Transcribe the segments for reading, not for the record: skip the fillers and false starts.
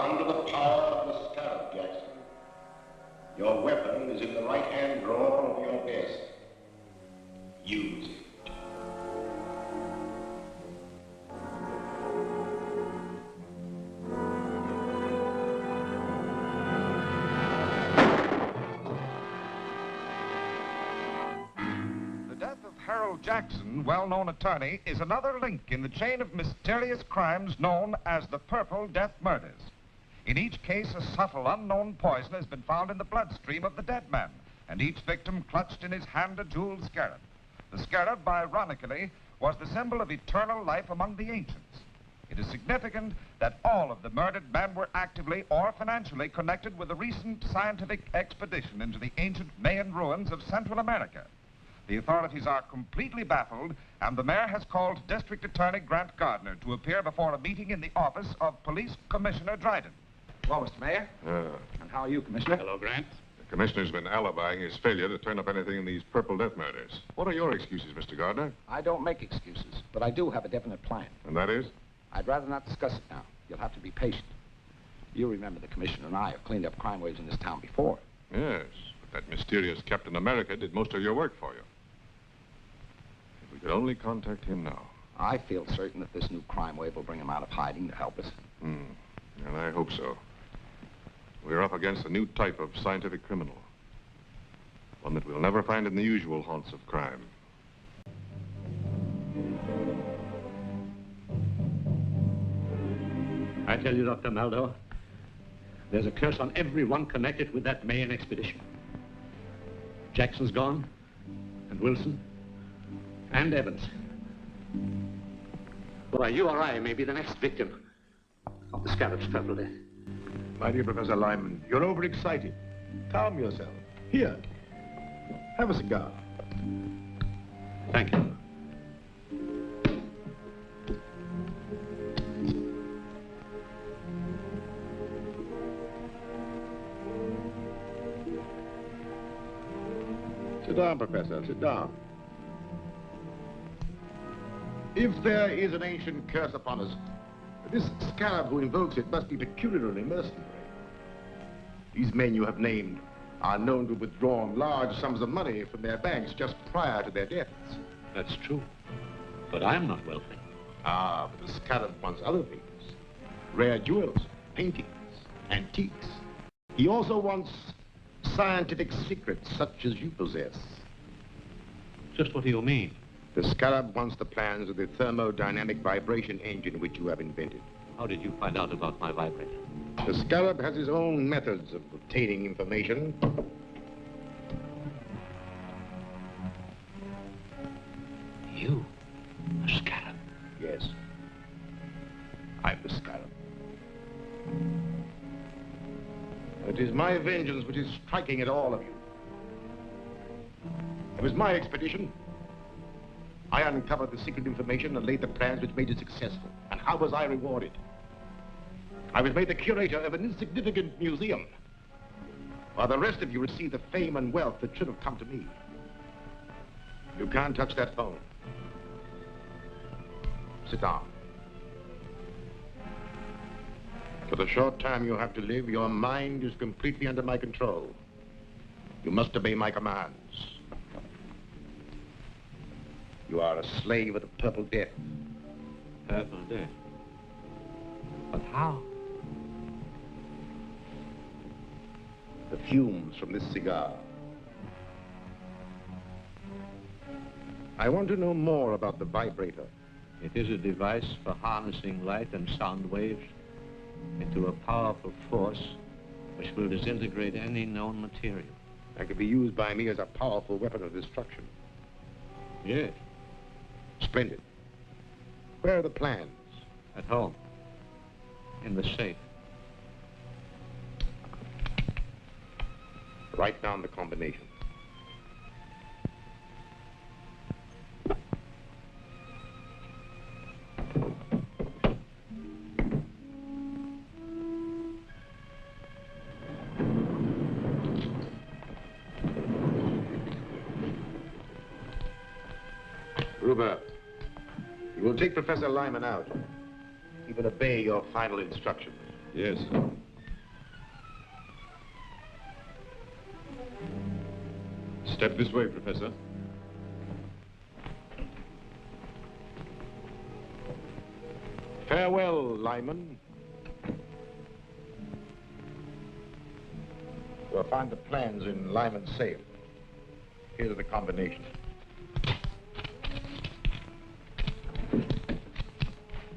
under the power of the Scarab, Jackson. Your weapon is in the right-hand drawer of your desk. Use it. The death of Harold Jackson, well-known attorney, is another link in the chain of mysterious crimes known as the Purple Death Murders. In each case, a subtle, unknown poison has been found in the bloodstream of the dead man, and each victim clutched in his hand a jeweled scarab. The scarab, ironically, was the symbol of eternal life among the ancients. It is significant that all of the murdered men were actively or financially connected with a recent scientific expedition into the ancient Mayan ruins of Central America. The authorities are completely baffled, and the mayor has called District Attorney Grant Gardner to appear before a meeting in the office of Police Commissioner Dryden. Well, Mr. Mayor. And how are you, Commissioner? Hello, Grant. The commissioner's been alibying his failure to turn up anything in these Purple Death Murders. What are your excuses, Mr. Gardner? I don't make excuses, but I do have a definite plan. And that is? I'd rather not discuss it now. You'll have to be patient. You remember the Commissioner and I have cleaned up crime waves in this town before. Yes, but that mysterious Captain America did most of your work for you. If we could only contact him now. I feel certain that this new crime wave will bring him out of hiding to help us. And I hope so. We're up against a new type of scientific criminal. One that we'll never find in the usual haunts of crime. I tell you, Dr. Maldo, there's a curse on everyone connected with that Mayan expedition. Jackson's gone, and Wilson, and Evans. Why, you or I may be the next victim of the Scarab's Purple Death. My dear Professor Lyman, you're overexcited. Calm yourself. Here, have a cigar. Thank you. Sit down, Professor, sit down. If there is an ancient curse upon us, this Scarab who invokes it must be peculiarly mercenary. These men you have named are known to have withdrawn large sums of money from their banks just prior to their deaths. That's true. But I'm not wealthy. Ah, but the Scarab wants other things. Rare jewels, paintings, antiques. He also wants scientific secrets such as you possess. Just what do you mean? The Scarab wants the plans of the thermodynamic vibration engine which you have invented. How did you find out about my vibrator? The Scarab has his own methods of obtaining information. You? The Scarab? Yes. I'm the Scarab. It is my vengeance which is striking at all of you. It was my expedition. I uncovered the secret information and laid the plans which made it successful. And how was I rewarded? I was made the curator of an insignificant museum, while the rest of you received the fame and wealth that should have come to me. You can't touch that phone. Sit down. For the short time you have to live, your mind is completely under my control. You must obey my commands. You are a slave of the Purple Death. Purple Death? But how? The fumes from this cigar. I want to know more about the vibrator. It is a device for harnessing light and sound waves into a powerful force which will disintegrate any known material. And can be used by me as a powerful weapon of destruction. Yes. Splendid. Where are the plans? At home. In the safe. Write down the combination. Gruber, you will take Professor Lyman out. He will obey your final instructions. Yes. Step this way, Professor. Farewell, Lyman. You'll find the plans in Lyman's safe. Here are the combinations.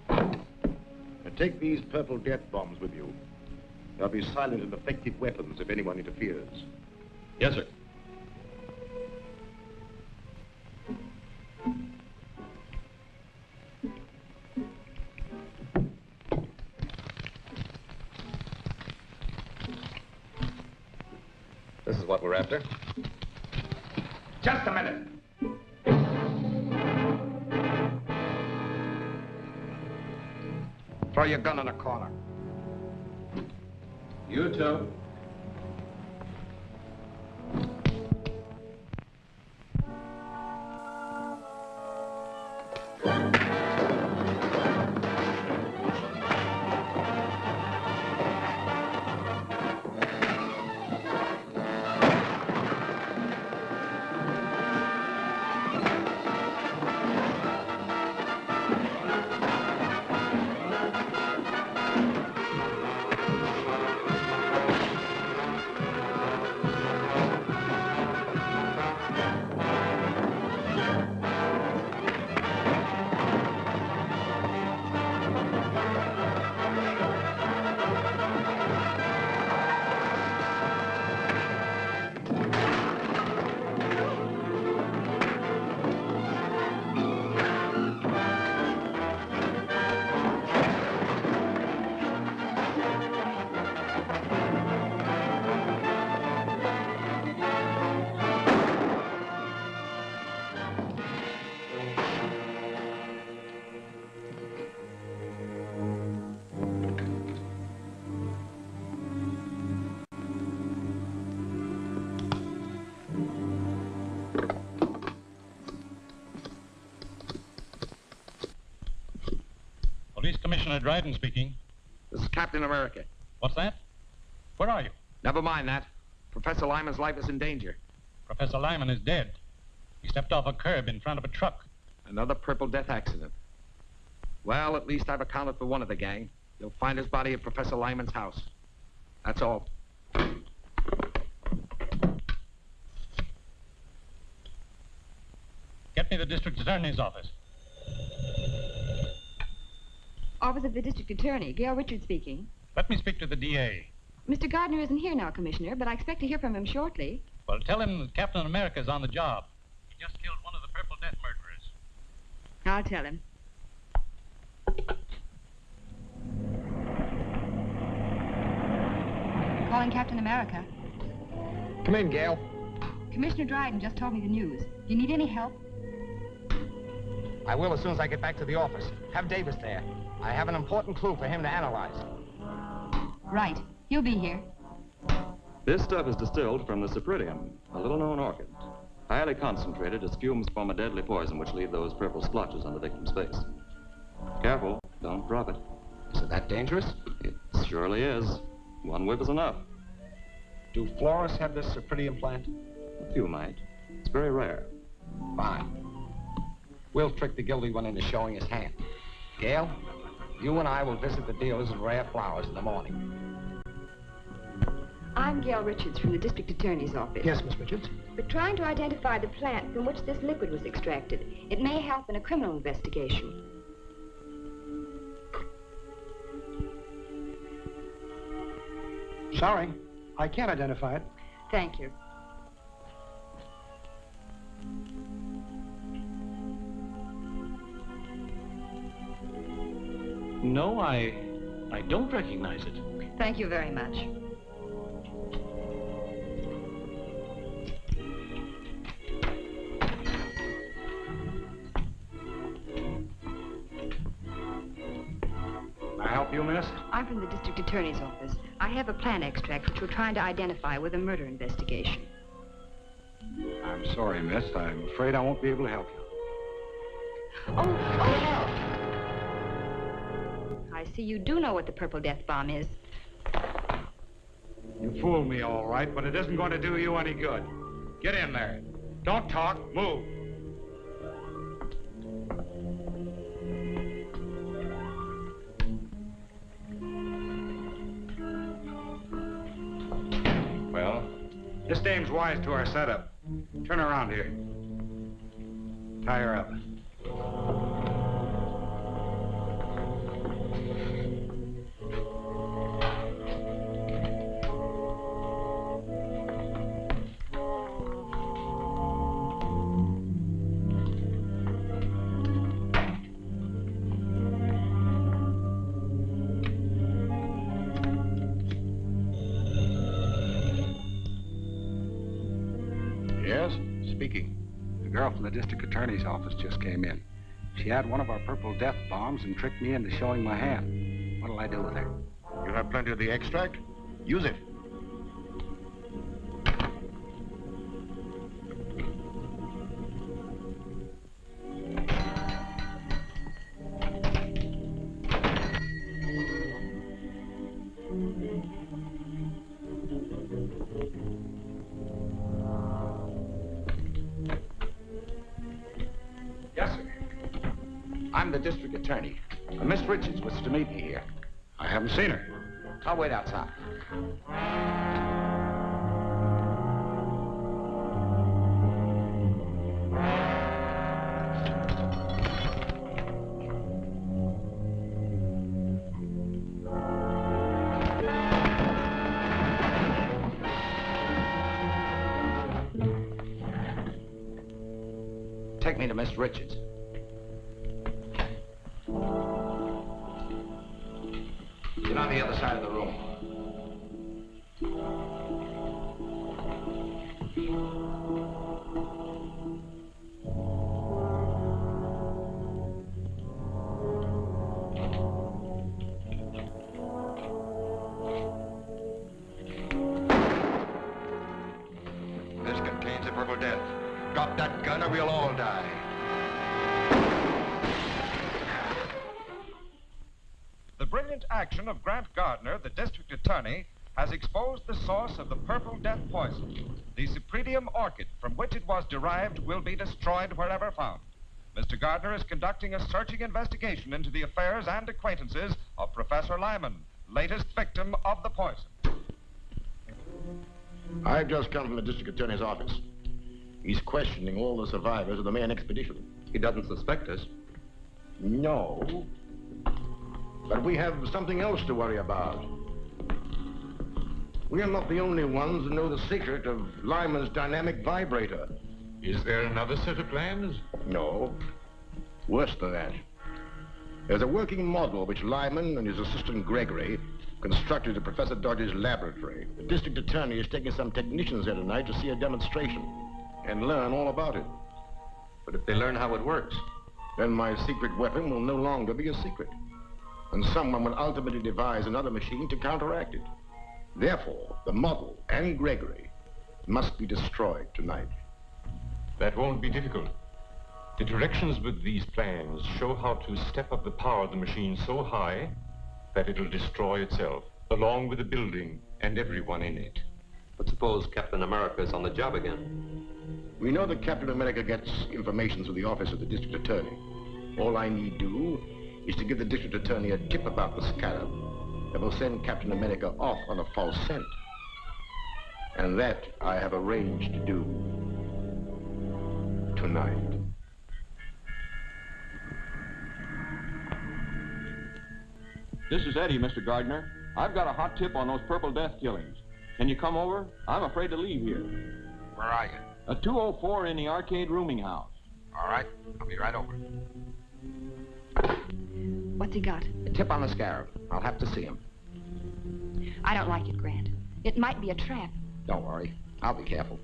Now take these purple death bombs with you. They'll be silent and effective weapons if anyone interferes. Yes, sir. This is what we're after. Just a minute. Throw your gun in a corner. You too. Police Commissioner Dryden speaking. This is Captain America. What's that? Where are you? Never mind that. Professor Lyman's life is in danger. Professor Lyman is dead. He stepped off a curb in front of a truck. Another Purple Death accident. Well, at least I've accounted for one of the gang. You'll find his body at Professor Lyman's house. That's all. Get me the district attorney's office. Office of the District Attorney, Gail Richards speaking. Let me speak to the DA. Mr. Gardner isn't here now, Commissioner, but I expect to hear from him shortly. Well, tell him that Captain America's on the job. He just killed one of the Purple Death murderers. I'll tell him. Calling Captain America. Come in, Gail. Commissioner Dryden just told me the news. Do you need any help? I will as soon as I get back to the office. Have Davis there. I have an important clue for him to analyze. Right. He'll be here. This stuff is distilled from the cypripedium, a little-known orchid. Highly concentrated, it spumes from a deadly poison which leave those purple splotches on the victim's face. Careful, don't drop it. Is it that dangerous? It surely is. One whiff is enough. Do florists have this cypripedium plant? A few might. It's very rare. Fine. We'll trick the guilty one into showing his hand. Gail, you and I will visit the dealers in rare flowers in the morning. I'm Gail Richards from the District Attorney's office. Yes, Miss Richards. We're trying to identify the plant from which this liquid was extracted. It may help in a criminal investigation. Sorry, I can't identify it. Thank you. No, I don't recognize it. Thank you very much. May I help you, miss? I'm from the District Attorney's office. I have a plant extract which we're trying to identify with a murder investigation. I'm sorry, miss. I'm afraid I won't be able to help you. Oh, help! I see you do know what the Purple Death Bomb is. You fooled me all right, but it isn't going to do you any good. Get in there. Don't talk, move. Well? This dame's wise to our setup. Turn around here. Tie her up. Yes, speaking. The girl from the district attorney's office just came in. She had one of our purple death bombs and tricked me into showing my hand. What'll I do with her? You have plenty of the extract? Use it. Yes, sir. I'm the district attorney. Miss Richards was to meet me here. I haven't seen her. I'll wait outside. Take me to Miss Richards. Get on the other side of the room. This contains the purple death. Drop that gun or we'll all die. The brilliant action of Grant Gardner, the district attorney, has exposed the source of the purple death poison. The Cypridium orchid from which it was derived will be destroyed wherever found. Mr. Gardner is conducting a searching investigation into the affairs and acquaintances of Professor Lyman, latest victim of the poison. I've just come from the district attorney's office. He's questioning all the survivors of the main expedition. He doesn't suspect us. No. But we have something else to worry about. We are not the only ones who know the secret of Lyman's dynamic vibrator. Is there another set of plans? No. Worse than that. There's a working model which Lyman and his assistant Gregory constructed at Professor Dodge's laboratory. The district attorney is taking some technicians there tonight to see a demonstration and learn all about it. But if they learn how it works? Then my secret weapon will no longer be a secret. And someone will ultimately devise another machine to counteract it. Therefore, the model and Gregory must be destroyed tonight. That won't be difficult. The directions with these plans show how to step up the power of the machine so high that it'll destroy itself, along with the building and everyone in it. But suppose Captain America is on the job again? We know that Captain America gets information through the office of the district attorney. All I need do is to give the district attorney a tip about the Scarab that will send Captain America off on a false scent. And that I have arranged to do tonight. This is Eddie, Mr. Gardner. I've got a hot tip on those Purple Death killings. Can you come over? I'm afraid to leave here. Where are you? 204 in the arcade rooming house. All right, I'll be right over. What's he got? A tip on the Scarab. I'll have to see him. I don't like it, Grant. It might be a trap. Don't worry. I'll be careful.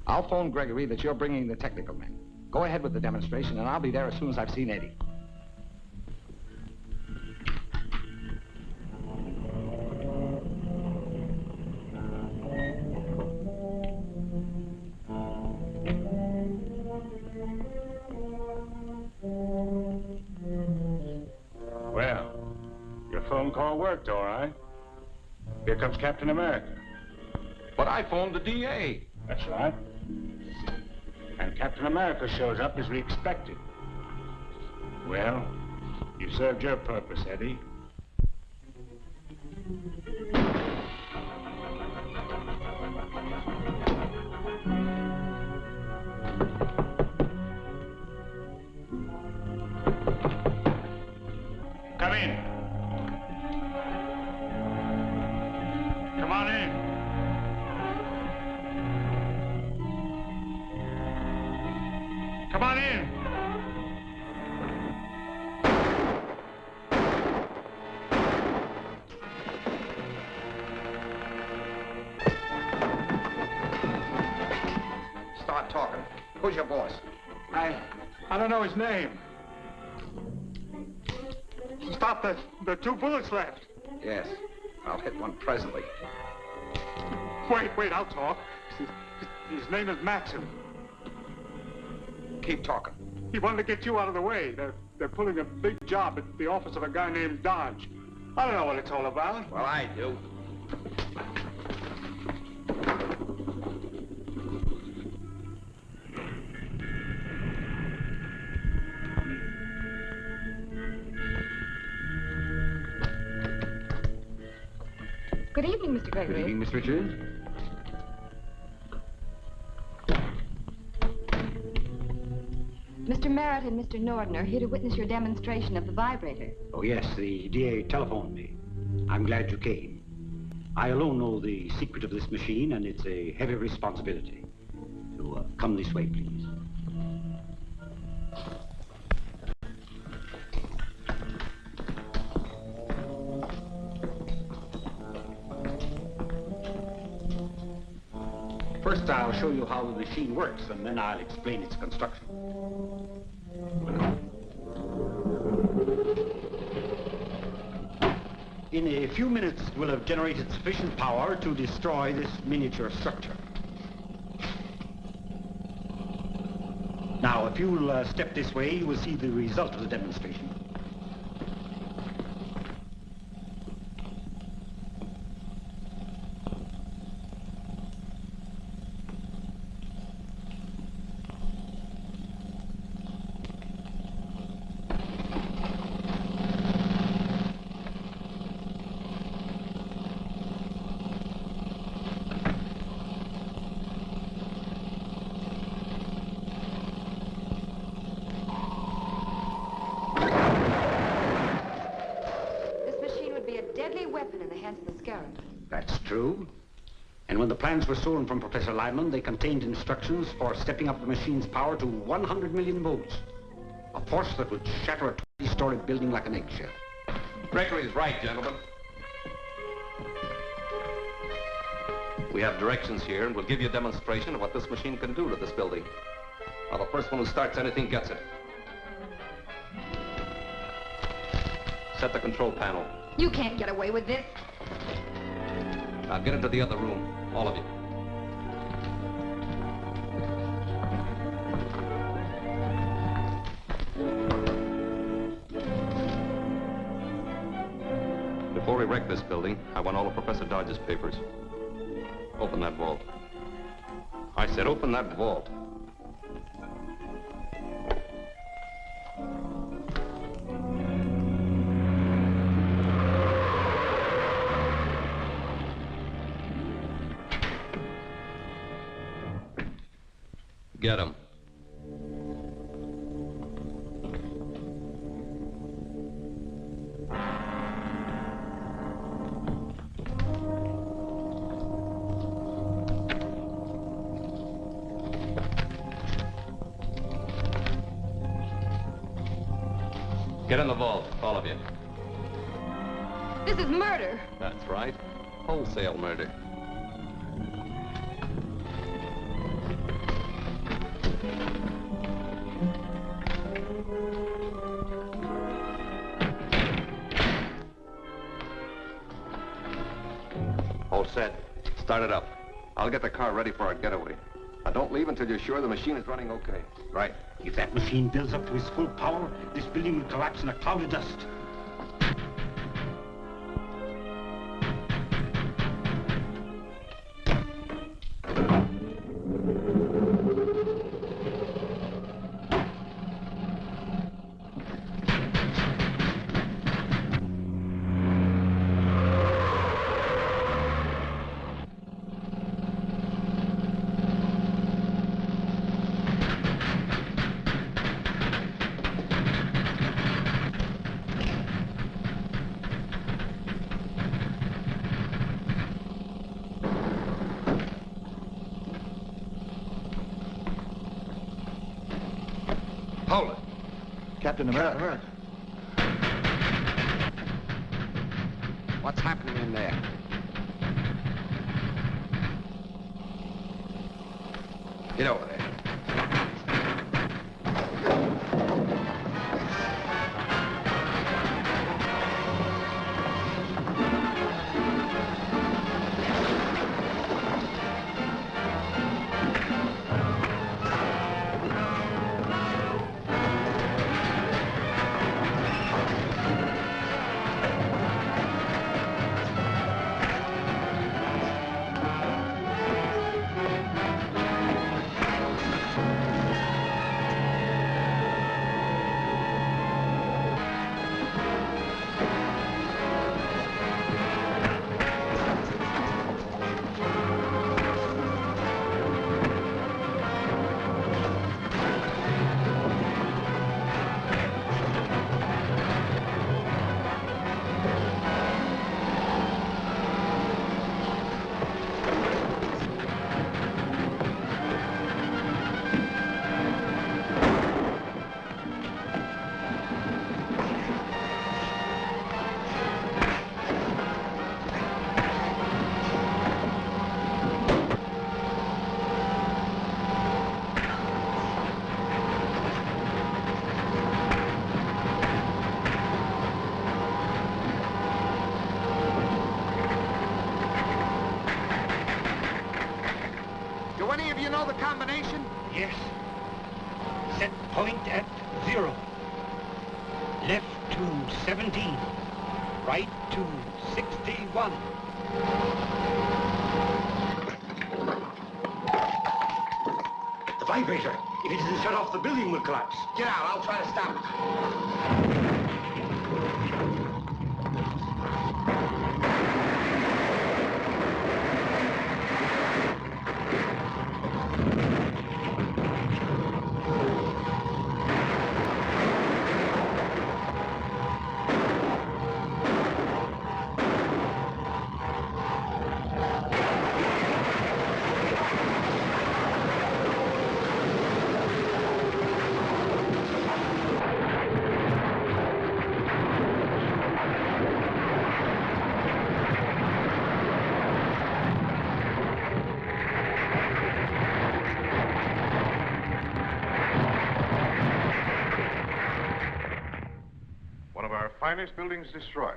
I'll phone Gregory that you're bringing the technical men. Go ahead with the demonstration, and I'll be there as soon as I've seen Eddie. Well, your phone call worked, all right. Here comes Captain America. But I phoned the DA. That's right. And Captain America shows up as we expected. Well, you served your purpose, Eddie. Come in. Come on in. Come on in. Start talking. Who's your boss? I don't know his name. Stop, the 2 bullets left. Yes, I'll hit one presently. Wait, I'll talk. His name is Maxim. Keep talking. He wanted to get you out of the way. They're pulling a big job at the office of a guy named Dodge. I don't know what it's all about. Well, I do. Good evening, Mr. Gregory. Good evening, Miss Richards. Mr. Merritt and Mr. Norden are here to witness your demonstration of the vibrator. Oh, yes, the DA telephoned me. I'm glad you came. I alone know the secret of this machine, and it's a heavy responsibility. So, come this way, please. First, I'll show you how the machine works, and then I'll explain its construction. In a few minutes, we'll have generated sufficient power to destroy this miniature structure. Now, if you'll step this way, you will see the result of the demonstration. Scarab. That's true. And when the plans were stolen from Professor Lyman, they contained instructions for stepping up the machine's power to 100 million volts. A force that would shatter a 20-story building like an eggshell. Gregory's right, gentlemen. We have directions here, and we'll give you a demonstration of what this machine can do to this building. Now, the first one who starts anything gets it. Set the control panel. You can't get away with this. Now, get into the other room, all of you. Before we wreck this building, I want all of Professor Dodge's papers. Open that vault. I said open that vault. Get him. Get in the vault, all of you. This is murder. That's right. Wholesale murder. All set. Start it up. I'll get the car ready for our getaway. Now, don't leave until you're sure the machine is running okay. Right. If that machine builds up to its full power, this building will collapse in a cloud of dust. Captain America. What's happening in there? Get over there. Do any of you know the combination? Yes. Set point at 0. Left to 17. Right to 61. The vibrator. If it isn't shut off, the building will collapse. Get out. I'll try to stop it. Finest buildings destroyed.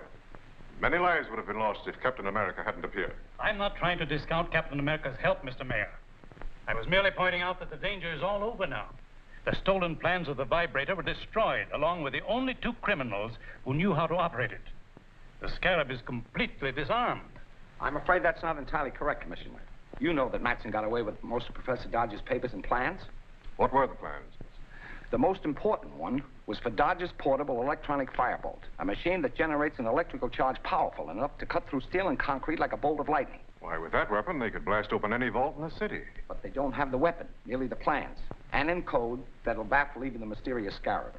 Many lives would have been lost if Captain America hadn't appeared. I'm not trying to discount Captain America's help, Mr. Mayor. I was merely pointing out that the danger is all over now. The stolen plans of the vibrator were destroyed, along with the only 2 criminals who knew how to operate it. The Scarab is completely disarmed. I'm afraid that's not entirely correct, Commissioner. You know that Matson got away with most of Professor Dodge's papers and plans. What were the plans? The most important one was for Dodge's portable electronic firebolt, a machine that generates an electrical charge powerful enough to cut through steel and concrete like a bolt of lightning. Why, with that weapon, they could blast open any vault in the city. But they don't have the weapon, merely the plans, and in code that'll baffle even the mysterious Scarab.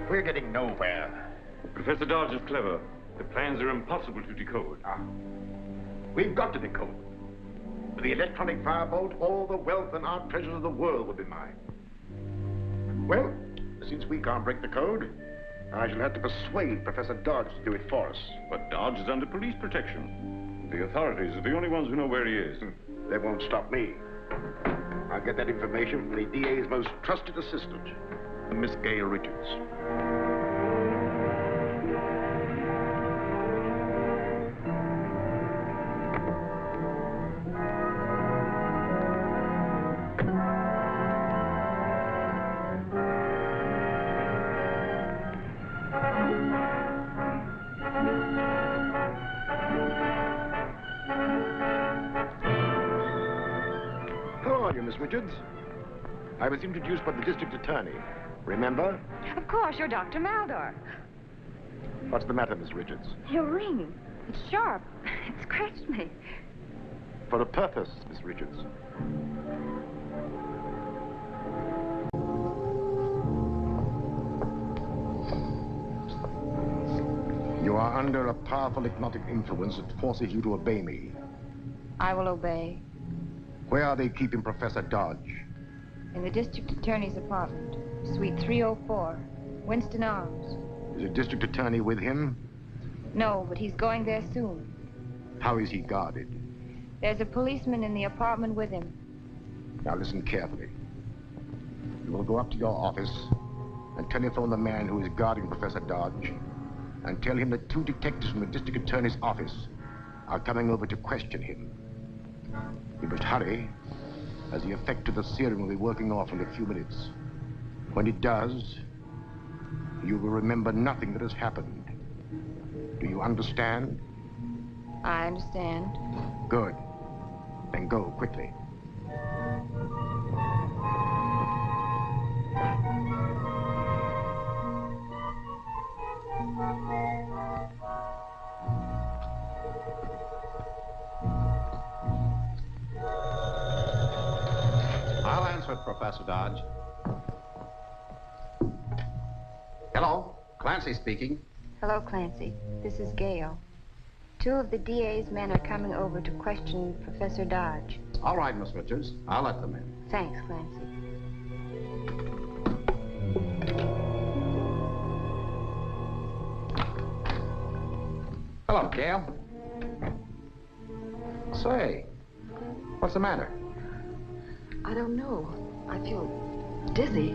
We're getting nowhere. Professor Dodge is clever. The plans are impossible to decode. We've got to decode. With the electronic firebolt, all the wealth and art treasures of the world will be mine. Well, since we can't break the code, I shall have to persuade Professor Dodge to do it for us. But Dodge is under police protection. The authorities are the only ones who know where he is. They won't stop me. I'll get that information from the DA's most trusted assistant, Miss Gail Richards. Miss Richards. I was introduced by the district attorney. Remember? Of course, you're Dr. Maldor. What's the matter, Miss Richards? Your ring. It's sharp. It scratched me. For a purpose, Miss Richards. You are under a powerful hypnotic influence that forces you to obey me. I will obey. Where are they keeping Professor Dodge? In the district attorney's apartment, suite 304, Winston Arms. Is the district attorney with him? No, but he's going there soon. How is he guarded? There's a policeman in the apartment with him. Now listen carefully. You will go up to your office and telephone the man who is guarding Professor Dodge and tell him that 2 detectives from the district attorney's office are coming over to question him. You must hurry, as the effect of the serum will be working off in a few minutes. When it does, you will remember nothing that has happened. Do you understand? I understand. Good. Then go quickly. I'll answer it, Professor Dodge. Hello, Clancy speaking. Hello, Clancy. This is Gail. 2 of the DA's men are coming over to question Professor Dodge. All right, Miss Richards. I'll let them in. Thanks, Clancy. Hello, Gail. Say, what's the matter? I don't know. I feel dizzy.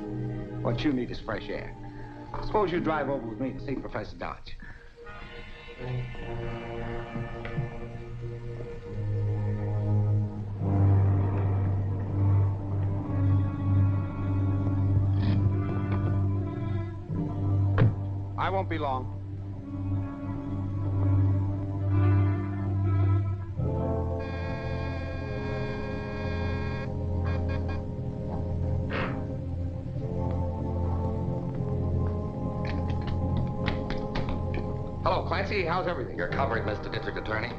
What you need is fresh air. Suppose you drive over with me to see Professor Dodge. I won't be long. Hello, Clancy. How's everything? You're covered, Mr. District Attorney.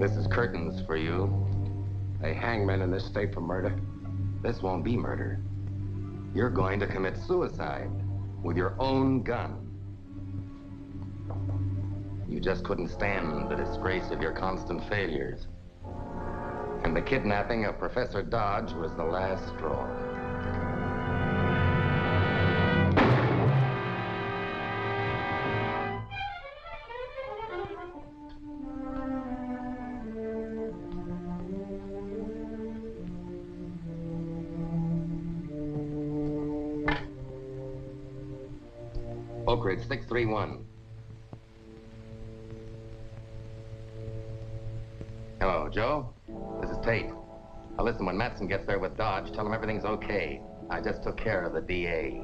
This is curtains for you. They hang men in this state for murder. This won't be murder. You're going to commit suicide with your own gun. You just couldn't stand the disgrace of your constant failures. And the kidnapping of Professor Dodge was the last straw. 𝙁𝙪𝙡𝙡 631. Hello, Joe. This is Tate. Now listen, when Matson gets there with Dodge, tell him everything's okay. I just took care of the DA.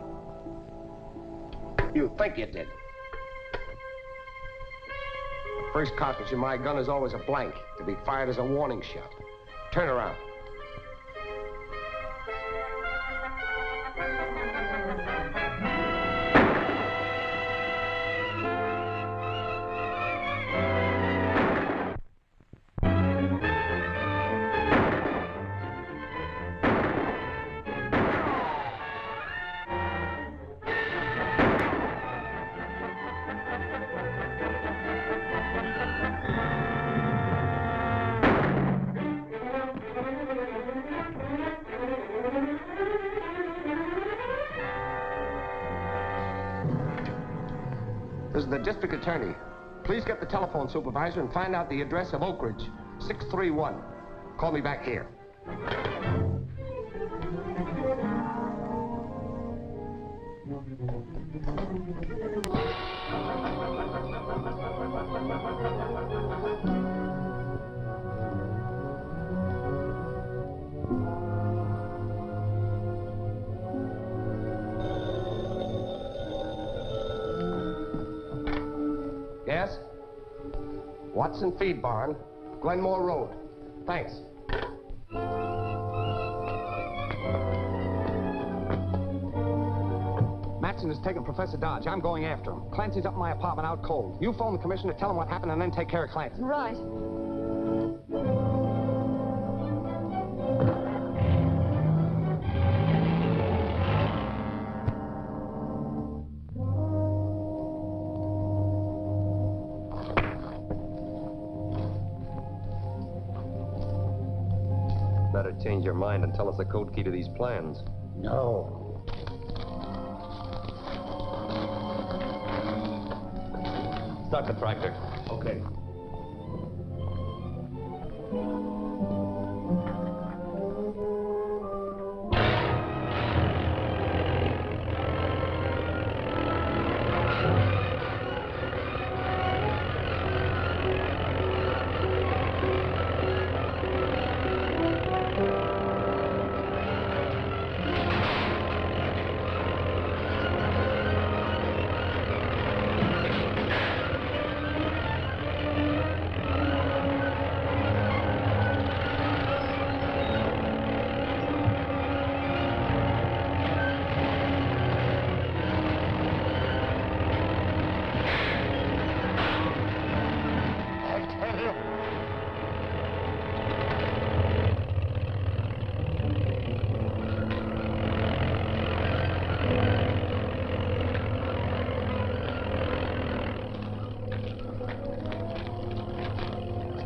You think you did. The first cartridge in my gun is always a blank, to be fired as a warning shot. Turn around. This is the district attorney. Please get the telephone supervisor and find out the address of 𝙁𝙪𝙡 631. Call me back here. Yes? Watson Feed Barn, Glenmore Road. Thanks. Matson has taken Professor Dodge. I'm going after him. Clancy's up in my apartment out cold. You phone the commissioner, tell him what happened, and then take care of Clancy. Right. change your mind and tell us the code key to these plans. No. Start the tractor. Okay.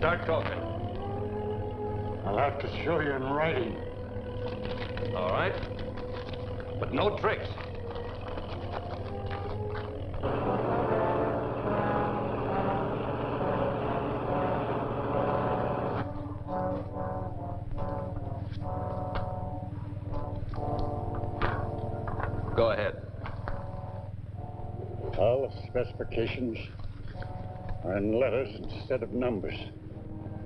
Start talking. I'll have to show you in writing. All right. But no tricks. Go ahead. All the specifications are in letters instead of numbers.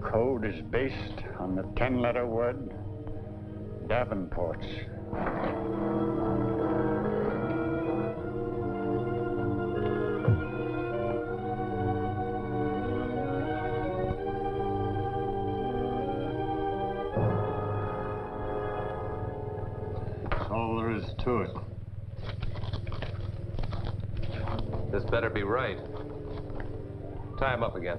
Code is based on the 10-letter word Davenport's. That's all there is to it. This better be right. Tie him up again.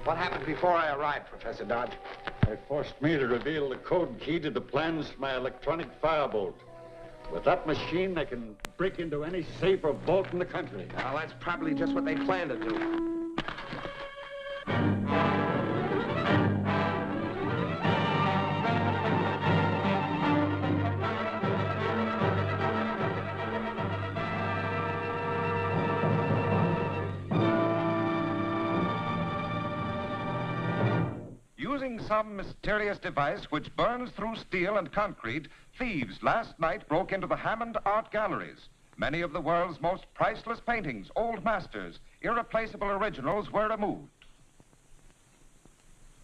What happened before I arrived, Professor Dodge? They forced me to reveal the code key to the plans for my electronic firebolt. With that machine, they can break into any safe or vault in the country. Well, that's probably just what they plan to do. Using some mysterious device which burns through steel and concrete, thieves last night broke into the Hammond art galleries. Many of the world's most priceless paintings, old masters, irreplaceable originals were removed.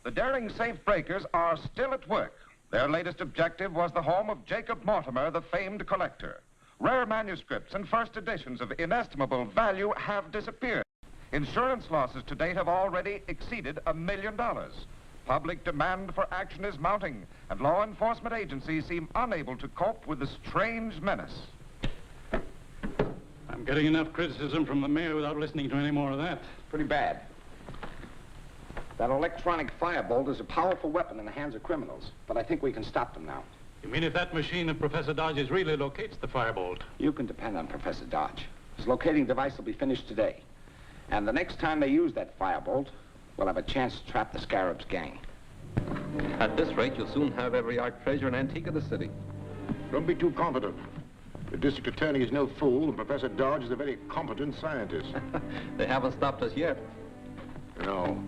The daring safe breakers are still at work. Their latest objective was the home of Jacob Mortimer, the famed collector. Rare manuscripts and first editions of inestimable value have disappeared. Insurance losses to date have already exceeded $1 million. Public demand for action is mounting, and law enforcement agencies seem unable to cope with the strange menace. I'm getting enough criticism from the mayor without listening to any more of that. Pretty bad. That electronic firebolt is a powerful weapon in the hands of criminals, but I think we can stop them now. You mean if that machine of Professor Dodge's really locates the firebolt? You can depend on Professor Dodge. His locating device will be finished today. And the next time they use that firebolt, we'll have a chance to trap the Scarab's gang. At this rate, you'll soon have every art treasure and antique of the city. Don't be too confident. The district attorney is no fool, and Professor Dodge is a very competent scientist. They haven't stopped us yet. No.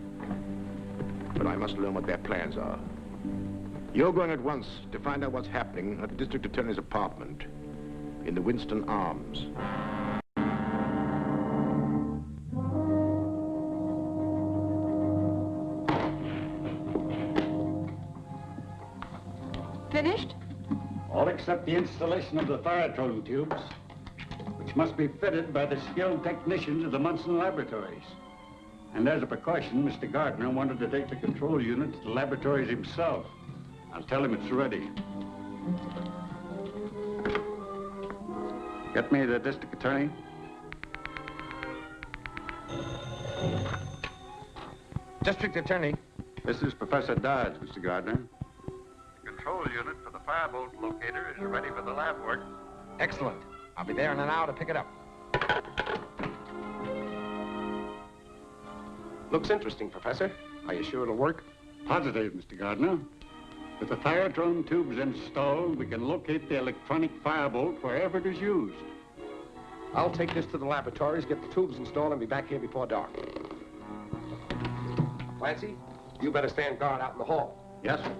But I must learn what their plans are. You're going at once to find out what's happening at the district attorney's apartment in the Winston Arms. Finished? All except the installation of the thyatron tubes, which must be fitted by the skilled technicians of the Munson laboratories. And as a precaution, Mr. Gardner wanted to take the control unit to the laboratories himself. I'll tell him it's ready. Get me the district attorney. District Attorney. This is Professor Dodge, Mr. Gardner. The control unit for the firebolt locator is ready for the lab work. Excellent. I'll be there in an hour to pick it up. Looks interesting, Professor. Are you sure it'll work? Positive, Mr. Gardner. With the thyatron tubes installed, we can locate the electronic firebolt wherever it is used. I'll take this to the laboratories, get the tubes installed, and be back here before dark. Clancy, you better stand guard out in the hall. Yes, sir.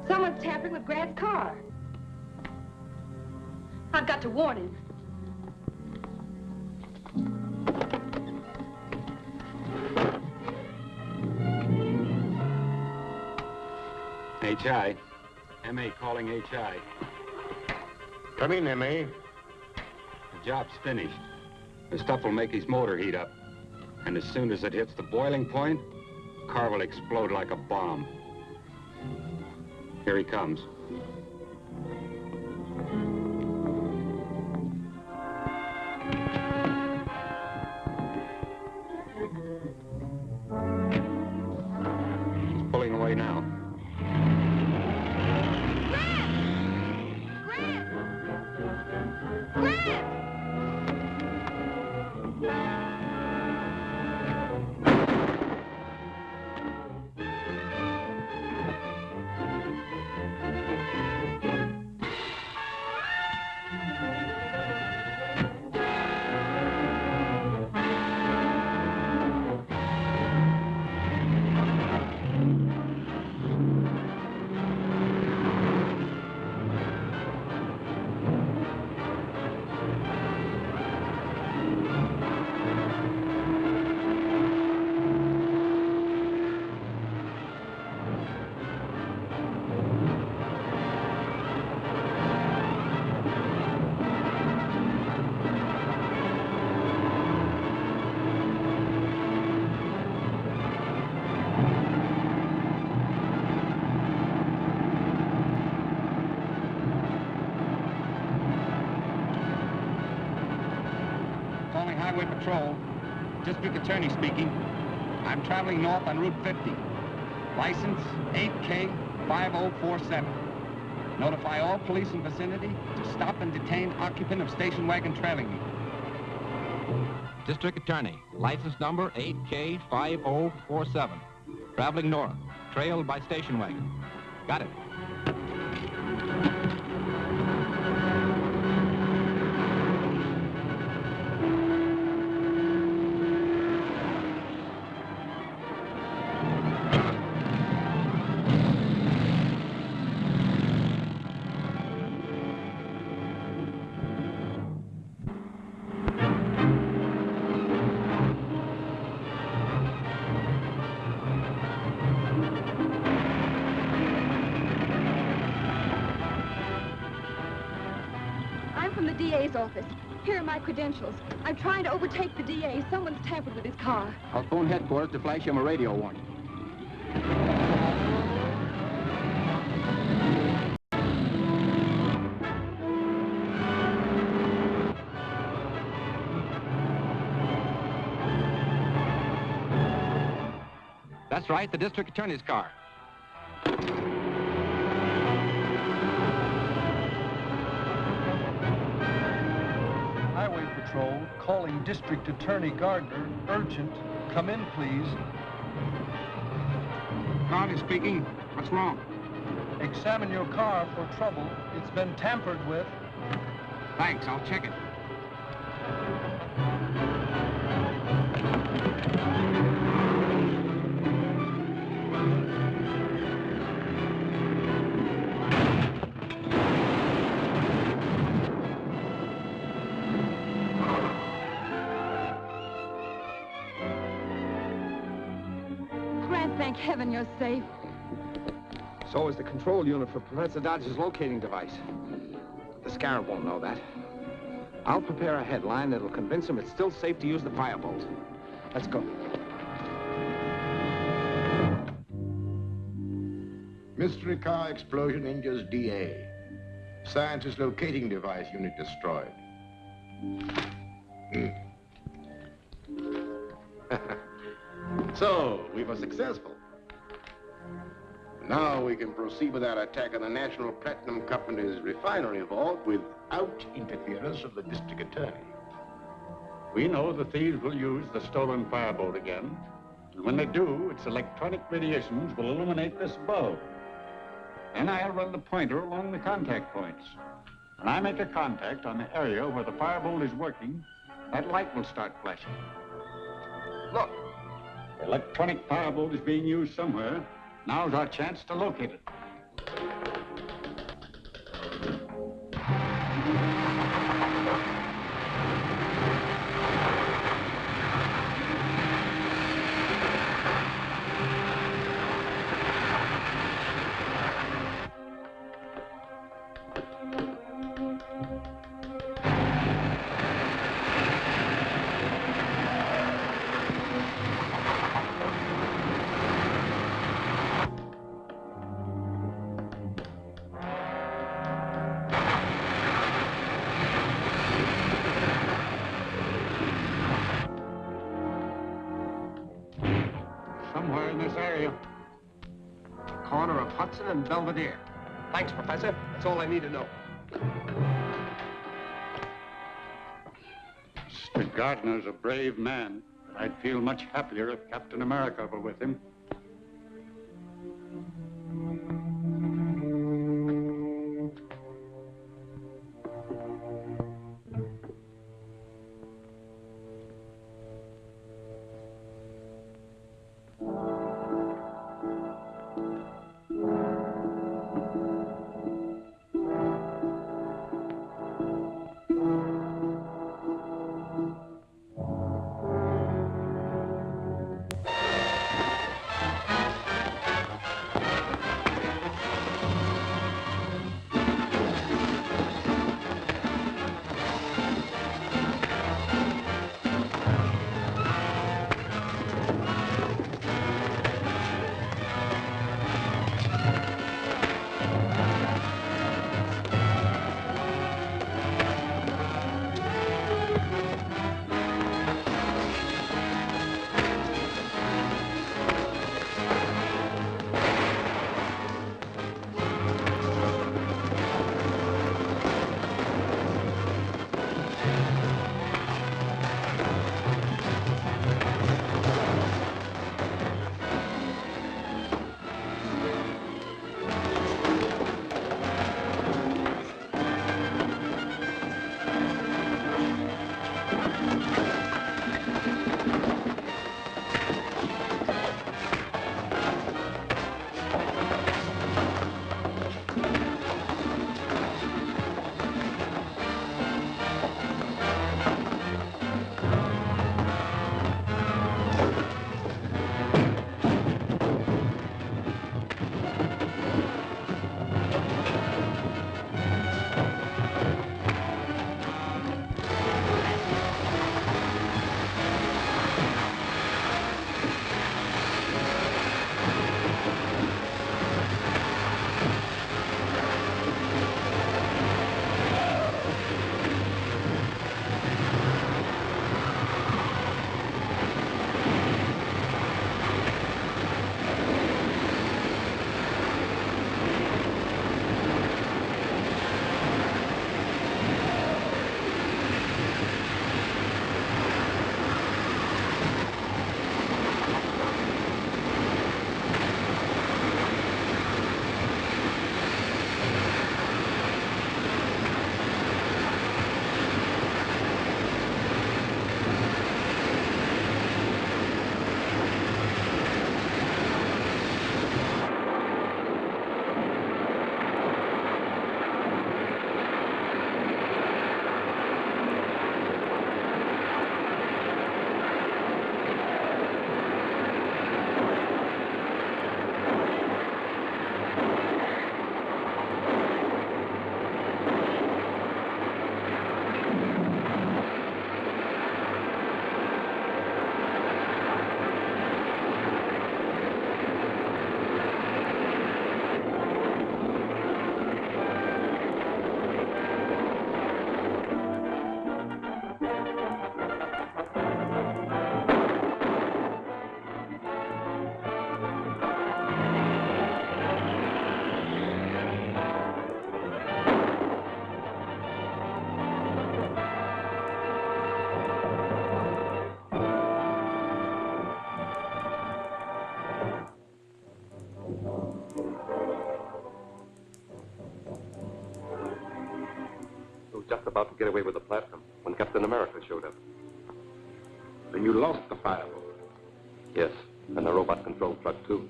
Someone's tampering with Grant's car. I've got to warn him. H.I. M.A. calling H.I. Come in, M.A. The job's finished. The stuff will make his motor heat up. And as soon as it hits the boiling point, the car will explode like a bomb. Here he comes. He's pulling away now. Highway Patrol. District Attorney speaking. I'm traveling north on Route 50. License 8K5047. Notify all police in vicinity to stop and detain occupant of station wagon trailing me. District Attorney, license number 8K5047. Traveling north, trailed by station wagon. Got it. Office. Here are my credentials. I'm trying to overtake the DA. Someone's tampered with his car. I'll phone headquarters to flash him a radio warning. That's right, the district attorney's car. Highway Patrol, calling District Attorney Gardner. Urgent. Come in, please. Gardner speaking. What's wrong? Examine your car for trouble. It's been tampered with. Thanks, I'll check it. Thank heaven you're safe. So is the control unit for Professor Dodge's locating device. The Scarab won't know that. I'll prepare a headline that'll convince him it's still safe to use the firebolt. Let's go. Mystery car explosion injures DA. Scientist locating device unit destroyed. So, we were successful. Now we can proceed with our attack on the National Platinum Company's refinery vault without interference of the district attorney. We know the thieves will use the stolen firebolt again. And when they do, its electronic radiations will illuminate this bulb. Then I'll run the pointer along the contact points. When I make a contact on the area where the firebolt is working, that light will start flashing. Look, the electronic firebolt is being used somewhere. Now's our chance to locate it. And Belvedere. Thanks, Professor. That's all I need to know. Mr. Gardner's a brave man, but I'd feel much happier if Captain America were with him. just about to get away with the platinum when Captain America showed up. Then you lost the firebolt? Yes, and the robot control truck, too.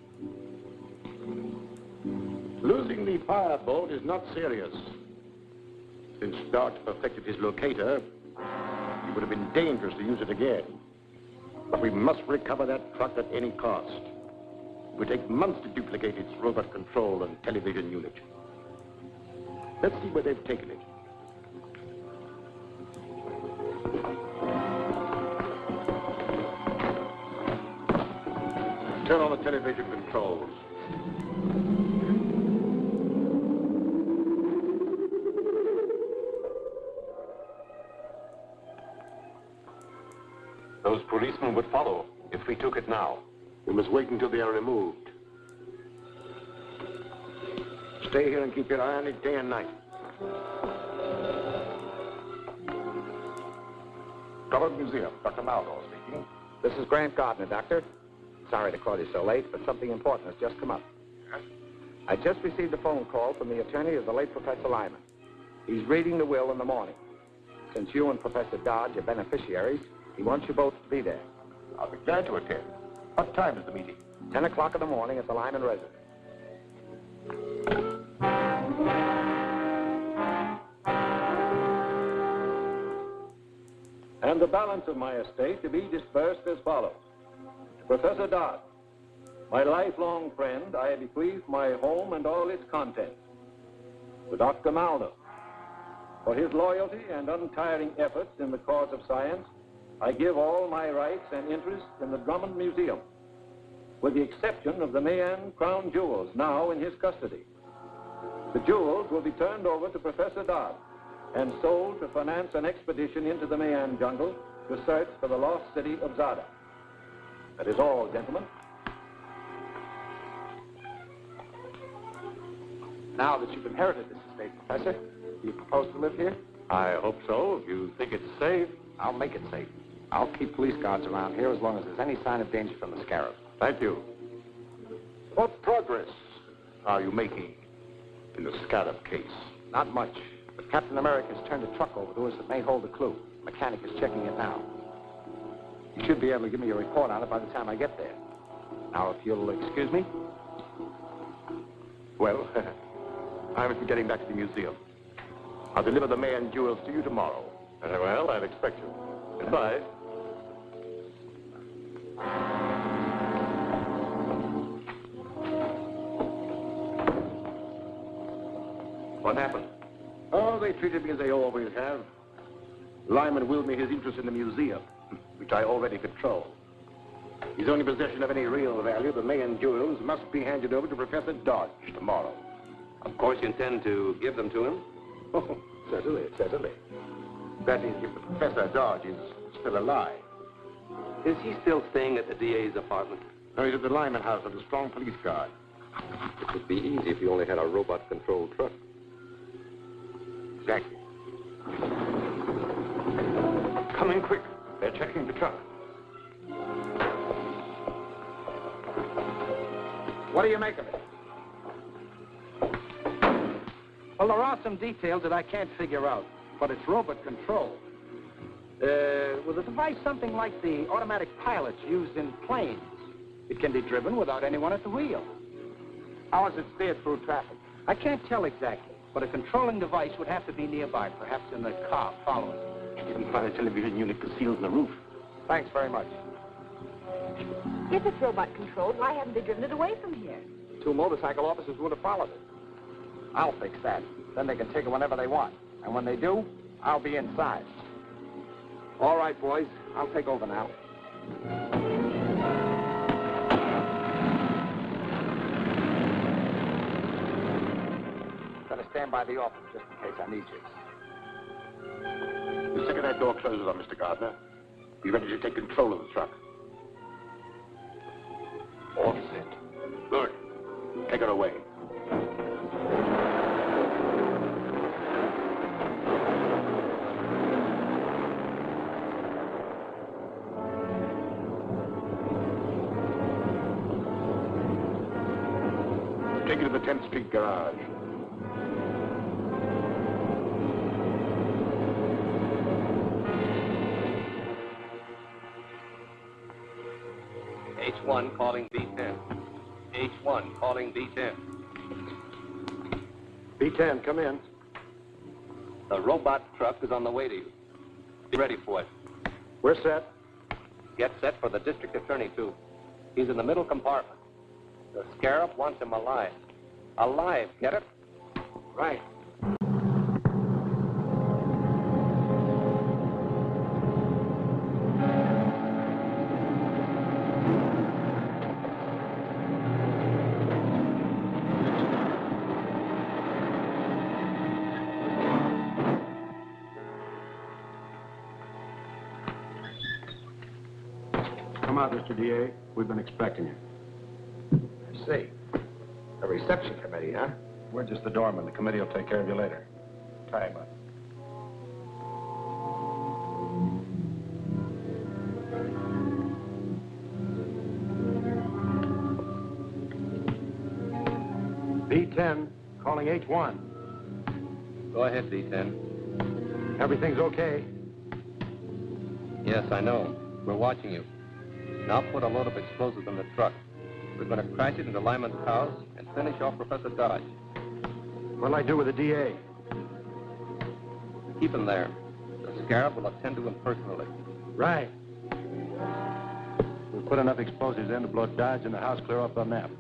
Losing the firebolt is not serious. Since Dodge perfected his locator, it would have been dangerous to use it again. But we must recover that truck at any cost. It would take months to duplicate its robot control and television unit. Let's see where they've taken it. Turn on the television controls. Those policemen would follow if we took it now. We must wait until they are removed. Stay here and keep your eye on it day and night. Government Museum, Dr. Maldo speaking. This is Grant Gardner, Doctor. Sorry to call you so late, but something important has just come up. Yes? I just received a phone call from the attorney of the late Professor Lyman. He's reading the will in the morning. Since you and Professor Dodge are beneficiaries, he wants you both to be there. I'll be glad to attend. What time is the meeting? 10 o'clock in the morning at the Lyman residence. And the balance of my estate to be dispersed as follows. To Professor Dodge, my lifelong friend, I bequeath my home and all its contents. To Dr. Maldo, for his loyalty and untiring efforts in the cause of science, I give all my rights and interests in the Drummond Museum, with the exception of the Mayan crown jewels now in his custody. The jewels will be turned over to Professor Dodge and sold to finance an expedition into the Mayan jungle to search for the lost city of Zada. That is all, gentlemen. Now that you've inherited this estate, Professor, do you propose to live here? I hope so. If you think it's safe. I'll make it safe. I'll keep police guards around here as long as there's any sign of danger from the Scarab. Thank you. What progress are you making in the Scarab case? Not much, but Captain America has turned a truck over to us that may hold a clue. The mechanic is checking it now. You should be able to give me a report on it by the time I get there. Now, if you'll excuse me. Well, I must be getting back to the museum. I'll deliver the Mayan jewels to you tomorrow. Well, I'll expect you. Goodbye. What happened? Oh, they treated me as they always have. Lyman willed me his interest in the museum, which I already control. His only possession of any real value, the Mayan jewels, must be handed over to Professor Dodge tomorrow. Of course you intend to give them to him? Oh, certainly, certainly. That is, if Professor Dodge is still alive. Is he still staying at the DA's apartment? No, he's at the Lyman house under strong police guard. It would be easy if you only had a robot-controlled truck. Exactly. Come in quick. They're checking the truck. What do you make of it? Well, there are some details that I can't figure out, but it's robot control. With a device something like the automatic pilots used in planes, it can be driven without anyone at the wheel. How is it steered through traffic? I can't tell exactly, but a controlling device would have to be nearby, perhaps in the car following. You didn't find a television unit concealed in the roof. Thanks very much. If it's robot-controlled, why haven't they driven it away from here? 2 motorcycle officers would have followed it. I'll fix that. Then they can take it whenever they want. And when they do, I'll be inside. All right, boys. I'll take over now. Better stand by the office just in case I need you. The second that door closes on Mr. Gardner, be ready to take control of the truck. All set. Good. Take her away. Take her to the 10th Street garage. H1 calling B10. H1 calling B10. B10, come in. The robot truck is on the way to you. Be ready for it. We're set. Get set for the district attorney, too. He's in the middle compartment. The Scarab wants him alive. Alive, get it? Right. Come out, Mr. DA. We've been expecting you. I see. A reception committee, huh? We're just the doorman. The committee will take care of you later. Tie him up. B10, calling H1. Go ahead, B10. Everything's okay. Yes, I know. We're watching you. Now put a load of explosives in the truck. We're going to crash it into Lyman's house and finish off Professor Dodge. What'll I do with the DA? Keep him there. The Scarab will attend to him personally. Right. We'll put enough explosives in to blow Dodge and the house clear off the map.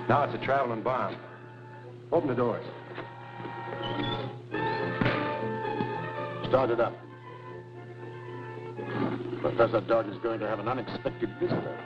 Now it's a traveling bomb. Open the doors. Start it up. Professor Dodge is going to have an unexpected visitor.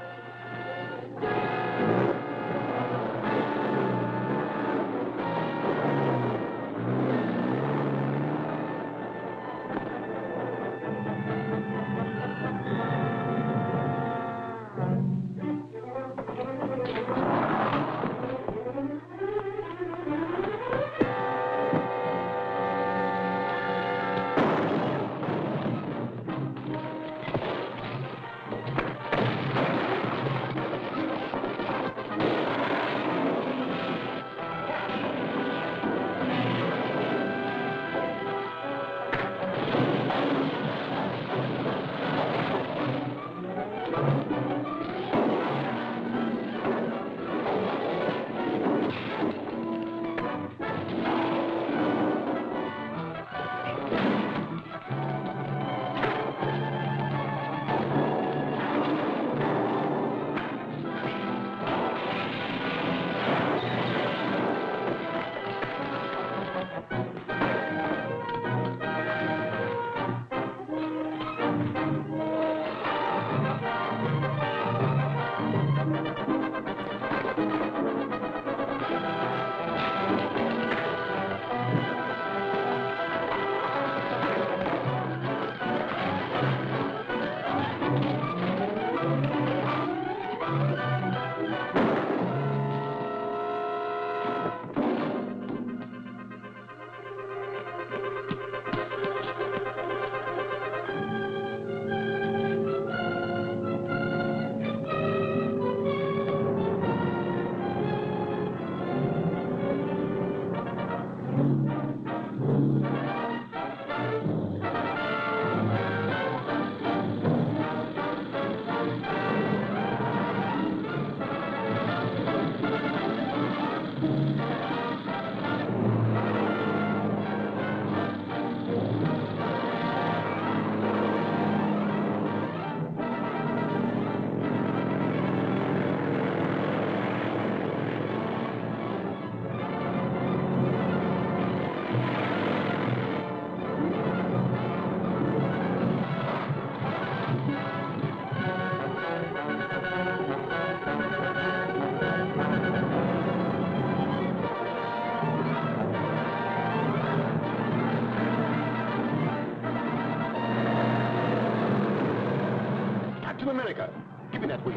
America. Give me that wheel.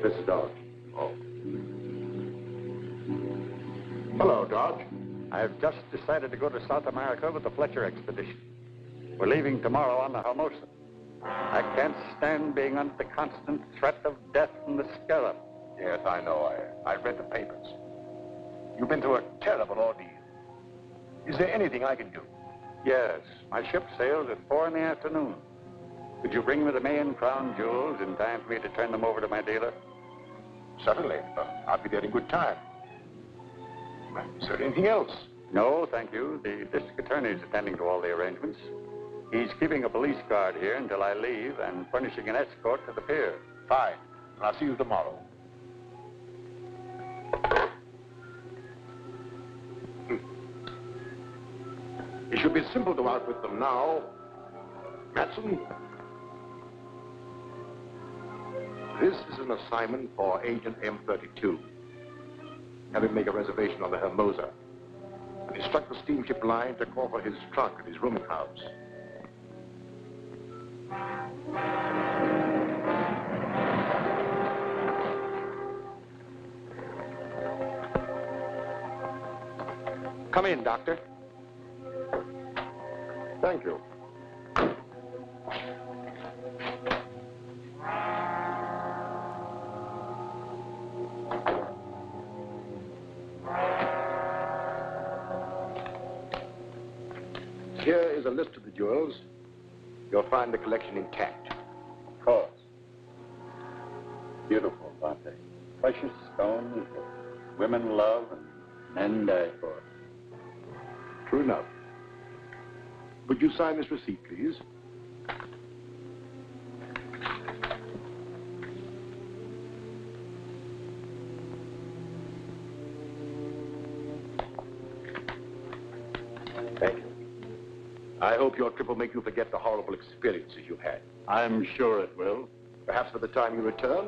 Professor Dodge. Oh. Hello, Dodge. I've just decided to go to South America with the Fletcher expedition. We're leaving tomorrow on the Hermosa. I can't stand being under the constant threat of death from the Scarab. Yes, I know. I've read the papers. You've been through a terrible ordeal. Is there anything I can do? Yes, my ship sails at 4 in the afternoon. Could you bring me the Mayan crown jewels in time for me to turn them over to my dealer? Certainly. I'll be there in good time. Is there anything else? No, thank you. The district attorney is attending to all the arrangements. He's keeping a police guard here until I leave and furnishing an escort to the pier. Fine. I'll see you tomorrow. It should be simple to outwit them now. Matson, this is an assignment for Agent M32. Have him make a reservation on the Hermosa and instruct the steamship line to call for his trunk at his rooming house. Come in, Doctor. Thank you. Here is a list of the jewels. You'll find the collection intact. Of course. Beautiful, aren't they? Precious stones that women love and men die for. True enough. Would you sign this receipt, please? Thank you. I hope your trip will make you forget the horrible experiences you've had. I'm sure it will. Perhaps by the time you return,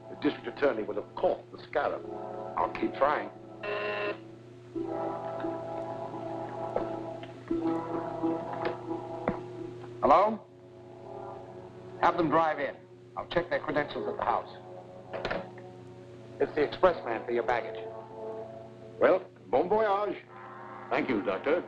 the district attorney will have caught the Scarab. I'll keep trying. Hello? Have them drive in. I'll check their credentials at the house. It's the expressman for your baggage. Well, bon voyage. Thank you, Doctor.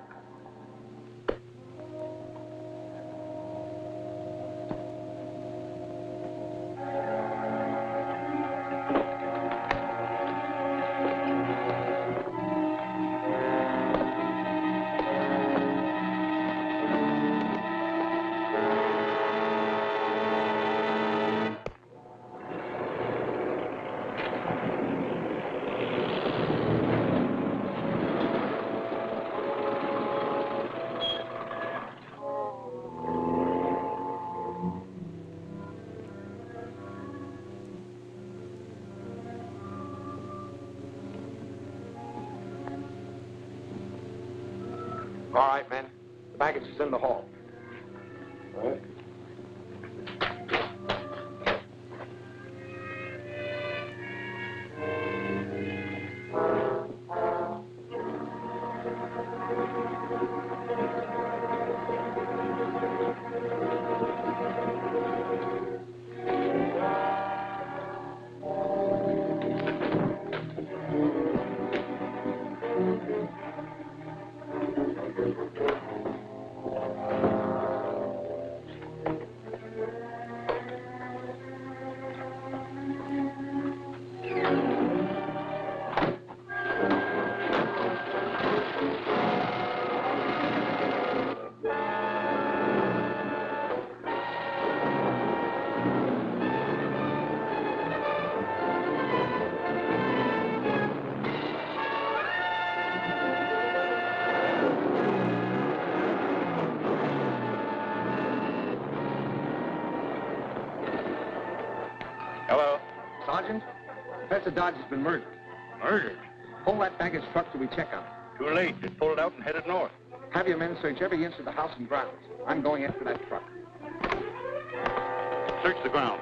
All right, men. The baggage is in the hall. All right. Hello? Sergeant, Professor Dodge has been murdered. Murdered? Pull that baggage truck till we check on it. Too late. It pulled out and headed north. Have your men search every inch of the house and grounds. I'm going after that truck. Search the ground.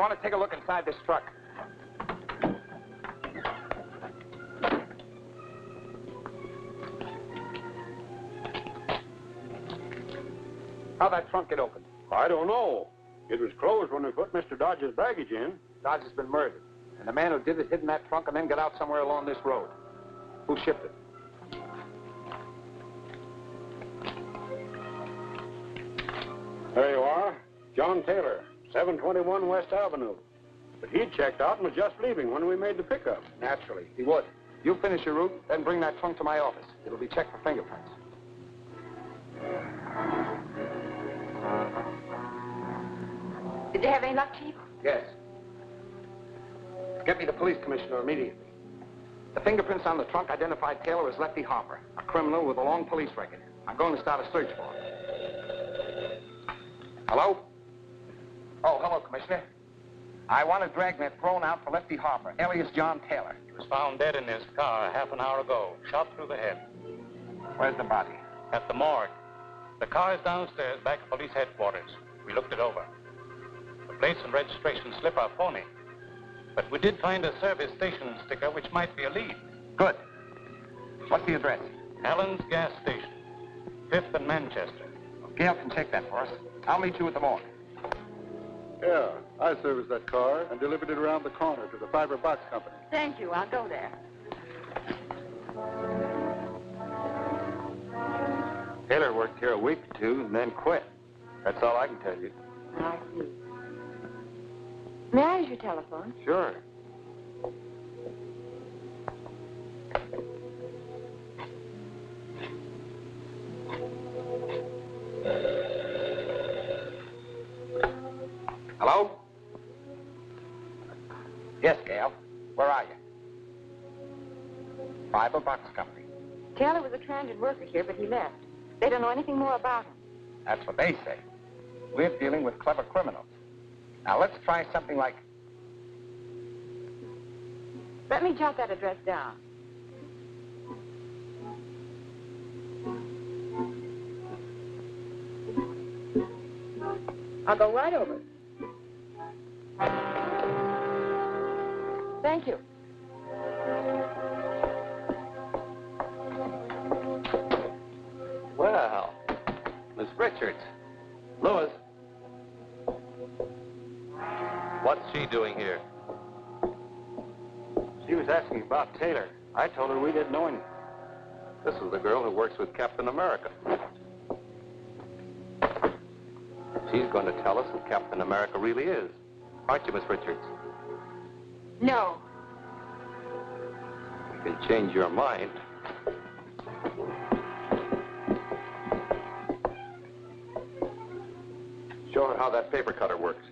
want to take a look inside this truck. How'd that trunk get open? I don't know. It was closed when we put Mr. Dodge's baggage in. Dodge has been murdered. And the man who did it hid in that trunk and then got out somewhere along this road. Who shipped it? There you are. John Taylor, 721 West Avenue. But he checked out and was just leaving when we made the pickup. Naturally, he would. You finish your route, then bring that trunk to my office. It'll be checked for fingerprints. Did you have any luck, Chief? Yes. Get me the police commissioner immediately. The fingerprints on the trunk identified Taylor as Lefty Harper, a criminal with a long police record. I'm going to start a search for him. Hello? Oh, hello, Commissioner. I want a dragnet thrown out for Lefty Harper, alias John Taylor. He was found dead in his car half an hour ago, shot through the head. Where's the body? At the morgue. The car is downstairs, back at police headquarters. We looked it over. The plates and registration slip are phony. But we did find a service station sticker which might be a lead. Good. What's the address? Allen's Gas Station, 5th and Manchester. Gail can check that for us. I'll meet you at the morgue. Yeah, I serviced that car and delivered it around the corner to the fiber box company. Thank you. I'll go there. Taylor worked here a week or two and then quit. That's all I can tell you. I see. May I use your telephone? Sure. Hello? Yes, Gail. Where are you? Fiber Box Company. Taylor was a transit worker here, but he left. They don't know anything more about him. That's what they say. We're dealing with clever criminals. Now, let's try something like... Let me jot that address down. I'll go right over. Thank you. Well, Miss Richards. Louis. What's she doing here? She was asking about Taylor. I told her we didn't know him. This is the girl who works with Captain America. She's going to tell us who Captain America really is. Aren't you, Miss Richards? No. You can change your mind. Show her how that paper cutter works.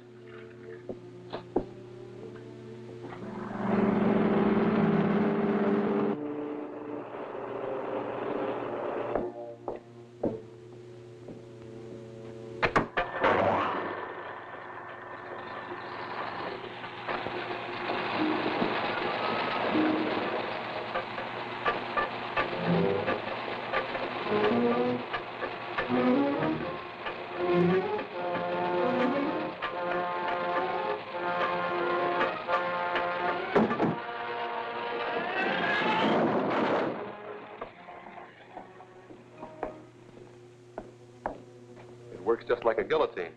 Works just like a guillotine.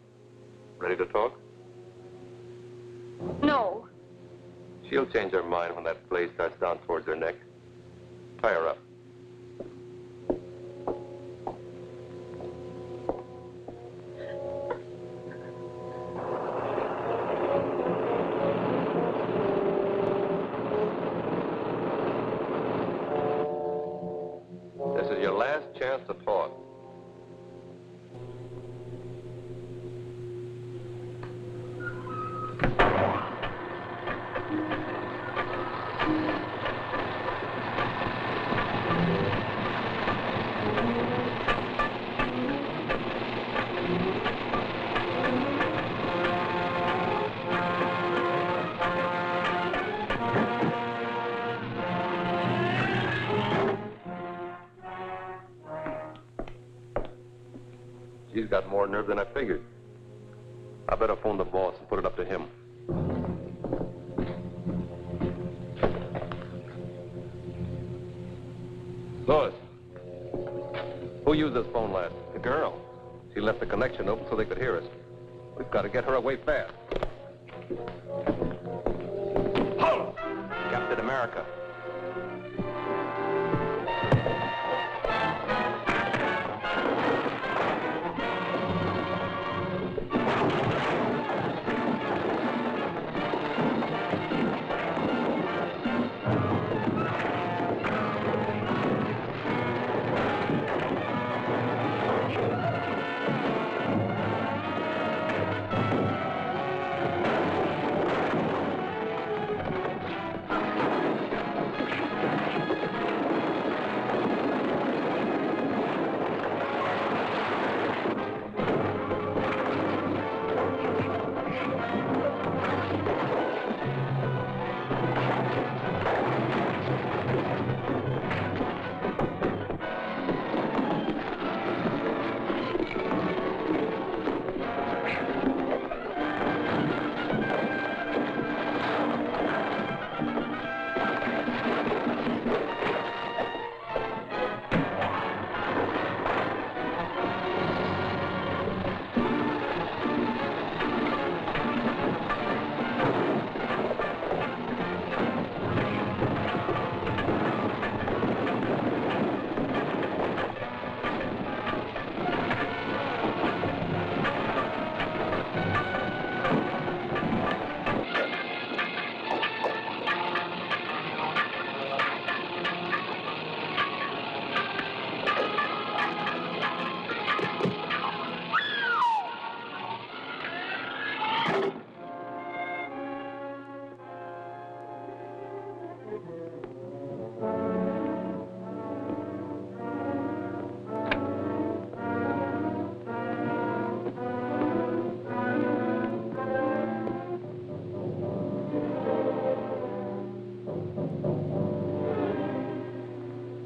Ready to talk? No. She'll change her mind when that blade starts down towards her neck. Tie her up. This is your last chance to talk. She's got more nerve than I figured. I better phone the boss and put it up to him. Louis, who used this phone last? The girl. She left the connection open so they could hear us. We've got to get her away fast. Hold! Captain America.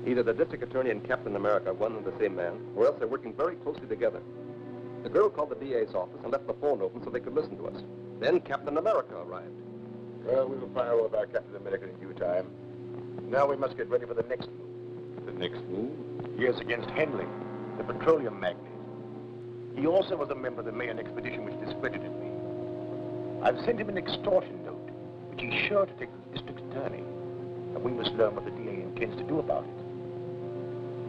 Either the district attorney and Captain America are one and the same man, or else they're working very closely together. The girl called the DA's office and left the phone open so they could listen to us. Then Captain America arrived. Well, we will fire over our Captain America in due time. Now we must get ready for the next move. The next move? Yes, against Henley, the petroleum magnate. He also was a member of the Mayan expedition which discredited me. I've sent him an extortion note, which he's sure to take to the district attorney. And we must learn what the DA intends to do about it.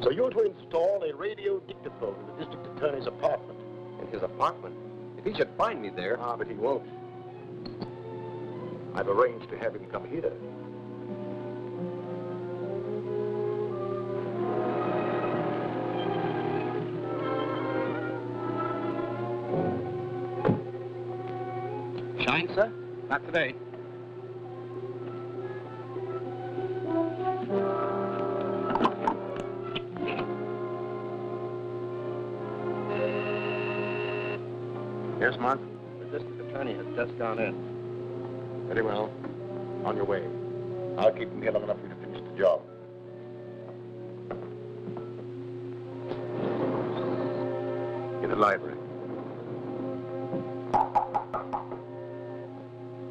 So you're to install a radio dictaphone in the district attorney's apartment. In his apartment? If he should find me there... Ah, but he won't. I've arranged to have him come here. Shine, sir? Not today. Yes, Mark? The district attorney has just gone in. Very well. On your way. I'll keep him here long enough for you to finish the job. In the library.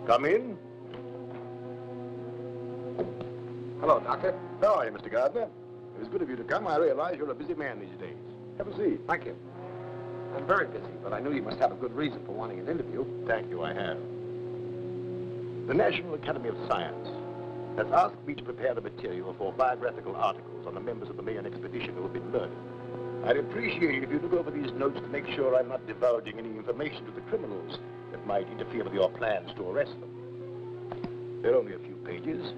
Come in. Hello, Doctor. How are you, Mr. Gardner? It was good of you to come. I realize you're a busy man these days. Have a seat. Thank you. I'm very busy, but I knew you must have a good reason for wanting an interview. Thank you, I have. The National Academy of Science has asked me to prepare the material for biographical articles on the members of the Mayan expedition who have been murdered. I'd appreciate it if you look over these notes to make sure I'm not divulging any information to the criminals that might interfere with your plans to arrest them. They're only a few pages.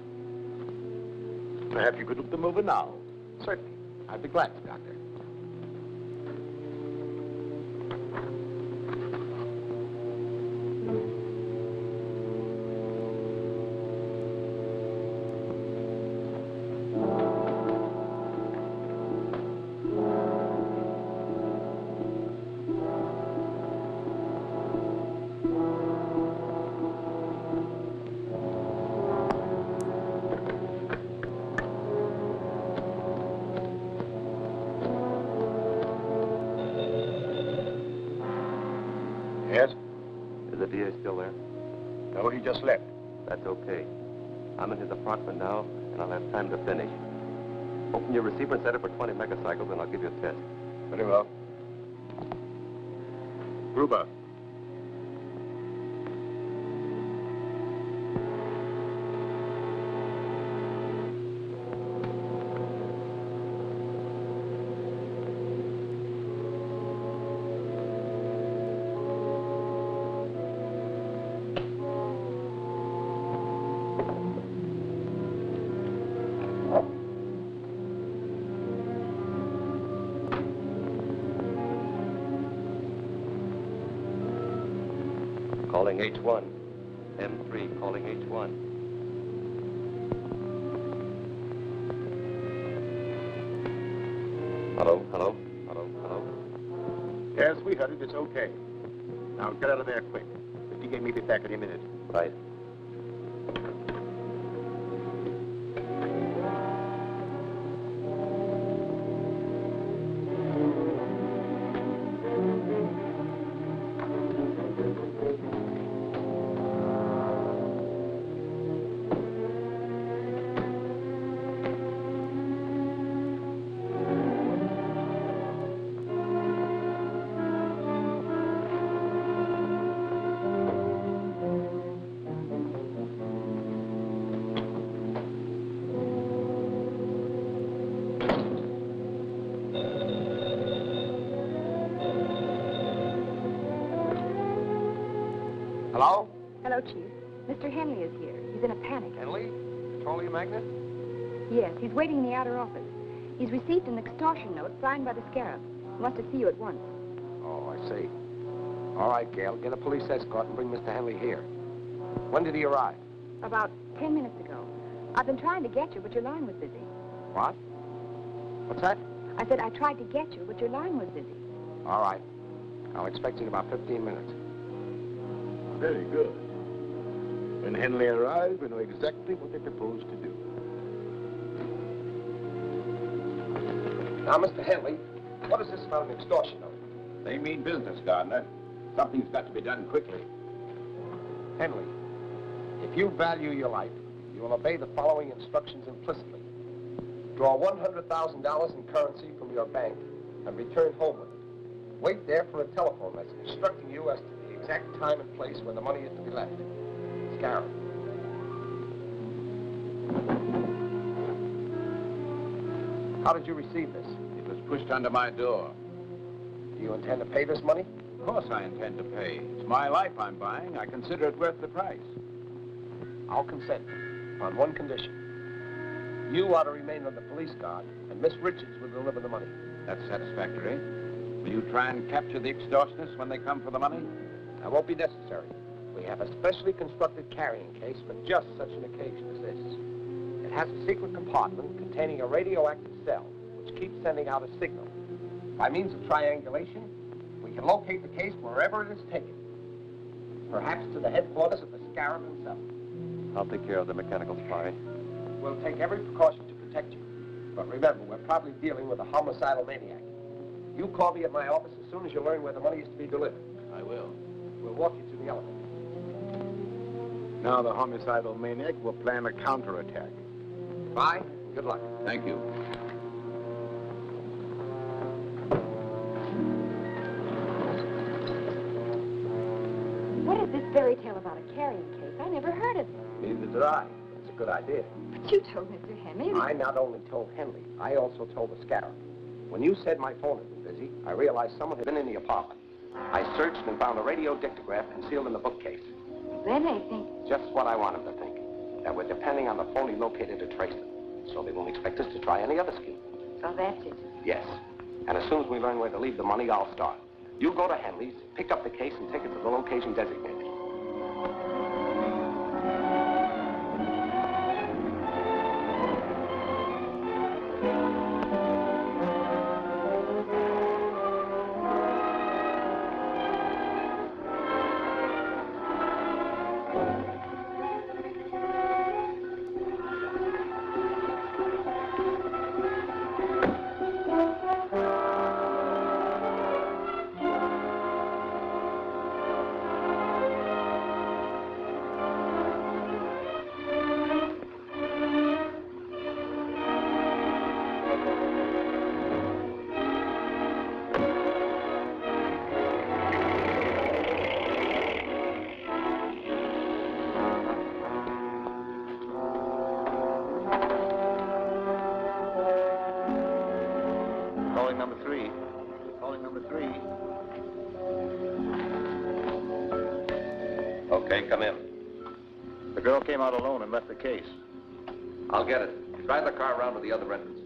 Perhaps you could look them over now. Certainly. I'd be glad to, Doctor. Yes? Is the DA still there? No, he just left. That's okay. I'm in his apartment now, and I'll have time to finish. Open your receiver and set it for 20 megacycles, and I'll give you a test. Very well. Gruber. Calling H1. M3 calling H1. Hello, hello, hello, hello. Yes, we heard it. It's okay. Now get out of there quick. The DA may be back any minute. Right. Hello? Hello, Chief. Mr. Henley is here. He's in a panic. Henley? Petroleum magnate? Yes, he's waiting in the outer office. He's received an extortion note signed by the Scarab. He wants to see you at once. Oh, I see. All right, Gail, get a police escort and bring Mr. Henley here. When did he arrive? About 10 minutes ago. I've been trying to get you, but your line was busy. What? What's that? I said I tried to get you, but your line was busy. All right. I'll expect you in about 15 minutes. Very good. When Henley arrives, we know exactly what they propose to do. Now, Mr. Henley, what is this about an extortion note? They mean business, Gardner. Something's got to be done quickly. Henley, if you value your life, you will obey the following instructions implicitly. Draw $100,000 in currency from your bank and return home with it. Wait there for a telephone message instructing you as to the exact time and place where the money is to be left. Scarab. How did you receive this? It was pushed under my door. Do you intend to pay this money? Of course I intend to pay. It's my life I'm buying. I consider it worth the price. I'll consent on one condition. You are to remain on the police guard, and Miss Richards will deliver the money. That's satisfactory. Will you try and capture the extortionists when they come for the money? That won't be necessary. We have a specially constructed carrying case for just such an occasion as this. It has a secret compartment containing a radioactive cell, which keeps sending out a signal. By means of triangulation, we can locate the case wherever it is taken. Perhaps to the headquarters of the Scarab himself. I'll take care of the mechanical spy. We'll take every precaution to protect you. But remember, we're probably dealing with a homicidal maniac. You call me at my office as soon as you learn where the money is to be delivered. I will. We'll walk you to the elevator. Now the homicidal maniac will plan a counterattack. Bye. Good luck. Thank you. What is this fairy tale about a carrying case? I never heard of it. Neither did I. It's a good idea. But you told Mr. Henley. I not only told Henley, I also told the Scarab. When you said my phone had been busy, I realized someone had been in the apartment. I searched and found a radio dictograph concealed in the bookcase. Then they think. Just what I want them to think. That we're depending on the phone he located to trace them. So they won't expect us to try any other scheme. So that's it. Yes. And as soon as we learn where to leave the money, I'll start. You go to Henley's, pick up the case, and take it to the location designated. number 3. Okay, come in. The girl came out alone and left the case. I'll get it. Drive the car around to the other entrance.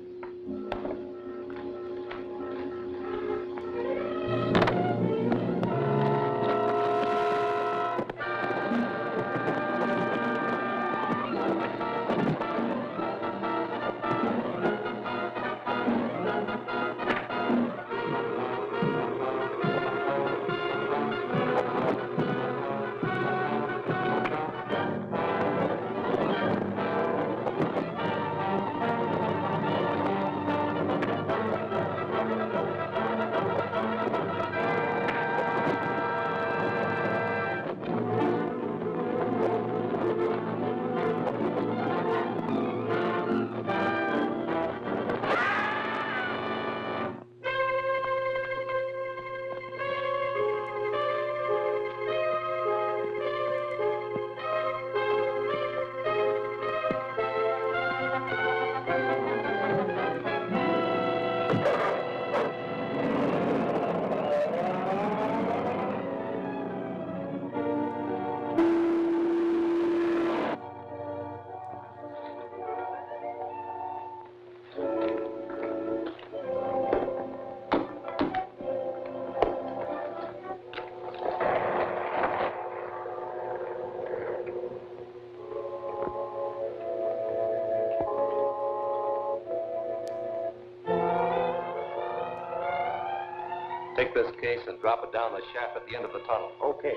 Take this case and drop it down the shaft at the end of the tunnel. Okay.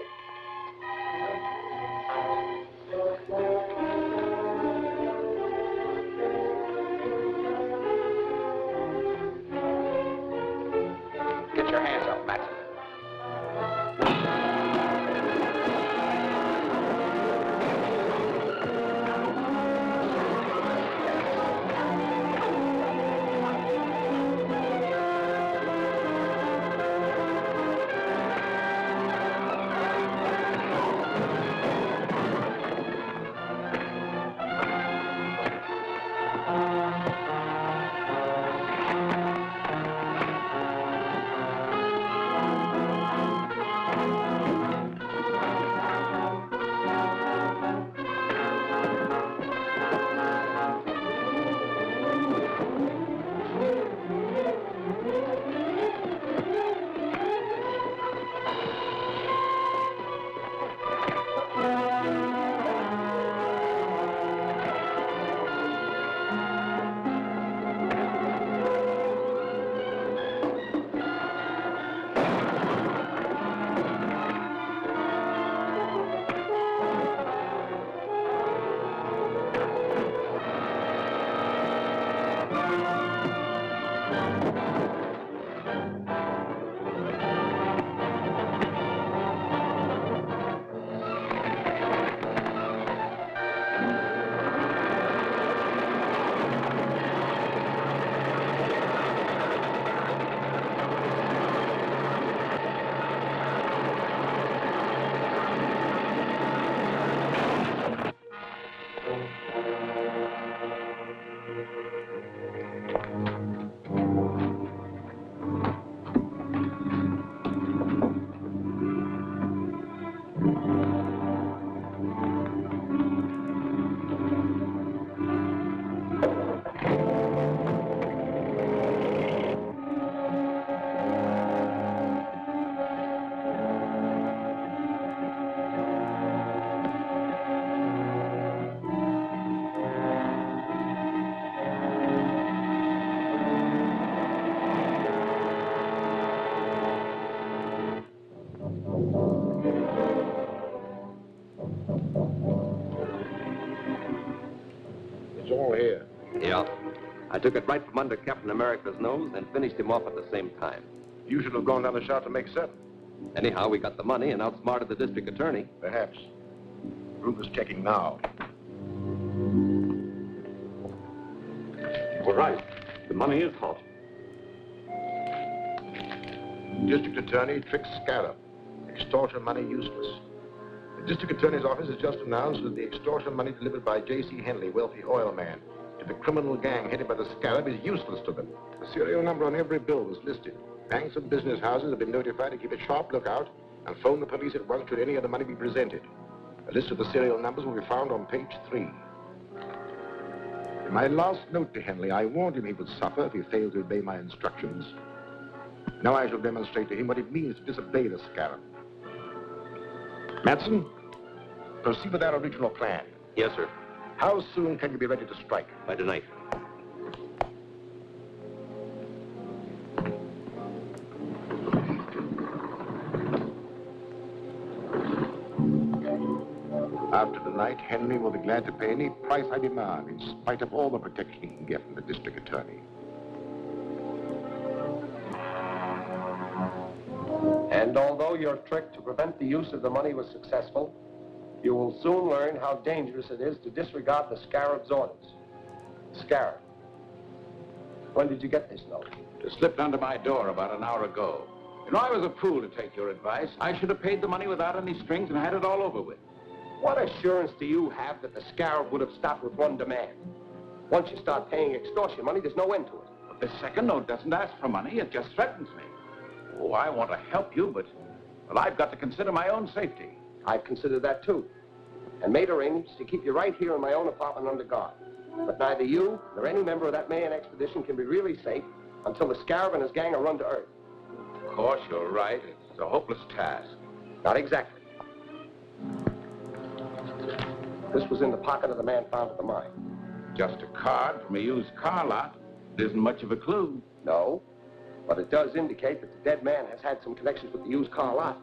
Get your hands up, Matson. It's all here. Yeah. I took it right from under Captain America's nose and finished him off at the same time. You should have gone down the shaft to make certain. Anyhow, we got the money and outsmarted the district attorney. Perhaps. Ruger's checking now. We're right. The money is hot. District attorney tricks Scarab. Extortion money useless. The district attorney's office has just announced that the extortion money delivered by J.C. Henley, wealthy oil man, to the criminal gang headed by the Scarab is useless to them. The serial number on every bill was listed. Banks and business houses have been notified to keep a sharp lookout and phone the police at once should any of the money be presented. A list of the serial numbers will be found on page 3. In my last note to Henley, I warned him he would suffer if he failed to obey my instructions. Now I shall demonstrate to him what it means to disobey the Scarab. Matson, proceed with our original plan. Yes, sir. How soon can you be ready to strike? By tonight. After tonight, Henry will be glad to pay any price I demand, in spite of all the protection he can get from the district attorney. And although your trick to prevent the use of the money was successful, you will soon learn how dangerous it is to disregard the Scarab's orders. Scarab, when did you get this note? It slipped under my door about an hour ago. You know, I was a fool to take your advice. I should have paid the money without any strings and had it all over with. What assurance do you have that the Scarab would have stopped with one demand? Once you start paying extortion money, there's no end to it. But the second note doesn't ask for money, it just threatens me. Oh, I want to help you, but well, I've got to consider my own safety. I've considered that too, and made arrangements to keep you right here in my own apartment under guard. But neither you nor any member of that Mayan expedition can be really safe until the Scarab and his gang are run to earth. Of course, you're right. It's a hopeless task. Not exactly. This was in the pocket of the man found at the mine. Just a card from a used car lot. It isn't much of a clue. No, but it does indicate that the dead man has had some connections with the used car lot.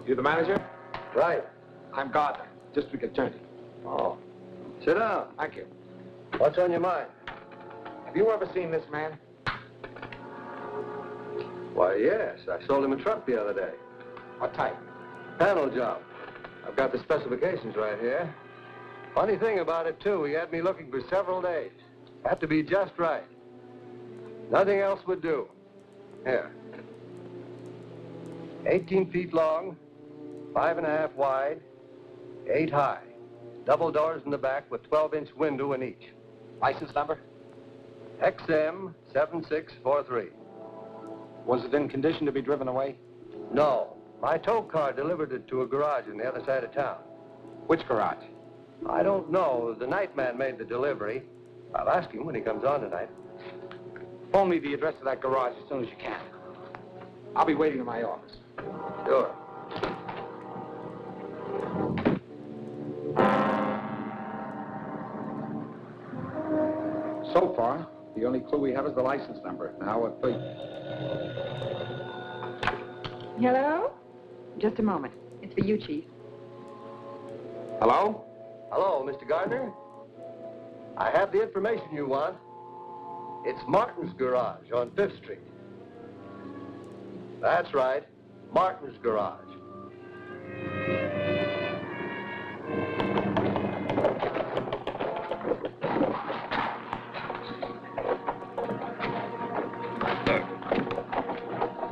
You the manager? Right. I'm Gardner, district attorney. Oh. Sit down. Thank you. What's on your mind? Have you ever seen this man? Why, yes. I sold him a truck the other day. What type? Panel job. I've got the specifications right here. Funny thing about it, too, he had me looking for several days. Had to be just right. Nothing else would do. Here. 18 feet long, 5.5 wide, 8 high. Double doors in the back with 12-inch window in each. License number? XM7643. Was it in condition to be driven away? No. My tow car delivered it to a garage on the other side of town. Which garage? I don't know. The night man made the delivery. I'll ask him when he comes on tonight. Phone me the address of that garage as soon as you can. I'll be waiting in my office. Sure. So far, the only clue we have is the license number. Now what fleet? Hello? Just a moment. It's for you, Chief. Hello? Hello, Mr. Gardner. I have the information you want. It's Martin's garage on 5th Street. That's right. Martin's garage.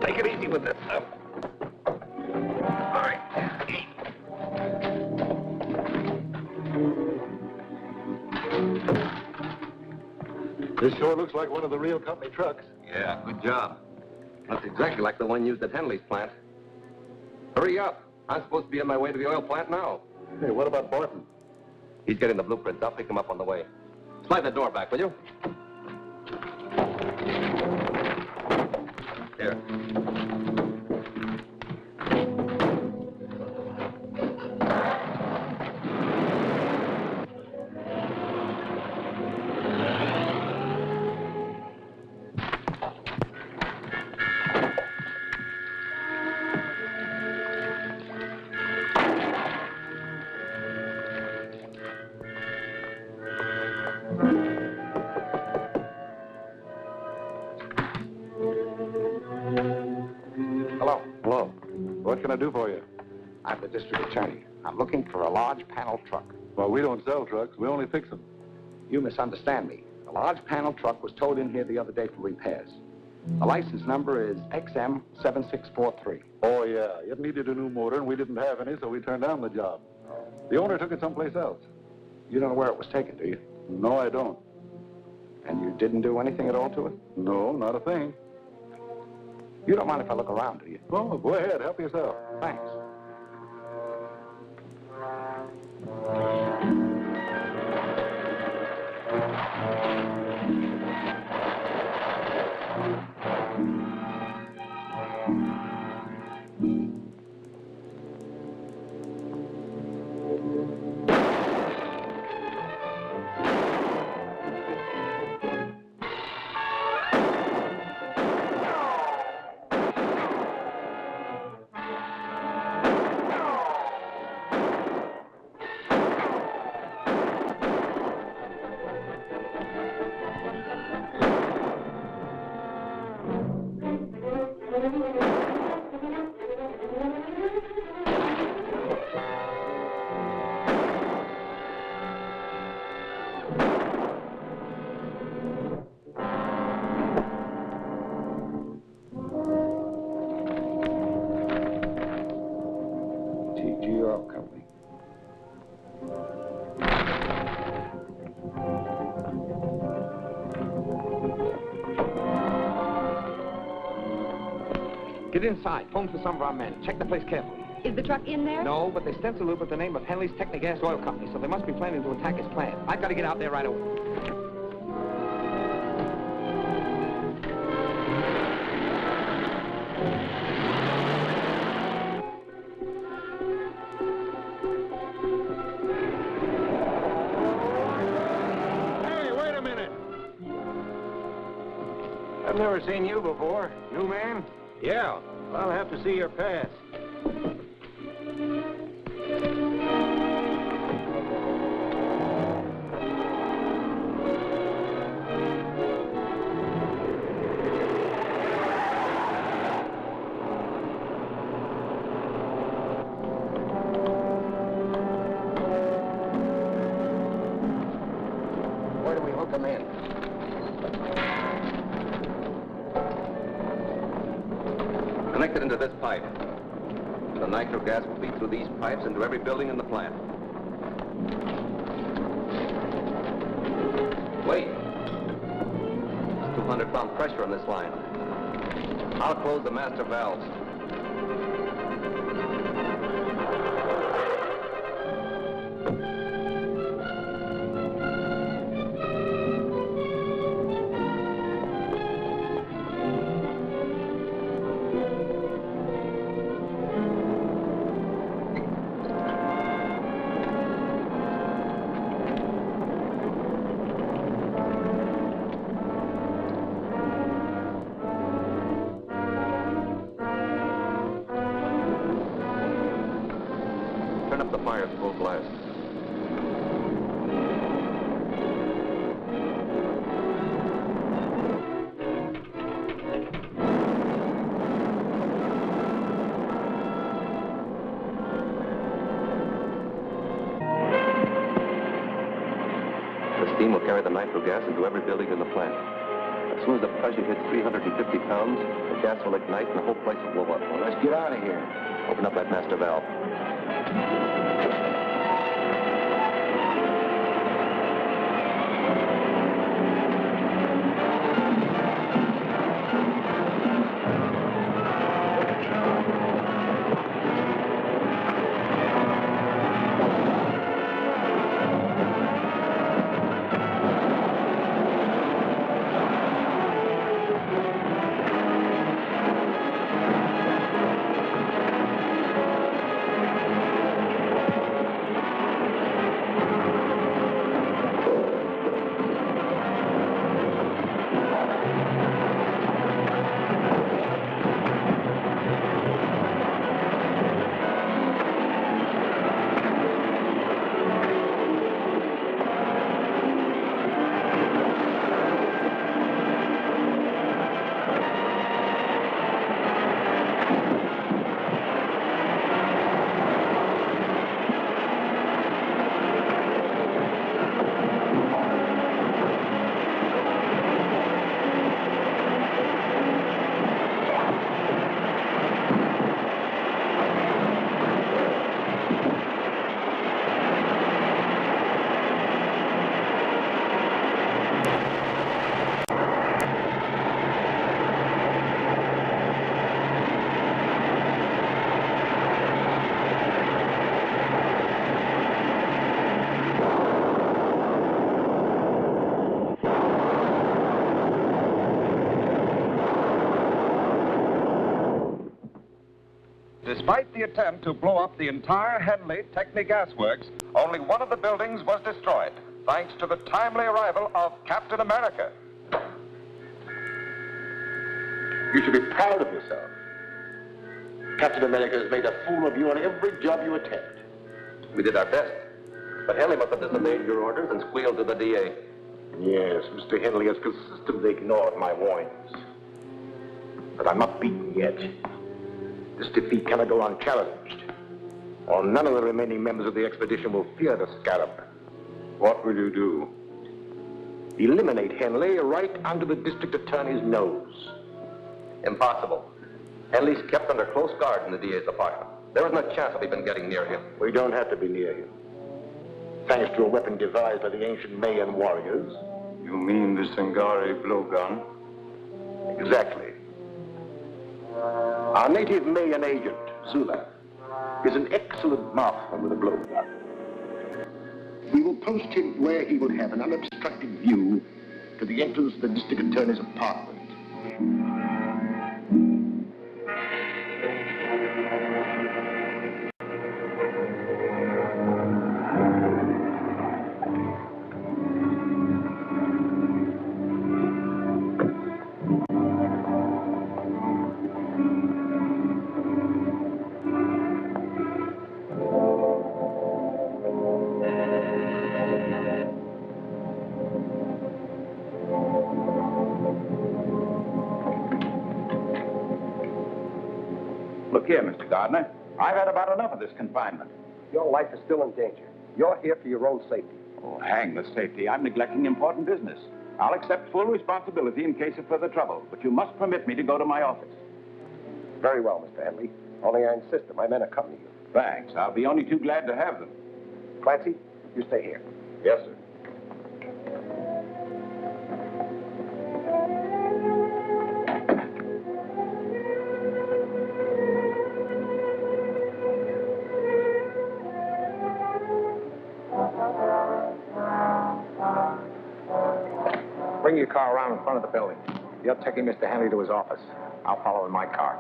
Take it easy with this stuff. All right. This sure looks like one of the real company trucks. Yeah, good job. Looks exactly like the one used at Henley's plant. Hurry up. I'm supposed to be on my way to the oil plant now. Hey, what about Barton? He's getting the blueprints. I'll pick him up on the way. Slide that door back, will you? Here. What can I do for you? I'm the district attorney. I'm looking for a large panel truck. Well, we don't sell trucks. We only fix them. You misunderstand me. The large panel truck was towed in here the other day for repairs. The license number is XM7643. Oh, yeah. It needed a new motor, and we didn't have any, so we turned down the job. The owner took it someplace else. You don't know where it was taken, do you? No, I don't. And you didn't do anything at all to it? No, not a thing. You don't mind if I look around, do you? Oh, go ahead. Help yourself. Thanks. Company. Get inside. Phone for some of our men. Check the place carefully. Is the truck in there? No, but they stenciled it with the name of Henley's Technigas Oil Company, so they must be planning to attack his plant. I've got to get out there right away. I've never seen you before. New man? Yeah. I'll have to see your pass. Where do we hook them in? Connected into this pipe. The nitro gas will feed through these pipes into every building in the plant. Wait. There's 200-pound pressure on this line. I'll close the master valves. Turn up the fire at full blast. The steam will carry the nitro gas into every building in the plant. As soon as the pressure hits 350 pounds, the gas will ignite and the whole place will blow up. Well, let's get out of here. Open up that master valve. Despite the attempt to blow up the entire Henley Technic Gas Works, only one of the buildings was destroyed, thanks to the timely arrival of Captain America. You should be proud of yourself. Captain America has made a fool of you on every job you attempt. We did our best. But Henley must have disobeyed your orders and squealed to the DA. Yes, Mr. Henley has consistently ignored my warnings. But I'm not beaten yet. This defeat cannot go unchallenged, or none of the remaining members of the expedition will fear the Scarab. What will you do? Eliminate Henley right under the district attorney's nose. Impossible. Henley's kept under close guard in the DA's apartment. There is no chance of even getting near him. We don't have to be near him. Thanks to a weapon devised by the ancient Mayan warriors. You mean the Singari blowgun? Exactly. Our native Mayan agent, Zula, is an excellent marksman with a blowgun. We will post him where he will have an unobstructed view to the entrance of the district attorney's apartment. Look here, Mr. Gardner. I've had about enough of this confinement. Your life is still in danger. You're here for your own safety. Oh, hang the safety. I'm neglecting important business. I'll accept full responsibility in case of further trouble, but you must permit me to go to my office. Very well, Mr. Henley. Only I insist that my men accompany you. Thanks. I'll be only too glad to have them. Clancy, you stay here. Yes, sir. Bring your car around in front of the building. You're taking Mr. Henley to his office. I'll follow in my car.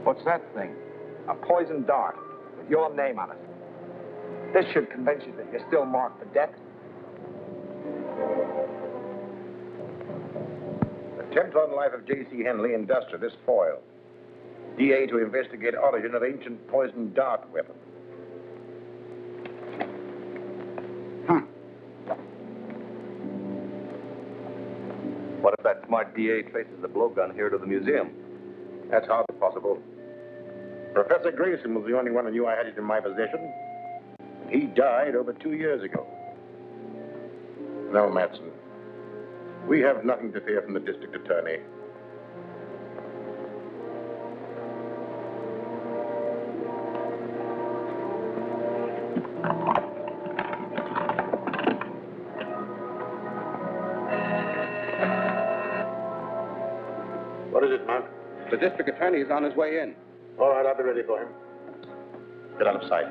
What's that thing? A poison dart with your name on it. This should convince you that you're still marked for death. Attempt on life of J.C. Henley, industrialist, foiled. DA to investigate origin of ancient poison dart weapon. What if that smart DA traces the blowgun here to the museum? That's hardly possible. Professor Grayson was the only one who knew I had it in my possession. He died over 2 years ago. No, Matson. We have nothing to fear from the district attorney. What is it, Monk? The district attorney is on his way in. All right, I'll be ready for him. Get out of sight.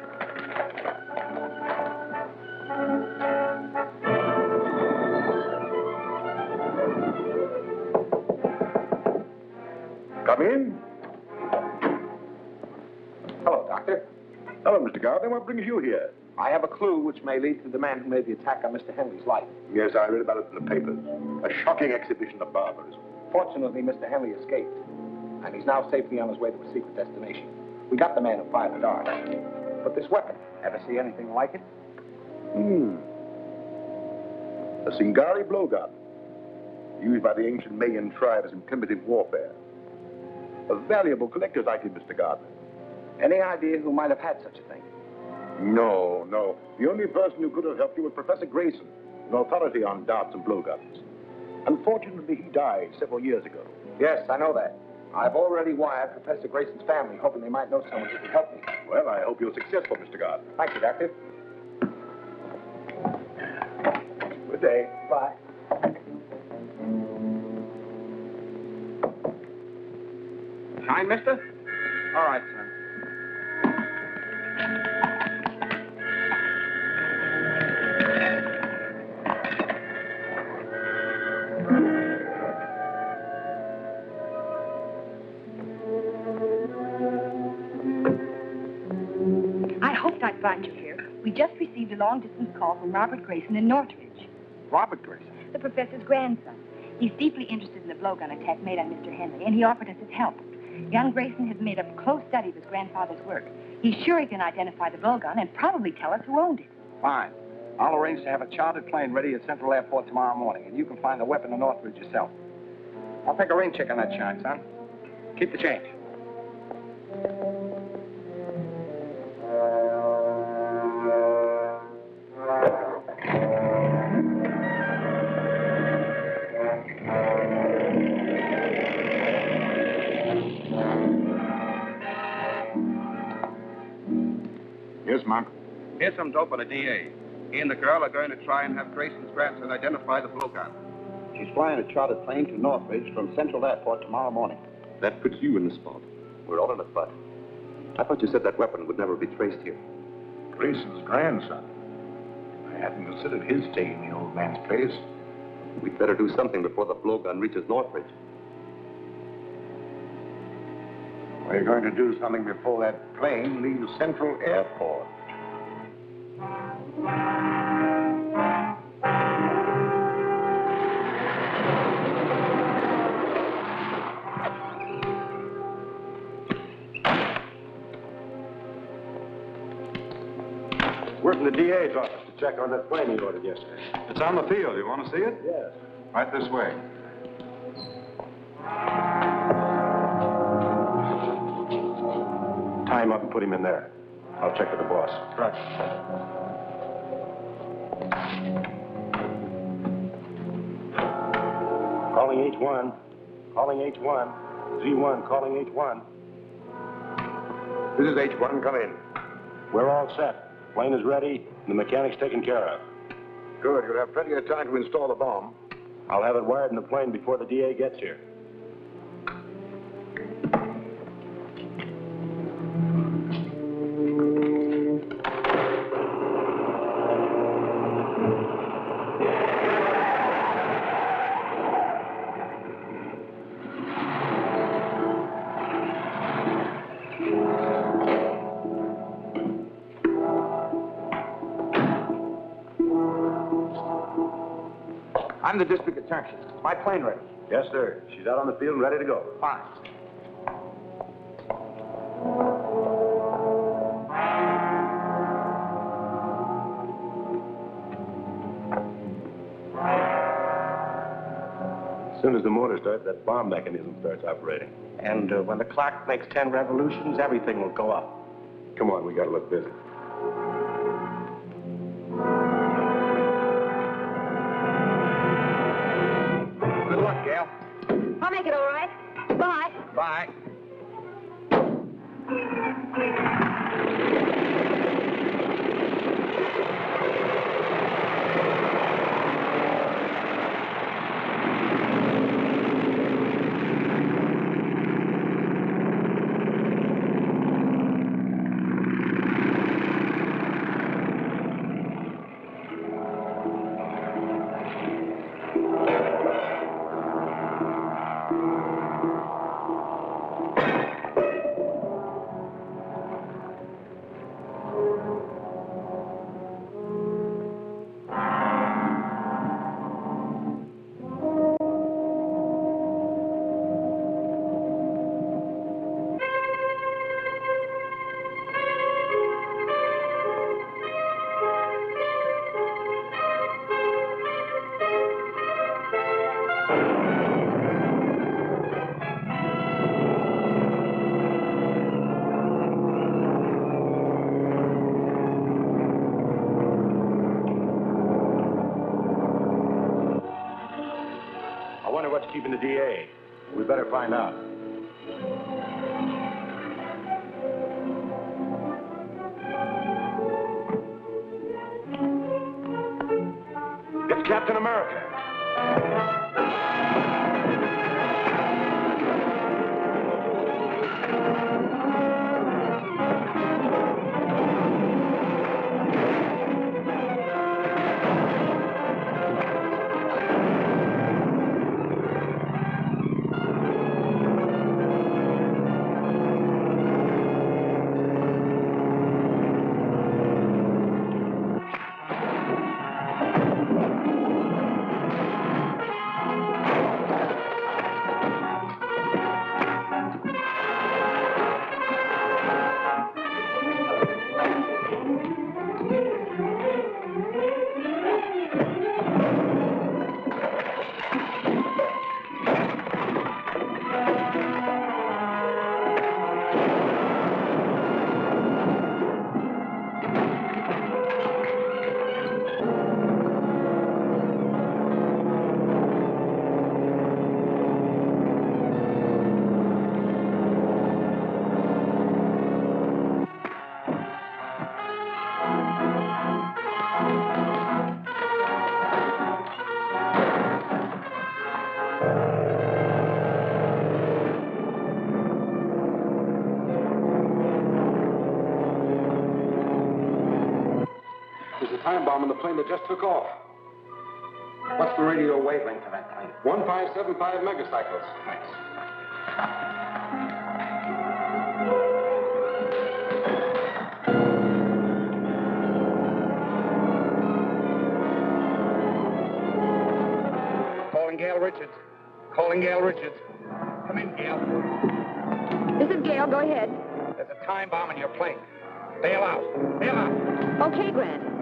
Come in. Hello, Doctor. Hello, Mr. Gardner. What brings you here? I have a clue which may lead to the man who made the attack on Mr. Henley's life. Yes, I read about it in the papers. A shocking exhibition of barbarism. Fortunately, Mr. Henley escaped, and he's now safely on his way to a secret destination. We got the man who fired the dart. But this weapon, ever see anything like it? A Singari blowgun, used by the ancient Mayan tribes in primitive warfare. A valuable collector's item, Mr. Gardner. Any idea who might have had such a thing? No, no. The only person who could have helped you was Professor Grayson, an authority on darts and blowguns. Unfortunately, he died several years ago. Yes, I know that. I've already wired Professor Grayson's family, hoping they might know someone who can help me. Well, I hope you're successful, Mr. Gardner. Thank you, Doctor. Good day. Bye. Shine, mister? All right, son. I hoped I'd find you here. We just received a long-distance call from Robert Grayson in Northridge. Robert Grayson? The professor's grandson. He's deeply interested in the blowgun attack made on Mr. Henry, and he offered us his help. Young Grayson has made a close study of his grandfather's work. He's sure he can identify the blowgun and probably tell us who owned it. Fine. I'll arrange to have a chartered plane ready at Central Airport tomorrow morning, and you can find the weapon in Northridge yourself. I'll take a rain check on that shine, son. Keep the change. Yes, Mark. Here's some dope on a DA. He and the girl are going to try and have Grayson's grandson identify the blowgun. She's flying a chartered plane to Northridge from Central Airport tomorrow morning. That puts you in the spot. We're all in a butt. I thought you said that weapon would never be traced here. Grayson's grandson. I hadn't considered his taking the old man's place. We'd better do something before the blowgun reaches Northridge. We're going to do something before that plane leaves Central Airport. We're from the DA's office to check on that plane he ordered yesterday. It's on the field. You want to see it? Yes. Right this way. Tie him up and put him in there. I'll check with the boss. Right. Calling H1. Calling H1. Z1 calling H1. This is H1. Come in. We're all set. Plane is ready, and the mechanic's taken care of. Good. You'll have plenty of time to install the bomb. I'll have it wired in the plane before the DA gets here. I'm the district attorney. Is my plane ready? Yes, sir. She's out on the field and ready to go. Fine. As soon as the motor starts, that bomb mechanism starts operating. And when the clock makes 10 revolutions, everything will go up. Come on, we gotta look busy. Good luck, Gail. I'll make it all right. Bye. Bye. keeping the DA? We better find out. It's Captain America. Time bomb in the plane that just took off. What's the radio wavelength of that plane? 1575 megacycles. Thanks. Calling Gail Richards. Calling Gail Richards. Come in, Gail. This is Gail. Go ahead. There's a time bomb in your plane. Bail out. Bail out. Okay, Grant.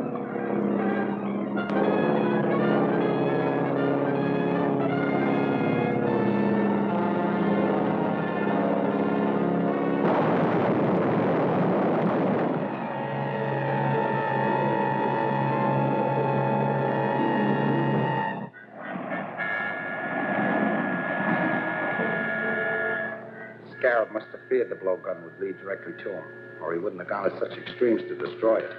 Scarab must have feared the blowgun would lead directly to him, or he wouldn't have gone to such extremes to destroy it.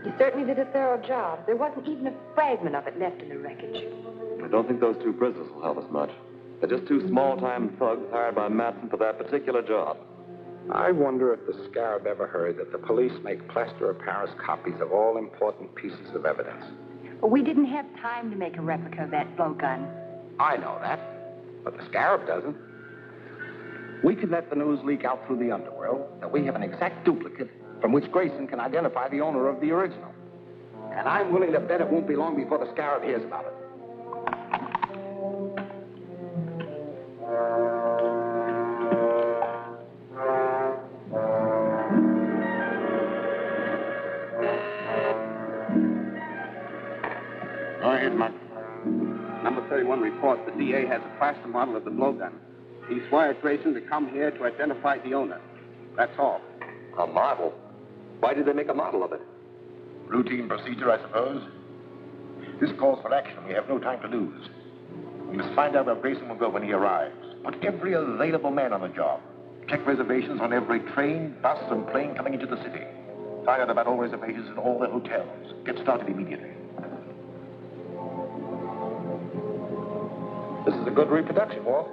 He certainly did a thorough job. There wasn't even a fragment of it left in the wreckage. I don't think those two prisoners will help us much. They're just two small-time thugs hired by Matson for that particular job. I wonder if the Scarab ever heard that the police make plaster of Paris copies of all important pieces of evidence. But we didn't have time to make a replica of that blowgun. I know that, but the Scarab doesn't. We could let the news leak out through the underworld that we have an exact duplicate from which Grayson can identify the owner of the original. And I'm willing to bet it won't be long before the Scarab hears about it. Go ahead, Mark. Number 31 reports the DA has a plaster model of the blowgun. He's wired Grayson to come here to identify the owner. That's all. A model? Why did they make a model of it? Routine procedure, I suppose. This calls for action. We have no time to lose. We must find out where Grayson will go when he arrives. Put every available man on the job. Check reservations on every train, bus, and plane coming into the city. Find out about all reservations in all the hotels. Get started immediately. This is a good reproduction, Walt.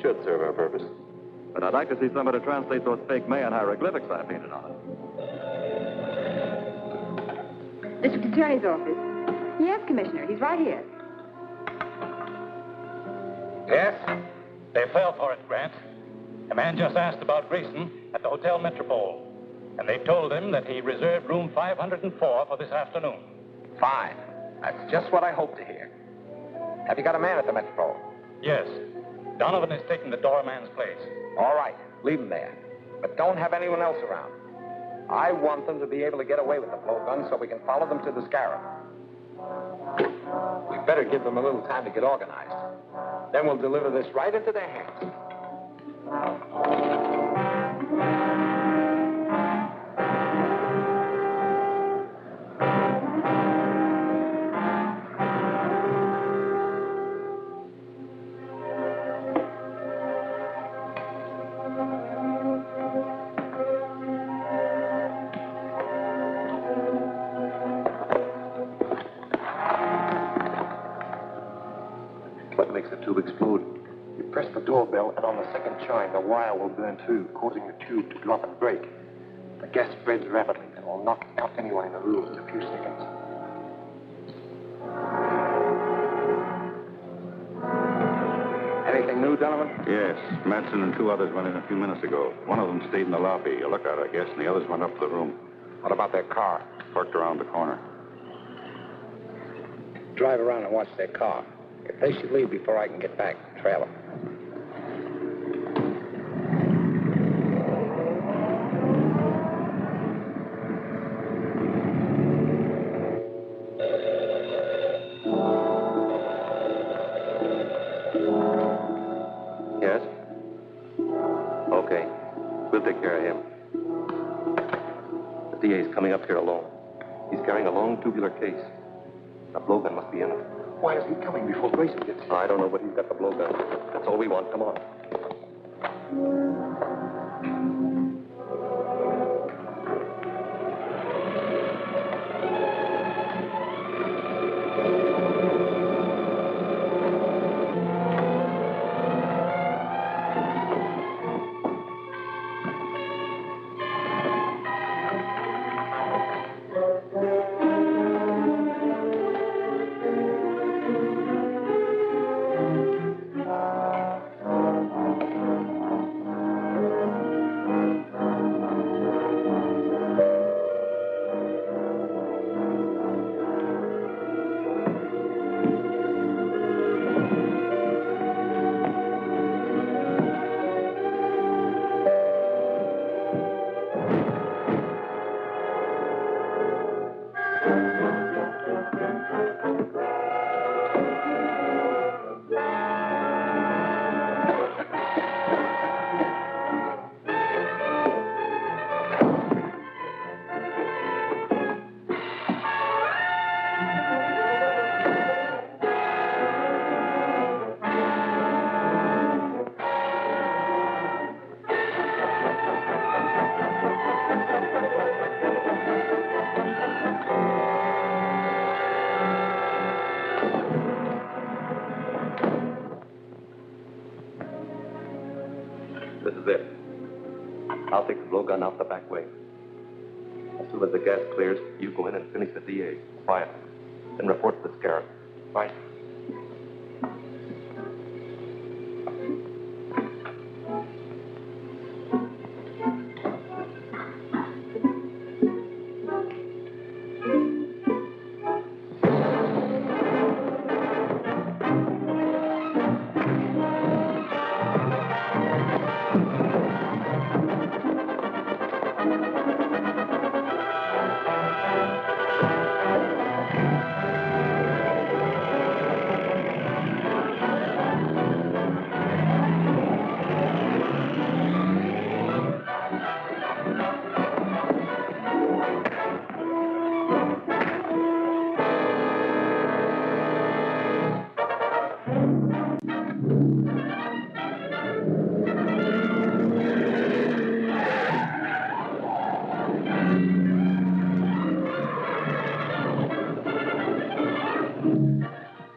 Should serve our purpose. But I'd like to see somebody translate those fake Mayan hieroglyphics I painted on it. District Attorney's office. Yes, Commissioner. He's right here. Yes? They fell for it, Grant. A man just asked about Grayson at the Hotel Metropole. And they told him that he reserved room 504 for this afternoon. Fine. That's just what I hoped to hear. Have you got a man at the Metropole? Yes. Donovan is taking the doorman's place. All right. Leave him there. But don't have anyone else around. I want them to be able to get away with the blowgun so we can follow them to the Scarab. We better give them a little time to get organized. Then we'll deliver this right into their hands. and on the second chime, the wire will burn through, causing the tube to drop and break. The gas spreads rapidly and will knock out anyone in the room in a few seconds. Anything new, gentlemen? Yes. Matson and two others went in a few minutes ago. One of them stayed in the lobby, a lookout, I guess, and the others went up to the room. What about their car? Parked around the corner. Drive around and watch their car. If they should leave before I can get back, trail them. Yes? Okay. We'll take care of him. The DA's coming up here alone. He's carrying a long tubular case. A blowgun must be in it. Why is he coming before Grayson gets here? I don't know, but he's got the blowgun. That's all we want. Come on. This is it. I'll take the blowgun out the back way. As soon as the gas clears, you go in and finish the DA. Quiet. Then report to the Scarab. Right.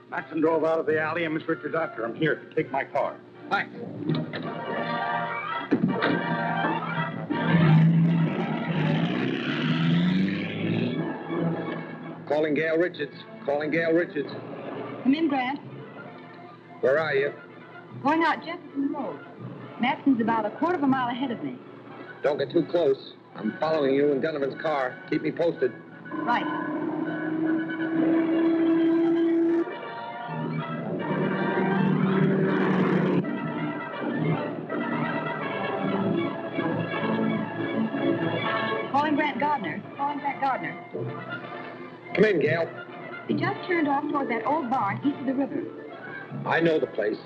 Matson drove out of the alley, and Miss Richards after him. Here, take my car. Thanks. Calling Gail Richards. Calling Gail Richards. Come in, Grant. Where are you? Going out Jefferson Road. Matson's about a quarter of a mile ahead of me. Don't get too close. I'm following you in Donovan's car. Keep me posted. Right. Calling Grant Gardner. Calling Grant Gardner. Come in, Gail. He just turned off toward that old barn east of the river. I know the place.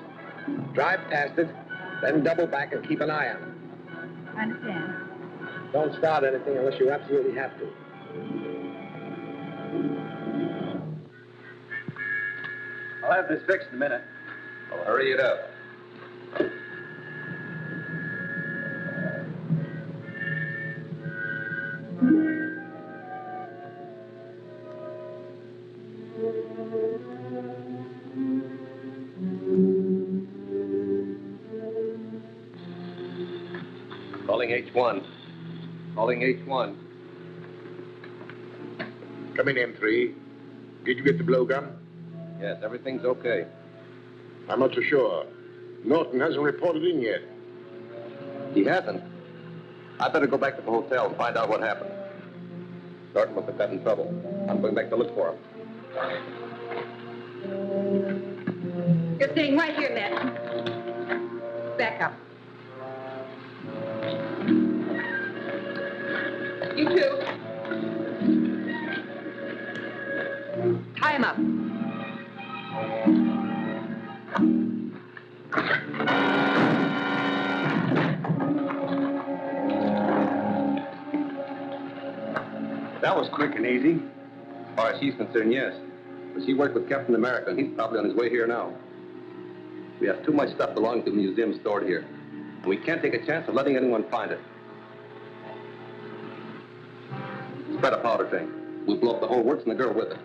Drive past it, then double back and keep an eye on it. I understand. Don't start anything unless you absolutely have to. I'll have this fixed in a minute. Well, hurry it up. Calling H1. Calling H1. Come in, M3. Did you get the blowgun? Yes, everything's okay. I'm not so sure. Norton hasn't reported in yet. He hasn't? I better go back to the hotel and find out what happened. Norton must have got in trouble. I'm going back to look for him. You're staying right here, Matt. Back up. You too. Tie him up. That was quick and easy. As far as she's concerned, yes. But she worked with Captain America, and he's probably on his way here now. We have too much stuff belonging to the museum stored here. And we can't take a chance of letting anyone find it. Spread a powder thing. We'll blow up the whole works and the girl with it.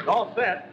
All set.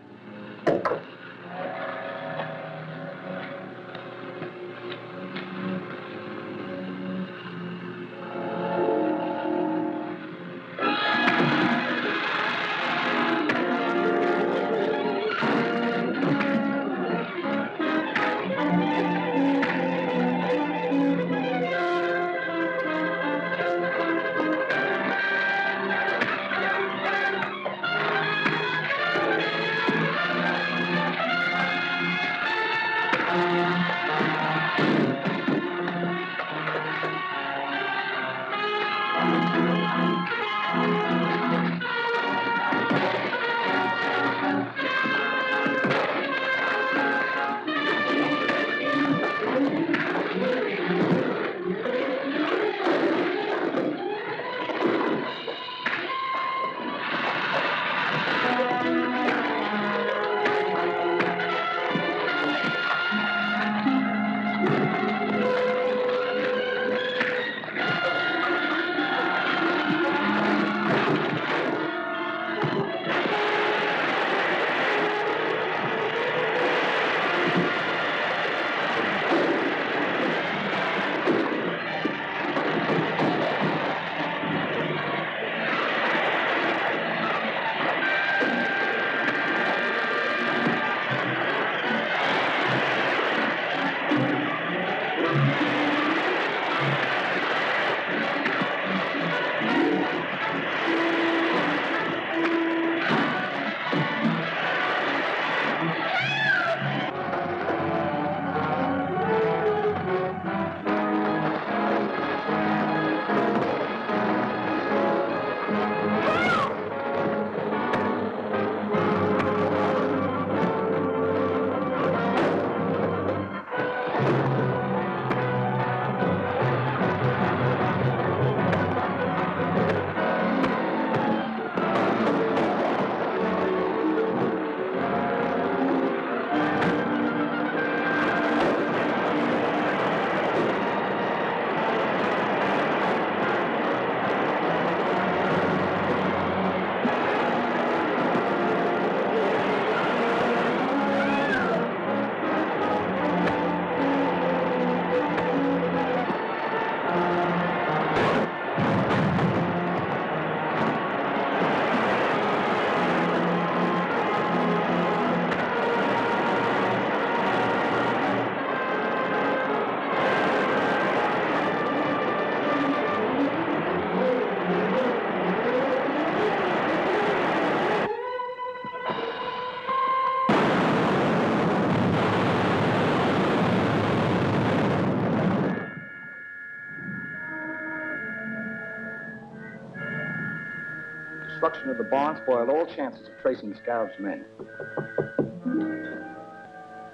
Destruction of the barn spoiled all chances of tracing the Scarab's men.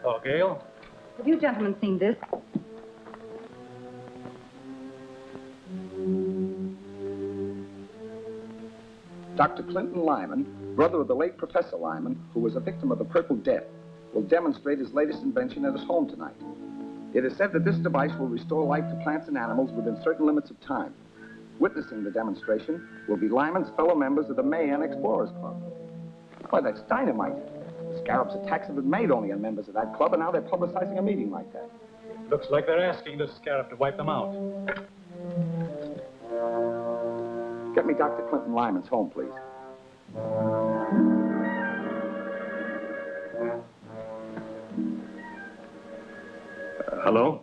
Oh, Gail? Have you gentlemen seen this? Dr. Clinton Lyman, brother of the late Professor Lyman, who was a victim of the Purple Death, will demonstrate his latest invention at his home tonight. It is said that this device will restore life to plants and animals within certain limits of time. Witnessing the demonstration will be Lyman's fellow members of the Mayenne Explorers Club. Why, that's dynamite. The Scarab's attacks have been made only on members of that club, and now they're publicizing a meeting like that. Looks like they're asking the Scarab to wipe them out. Get me Dr. Clinton Lyman's home, please. Hello?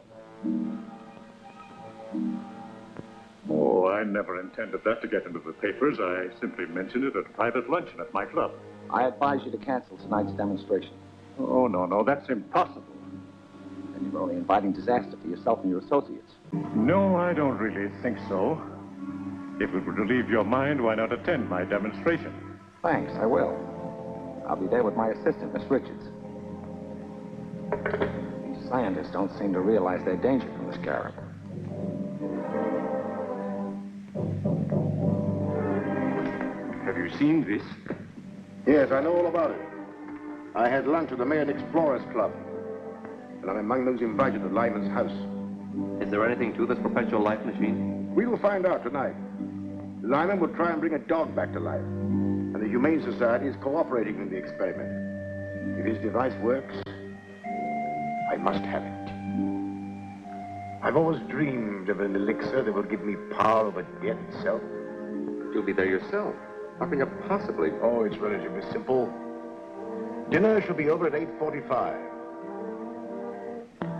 Oh, I never intended that to get into the papers. I simply mentioned it at a private luncheon at my club. I advise you to cancel tonight's demonstration. Oh, no, that's impossible. And you're only inviting disaster for yourself and your associates. No, I don't really think so. If it would relieve your mind, why not attend my demonstration? Thanks, I will. I'll be there with my assistant, Miss Richards. These scientists don't seem to realize their danger from the Scarab. Have you seen this? Yes, I know all about it. I had lunch with the Mayenne Explorers Club, and I'm among those invited to Lyman's house. Is there anything to this perpetual life machine? We will find out tonight. Lyman will try and bring a dog back to life, and the Humane Society is cooperating in the experiment. If his device works, I must have it. I've always dreamed of an elixir that will give me power over death itself. You'll be there yourself. How can you possibly? Oh, it's relatively simple. Dinner shall be over at 8:45.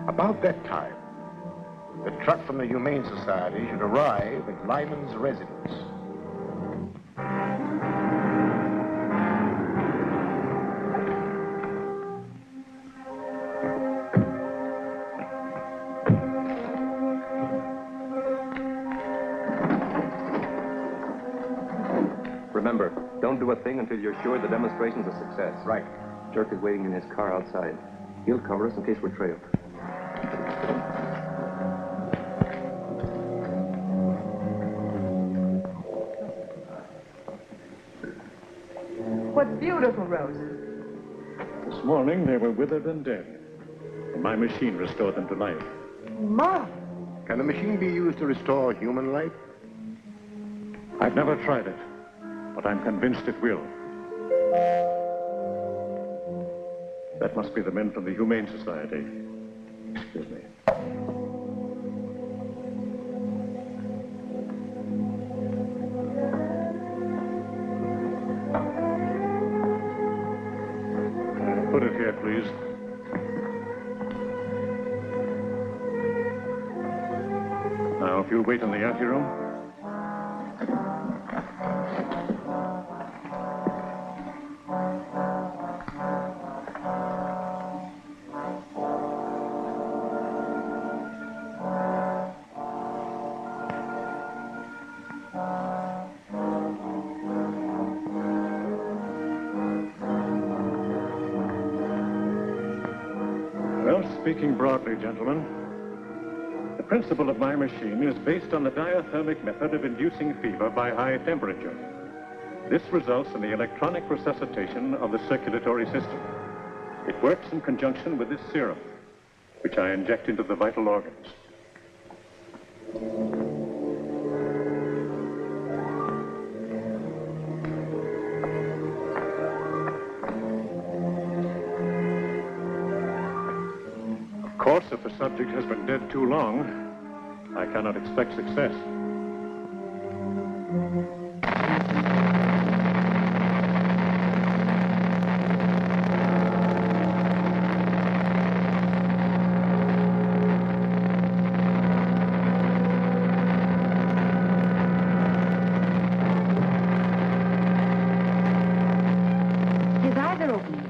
About that time, the truck from the Humane Society should arrive at Lyman's residence. Remember, don't do a thing until you're sure the demonstration's a success. Right. Jerk is waiting in his car outside. He'll cover us in case we're trailed. What beautiful roses. This morning they were withered and dead, and my machine restored them to life. Ma! Can the machine be used to restore human life? I've never tried it, but I'm convinced it will. That must be the men from the Humane Society. Excuse me. Put it here, please. Now, if you'll wait in the anteroom. Speaking broadly, gentlemen, the principle of my machine is based on the diathermic method of inducing fever by high temperature. This results in the electronic resuscitation of the circulatory system. It works in conjunction with this serum, which I inject into the vital organs. Of course, if the subject has been dead too long, I cannot expect success. His eyes are opening.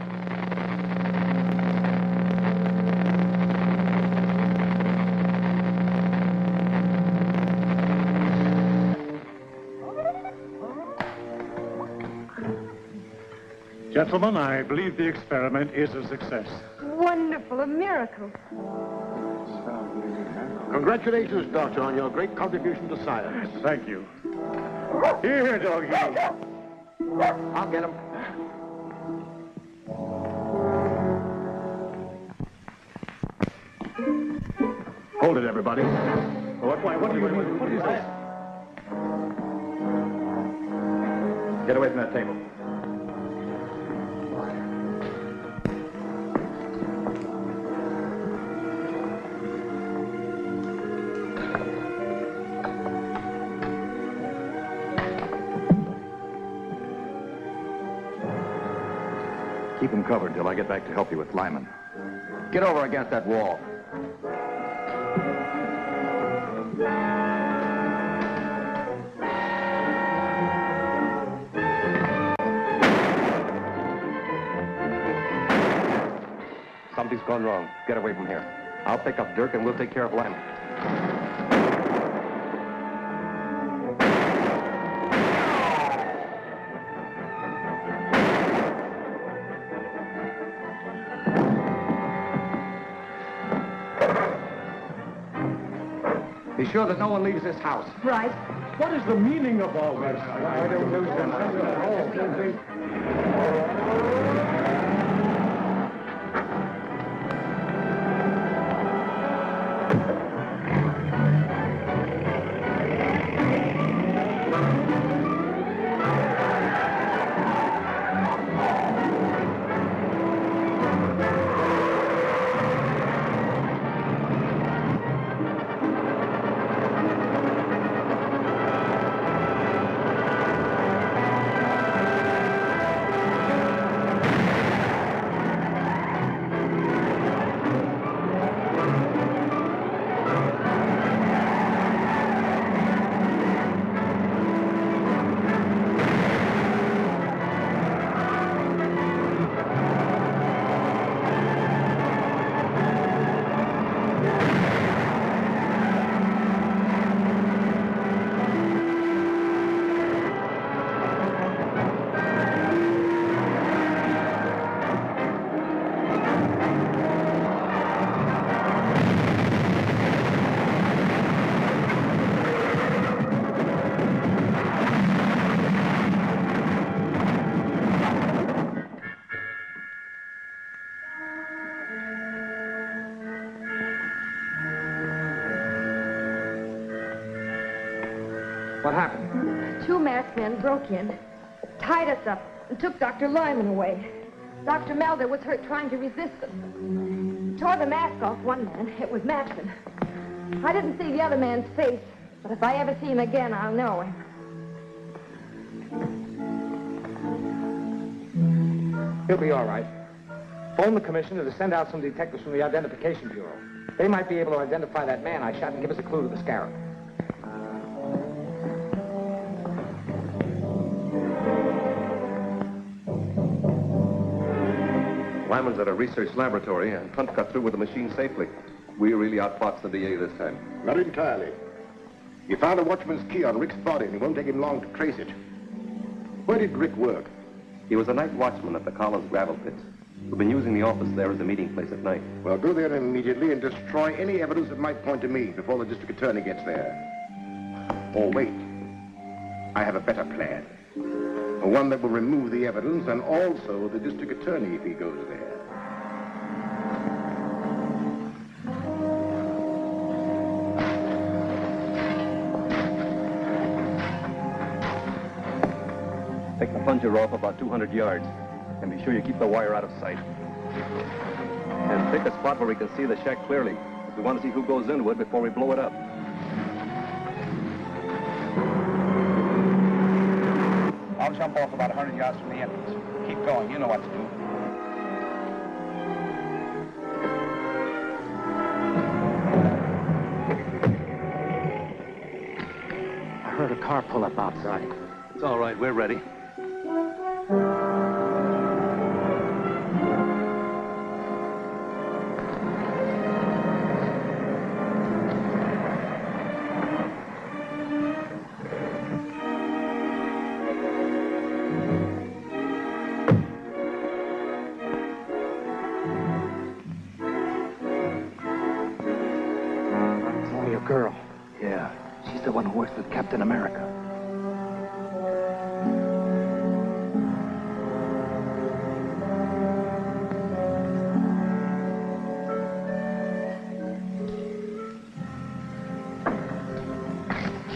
Gentlemen, I believe the experiment is a success. Wonderful, a miracle. Congratulations, Doctor, on your great contribution to science. Thank you. Here, doggy. I'll get him. Hold it, everybody. What do you mean? What is this? Get away from that table. Keep him covered till I get back to help you with Lyman. Get over against that wall. Something's gone wrong. Get away from here. I'll pick up Dirk and we'll take care of Lyman. Be sure that no one leaves this house. Right. What is the meaning of all this? I don't know. What happened? Two masked men broke in, tied us up, and took Dr. Lyman away. Dr. Melder was hurt trying to resist them. Tore the mask off one man. It was Matson. I didn't see the other man's face, but if I ever see him again, I'll know him. He'll be all right. Phone the commissioner to send out some detectives from the Identification Bureau. They might be able to identify that man I shot and give us a clue to the Scarab. Lyman's at a research laboratory, and Hunt got through with the machine safely. We really outfoxed the DA this time. Not entirely. He found a watchman's key on Rick's body, and it won't take him long to trace it. Where did Rick work? He was a night watchman at the Collins gravel pits. We've been using the office there as a meeting place at night. Well, go there immediately and destroy any evidence that might point to me before the district attorney gets there. Or wait. I have a better plan. One that will remove the evidence and also the district attorney if he goes there. Take the plunger off about 200 yards. And be sure you keep the wire out of sight. And pick a spot where we can see the shack clearly. We want to see who goes into it before we blow it up. I'll jump off about 100 yards from the entrance. Keep going. You know what to do. I heard a car pull up outside. It's all right. We're ready. Girl. Yeah, she's the one who works with Captain America.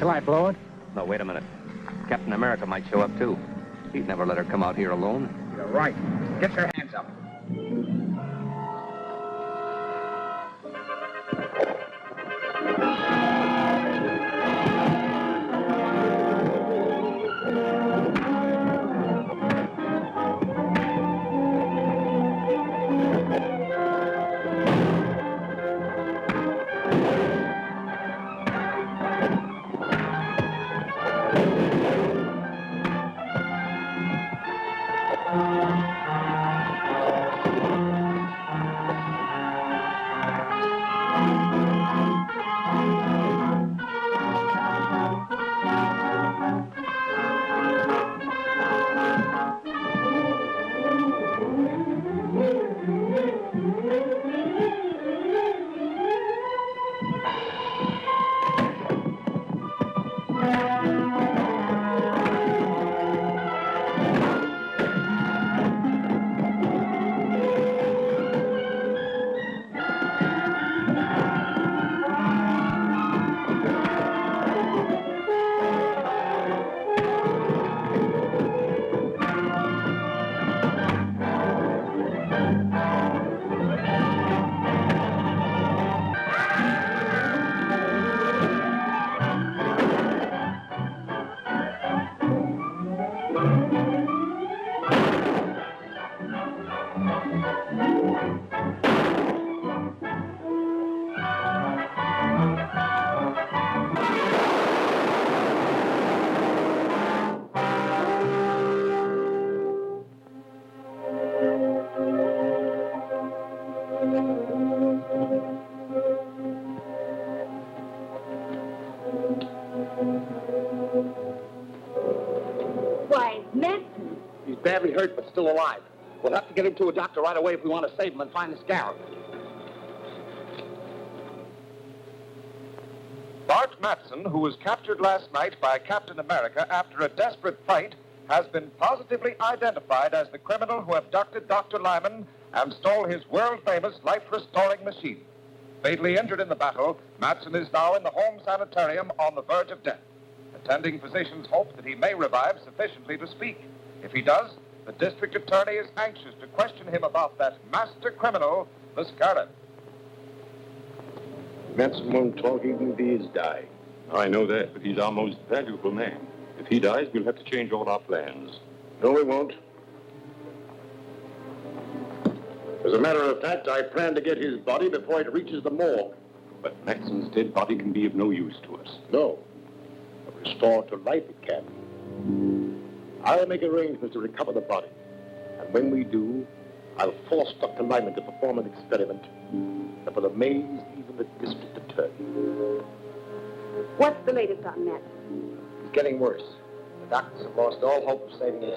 Shall I blow it? No, wait a minute. Captain America might show up, too. He'd never let her come out here alone. You're right. Get your hands up. Badly hurt, but still alive. We'll have to get him to a doctor right away if we want to save him and find the Scarab. Bart Matson, who was captured last night by Captain America after a desperate fight, has been positively identified as the criminal who abducted Dr. Lyman and stole his world-famous life-restoring machine. Fatally injured in the battle, Matson is now in the home sanitarium on the verge of death. Attending physicians hope that he may revive sufficiently to speak. If he does, the district attorney is anxious to question him about that master criminal, the Scarab. Matson won't talk even if he is dying. I know that, but he's our most valuable man. If he dies, we'll have to change all our plans. No, we won't. As a matter of fact, I plan to get his body before it reaches the morgue. But Matson's dead body can be of no use to us. No. But restored to life it can. I'll make arrangements to recover the body. And when we do, I'll force Dr. Lyman to perform an experiment that will amaze even the district attorney. What's the latest on Matson? He's getting worse. The doctors have lost all hope of saving him.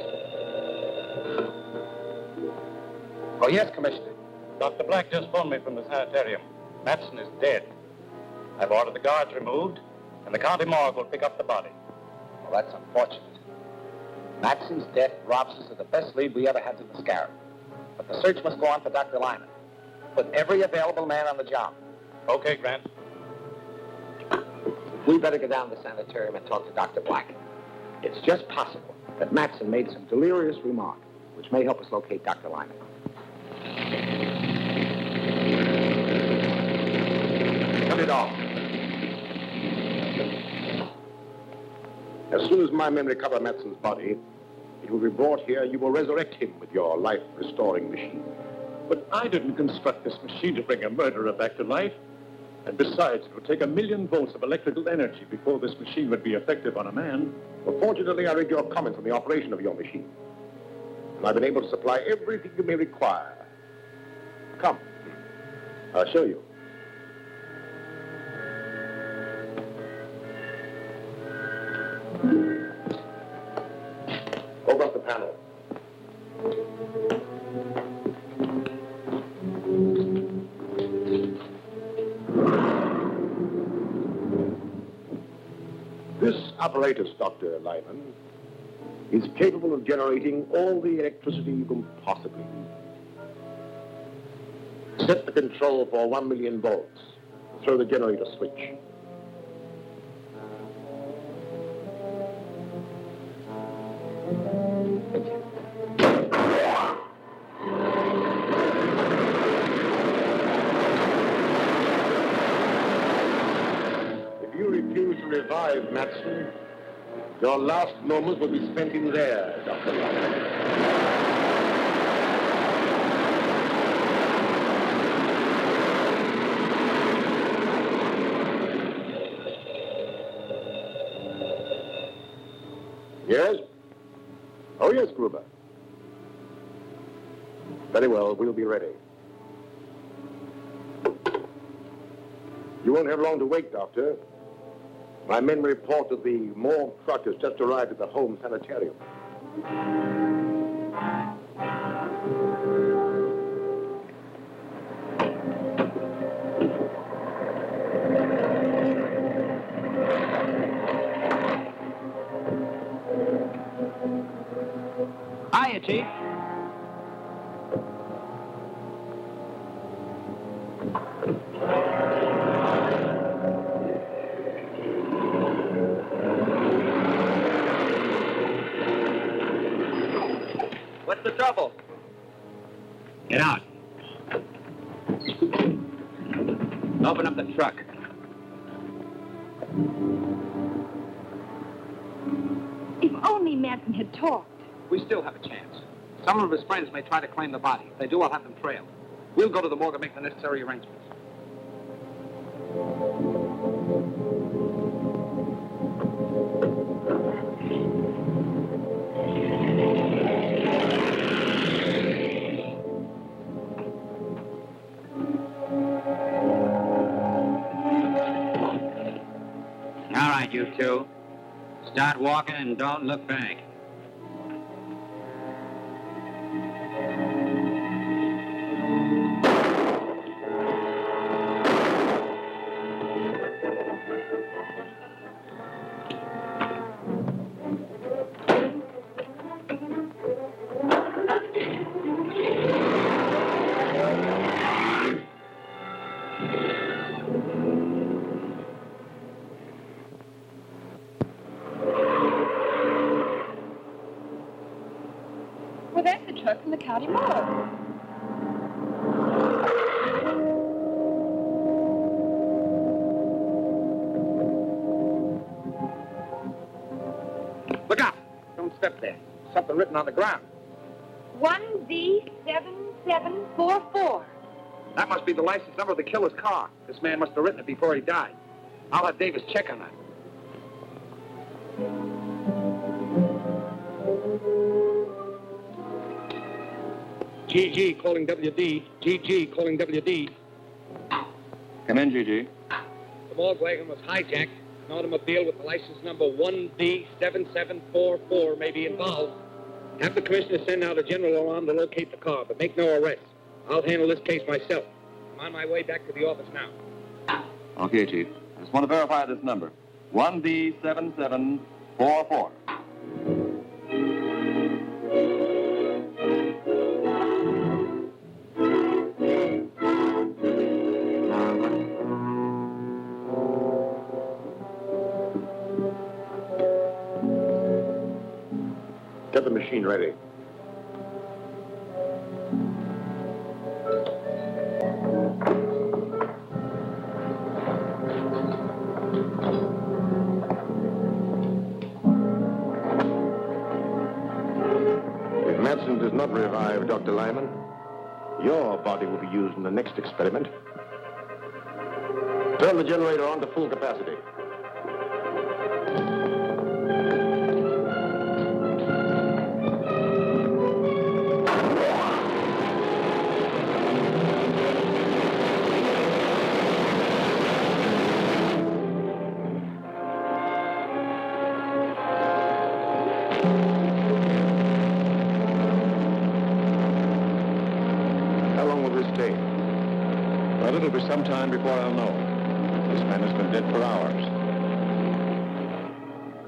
Oh, yes, Commissioner. Dr. Black just phoned me from the sanitarium. Matson is dead. I've ordered the guards removed, and the county morgue will pick up the body. Well, that's unfortunate. Matson's death robs us of the best lead we ever had to the Scarab. But the search must go on for Dr. Lyman. Put every available man on the job. Okay, Grant. We better go down to the sanitarium and talk to Dr. Black. It's just possible that Matson made some delirious remark, which may help us locate Dr. Lyman. Cut it off. As soon as my men recover Matson's body, it will be brought here. You will resurrect him with your life-restoring machine. But I didn't construct this machine to bring a murderer back to life. And besides, it would take 1,000,000 volts of electrical energy before this machine would be effective on a man. Well, fortunately, I read your comments on the operation of your machine. And I've been able to supply everything you may require. Come, I'll show you. Open up the panel. This apparatus, Dr. Lyman, is capable of generating all the electricity you can possibly need. Set the control for 1,000,000 volts. Throw the generator switch. revive, Matson, your last moments will be spent in there, Dr. Lyman. Yes? Oh, yes, Gruber. Very well, we'll be ready. You won't have long to wait, Doctor. My men report that the morgue truck has just arrived at the home sanitarium. Hiya, Chief. What's the trouble? Get out. Open up the truck. If only Madsen had talked. We still have a chance. Some of his friends may try to claim the body. If they do, I'll have them trailed. We'll go to the morgue and make the necessary arrangements. All right, you two. Start walking and don't look back. Well, that's the truck from the county morgue. Look out! Don't step there. Something written on the ground. 1Z7744. That must be the license number of the killer's car. This man must have written it before he died. I'll have Davis check on that. GG calling WD. GG calling WD. Come in, GG. The morgue wagon was hijacked. An automobile with the license number 1D7744 may be involved. Have the commissioner send out a general alarm to locate the car, but make no arrests. I'll handle this case myself. I'm on my way back to the office now. Okay, Chief. I just want to verify this number. 1D7744. Get the machine ready. If Madsen does not revive Dr. Lyman, your body will be used in the next experiment. Turn the generator on to full capacity. Well, it'll be some time before I'll know. This man has been dead for hours.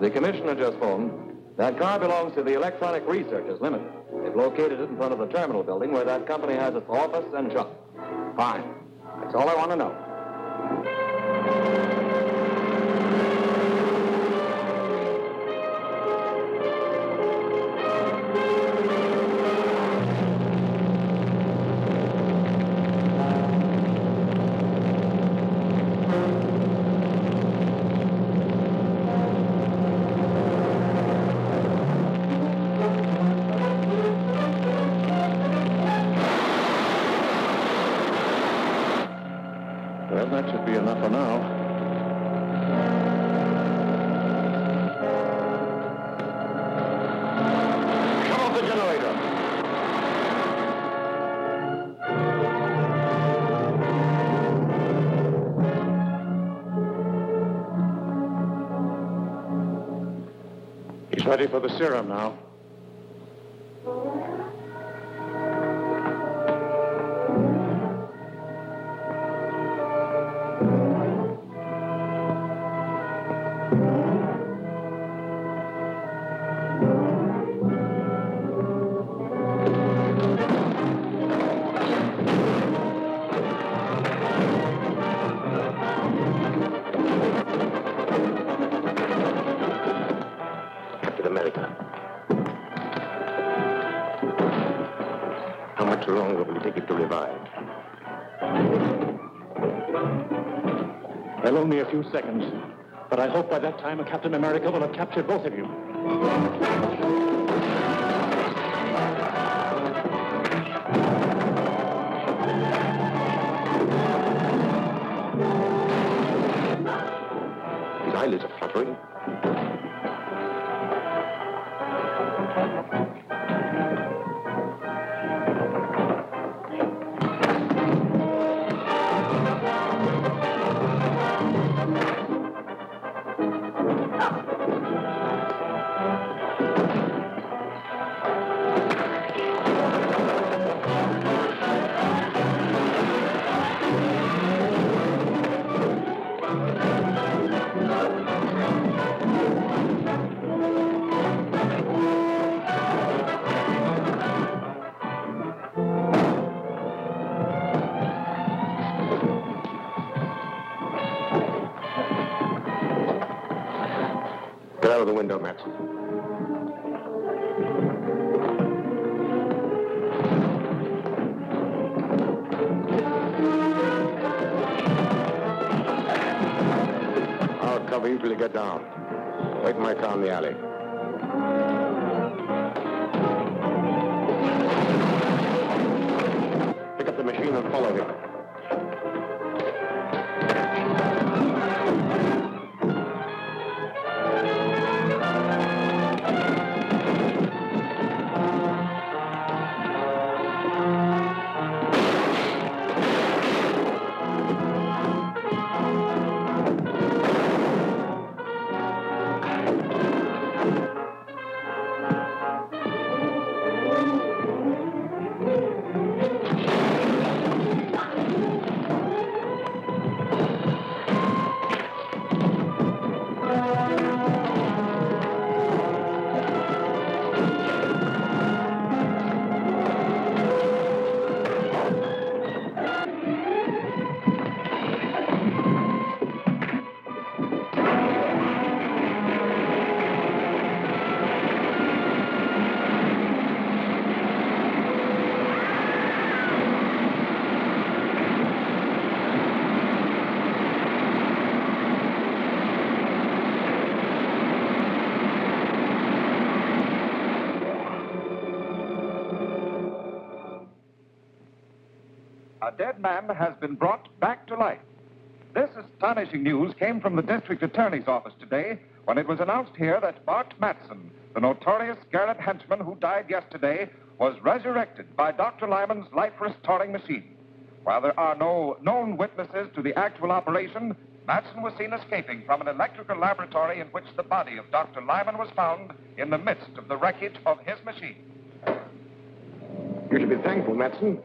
The commissioner just phoned. That car belongs to the Electronic Researchers Limited. They've located it in front of the terminal building where that company has its office and shop. Fine. That's all I want to know. Well, that should be enough for now. Come off the generator. He's ready for the serum now. Captain America. How much longer will it take it to revive? Well, only a few seconds. But I hope by that time Captain America will have captured both of you. His eyelids are fluttering. Get out of the window, Matson. I'll cover you till you get down. Wait in my car in the alley. Pick up the machine and follow him. A dead man has been brought back to life. This astonishing news came from the district attorney's office today when it was announced here that Bart Matson, the notorious Scarab henchman who died yesterday, was resurrected by Dr. Lyman's life-restoring machine. While there are no known witnesses to the actual operation, Matson was seen escaping from an electrical laboratory in which the body of Dr. Lyman was found in the midst of the wreckage of his machine. You should be thankful, Matson.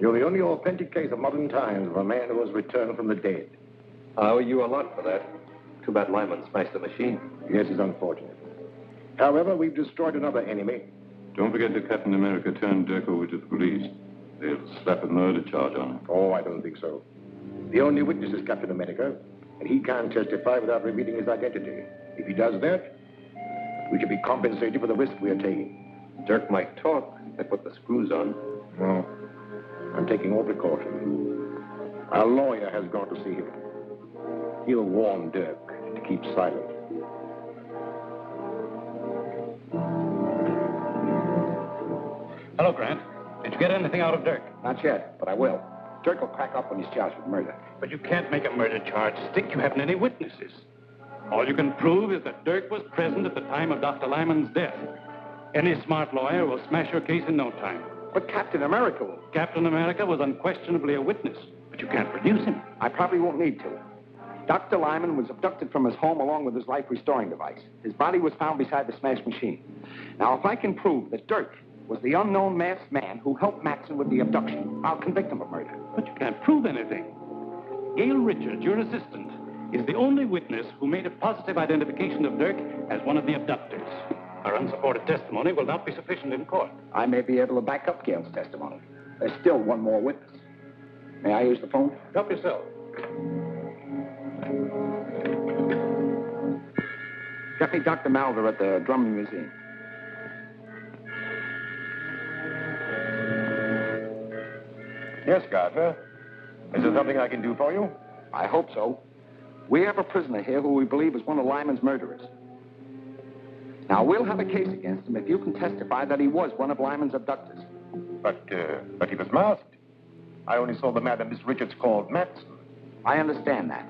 You're the only authentic case of modern times of a man who has returned from the dead. I owe you a lot for that. Too bad Lyman smashed the machine. Yes, it's unfortunate. However, we've destroyed another enemy. Don't forget that Captain America turned Dirk over to the police. They'll slap a murder charge on him. Oh, I don't think so. The only witness is Captain America, and he can't testify without revealing his identity. If he does that, we should be compensated for the risk we are taking. Dirk might talk. They put the screws on. No. I'm taking all precautions. Our lawyer has gone to see him. He'll warn Dirk to keep silent. Hello, Grant. Did you get anything out of Dirk? Not yet, but I will. Dirk will crack up when he's charged with murder. But you can't make a murder charge stick. You haven't any witnesses. All you can prove is that Dirk was present at the time of Dr. Lyman's death. Any smart lawyer will smash your case in no time. But Captain America will. Captain America was unquestionably a witness, but you can't produce him. I probably won't need to. Dr. Lyman was abducted from his home along with his life-restoring device. His body was found beside the smashed machine. Now, if I can prove that Dirk was the unknown masked man who helped Matson with the abduction, I'll convict him of murder. But you can't prove anything. Gail Richards, your assistant, is the only witness who made a positive identification of Dirk as one of the abductors. Our unsupported testimony will not be sufficient in court. I may be able to back up Gail's testimony. There's still one more witness. May I use the phone? Help yourself. Get me Dr. Malder at the Drummond Museum. Yes, Gardner. Is there something I can do for you? I hope so. We have a prisoner here who we believe is one of Lyman's murderers. Now, we'll have a case against him if you can testify that he was one of Lyman's abductors. But he was masked. I only saw the man that Miss Richards called Matson. I understand that.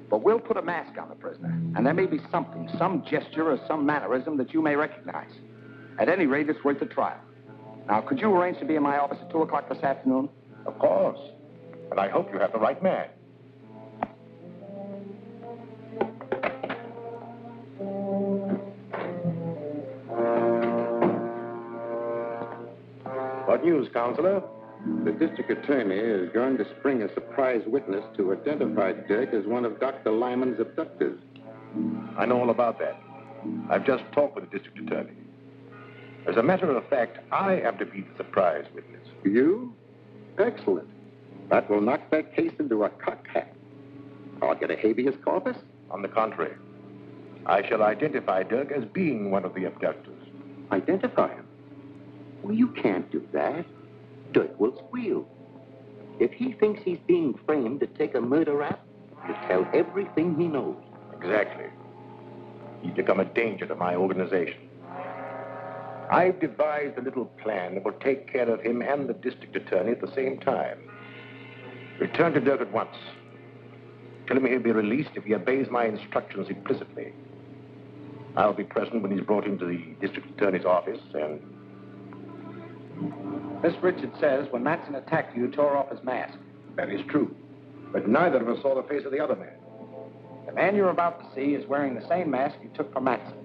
But we'll put a mask on the prisoner, and there may be something, some gesture or some mannerism that you may recognize. At any rate, it's worth a trial. Now, could you arrange to be in my office at 2 o'clock this afternoon? Of course. And I hope you have the right man. What news, Counselor? The district attorney is going to spring a surprise witness to identify Dirk as one of Dr. Lyman's abductors. I know all about that. I've just talked with the district attorney. As a matter of fact, I am to be the surprise witness. You? Excellent. That will knock that case into a cocked hat. I'll get a habeas corpus? On the contrary, I shall identify Dirk as being one of the abductors. Identify him? Well, you can't do that. Dirk will squeal. If he thinks he's being framed to take a murder rap, he'll tell everything he knows. Exactly. He's become a danger to my organization. I've devised a little plan that will take care of him and the district attorney at the same time. Return to Dirk at once. Tell him he'll be released if he obeys my instructions implicitly. I'll be present when he's brought into the district attorney's office, and... Miss Richards says when Matson attacked you, you tore off his mask. That is true. But neither of us saw the face of the other man. The man you're about to see is wearing the same mask you took from Matson.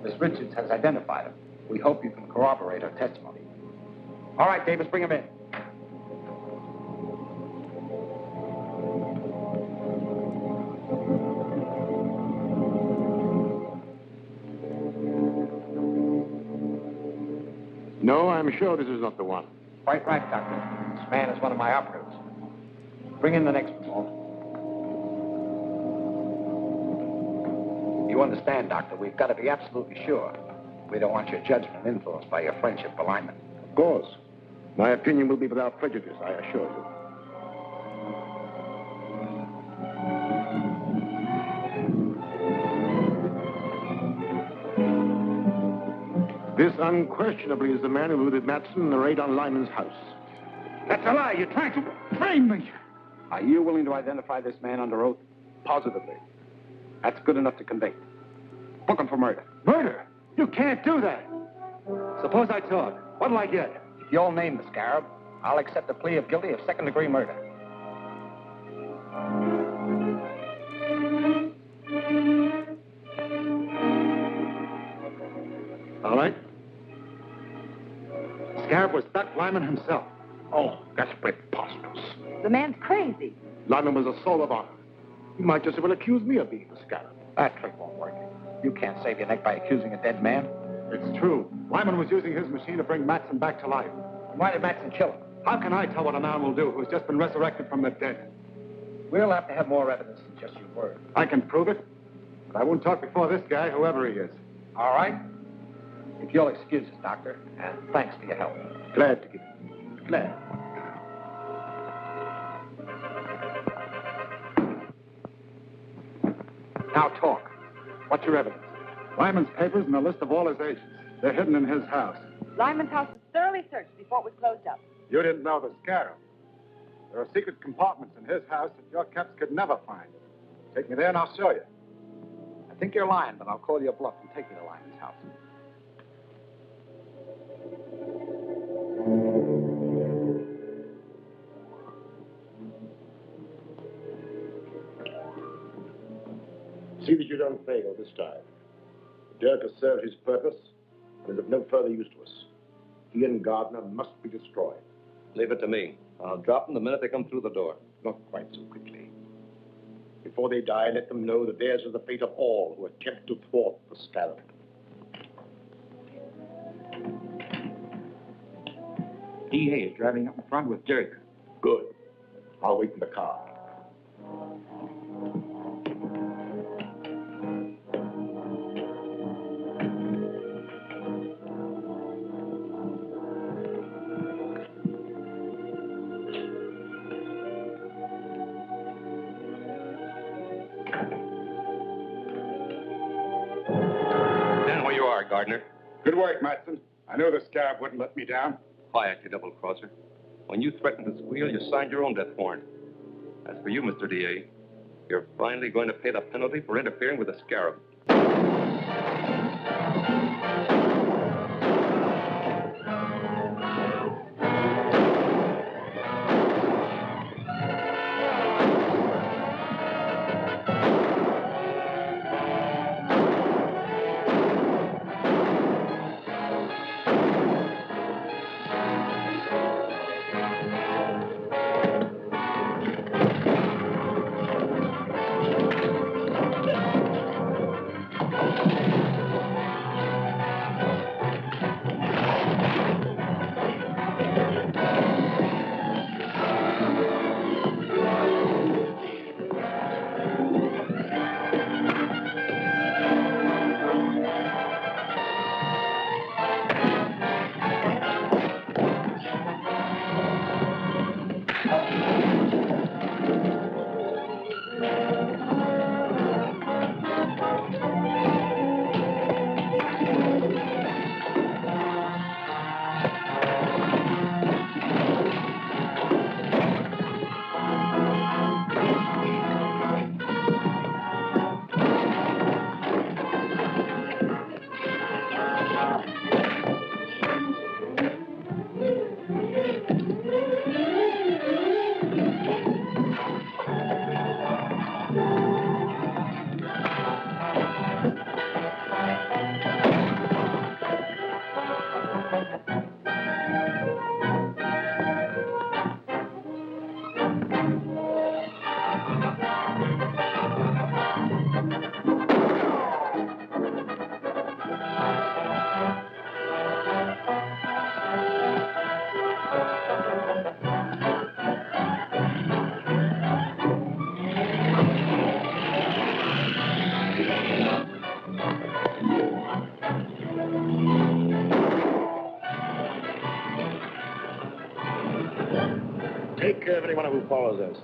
Miss Richards has identified him. We hope you can corroborate her testimony. All right, Davis, bring him in. No, I'm sure this is not the one. Quite right, Doctor. This man is one of my operatives. Bring in the next one, Walt. You understand, Doctor, we've got to be absolutely sure. We don't want your judgment influenced by your friendship for Lyman. Of course. My opinion will be without prejudice, I assure you. This unquestionably is the man who looted Matson in the raid on Lyman's house. That's a lie. You're trying to frame me. Are you willing to identify this man under oath? Positively. That's good enough to convict. Book him for murder. Murder? You can't do that. Suppose I talk. What'll I get? If you'll name the Scarab, I'll accept a plea of guilty of second-degree murder. All right. Scarab was Doc Lyman himself. Oh, that's preposterous. The man's crazy. Lyman was a soul of honor. He might just as well accuse me of being the Scarab. That trick won't work. You can't save your neck by accusing a dead man. It's true. Lyman was using his machine to bring Matson back to life. Why did Matson kill him? How can I tell what a man will do who's just been resurrected from the dead? We'll have to have more evidence than just your word. I can prove it, but I won't talk before this guy, whoever he is. All right. If you'll excuse us, Doctor, and thanks for your help. Glad to give it. Glad. Now talk. What's your evidence? Lyman's papers and a list of all his agents. They're hidden in his house. Lyman's house was thoroughly searched before it was closed up. You didn't know the Scarab. There are secret compartments in his house that your caps could never find. Take me there and I'll show you. I think you're lying, but I'll call your bluff and take you to Lyman's house. See that you don't fail this time. Dirk has served his purpose and is of no further use to us. He and Gardner must be destroyed. Leave it to me. I'll drop them the minute they come through the door. Not quite so quickly. Before they die, let them know that theirs is the fate of all who attempt to thwart the Scarab. DA is driving up in front with Dirk. Good. I'll wait in the car. Gardner. Good work, Matson. I knew the Scarab wouldn't let me down. Quiet, you double-crosser. When you threatened to squeal, you signed your own death warrant. As for you, Mr. DA, you're finally going to pay the penalty for interfering with the Scarab. Take care of anyone who follows us.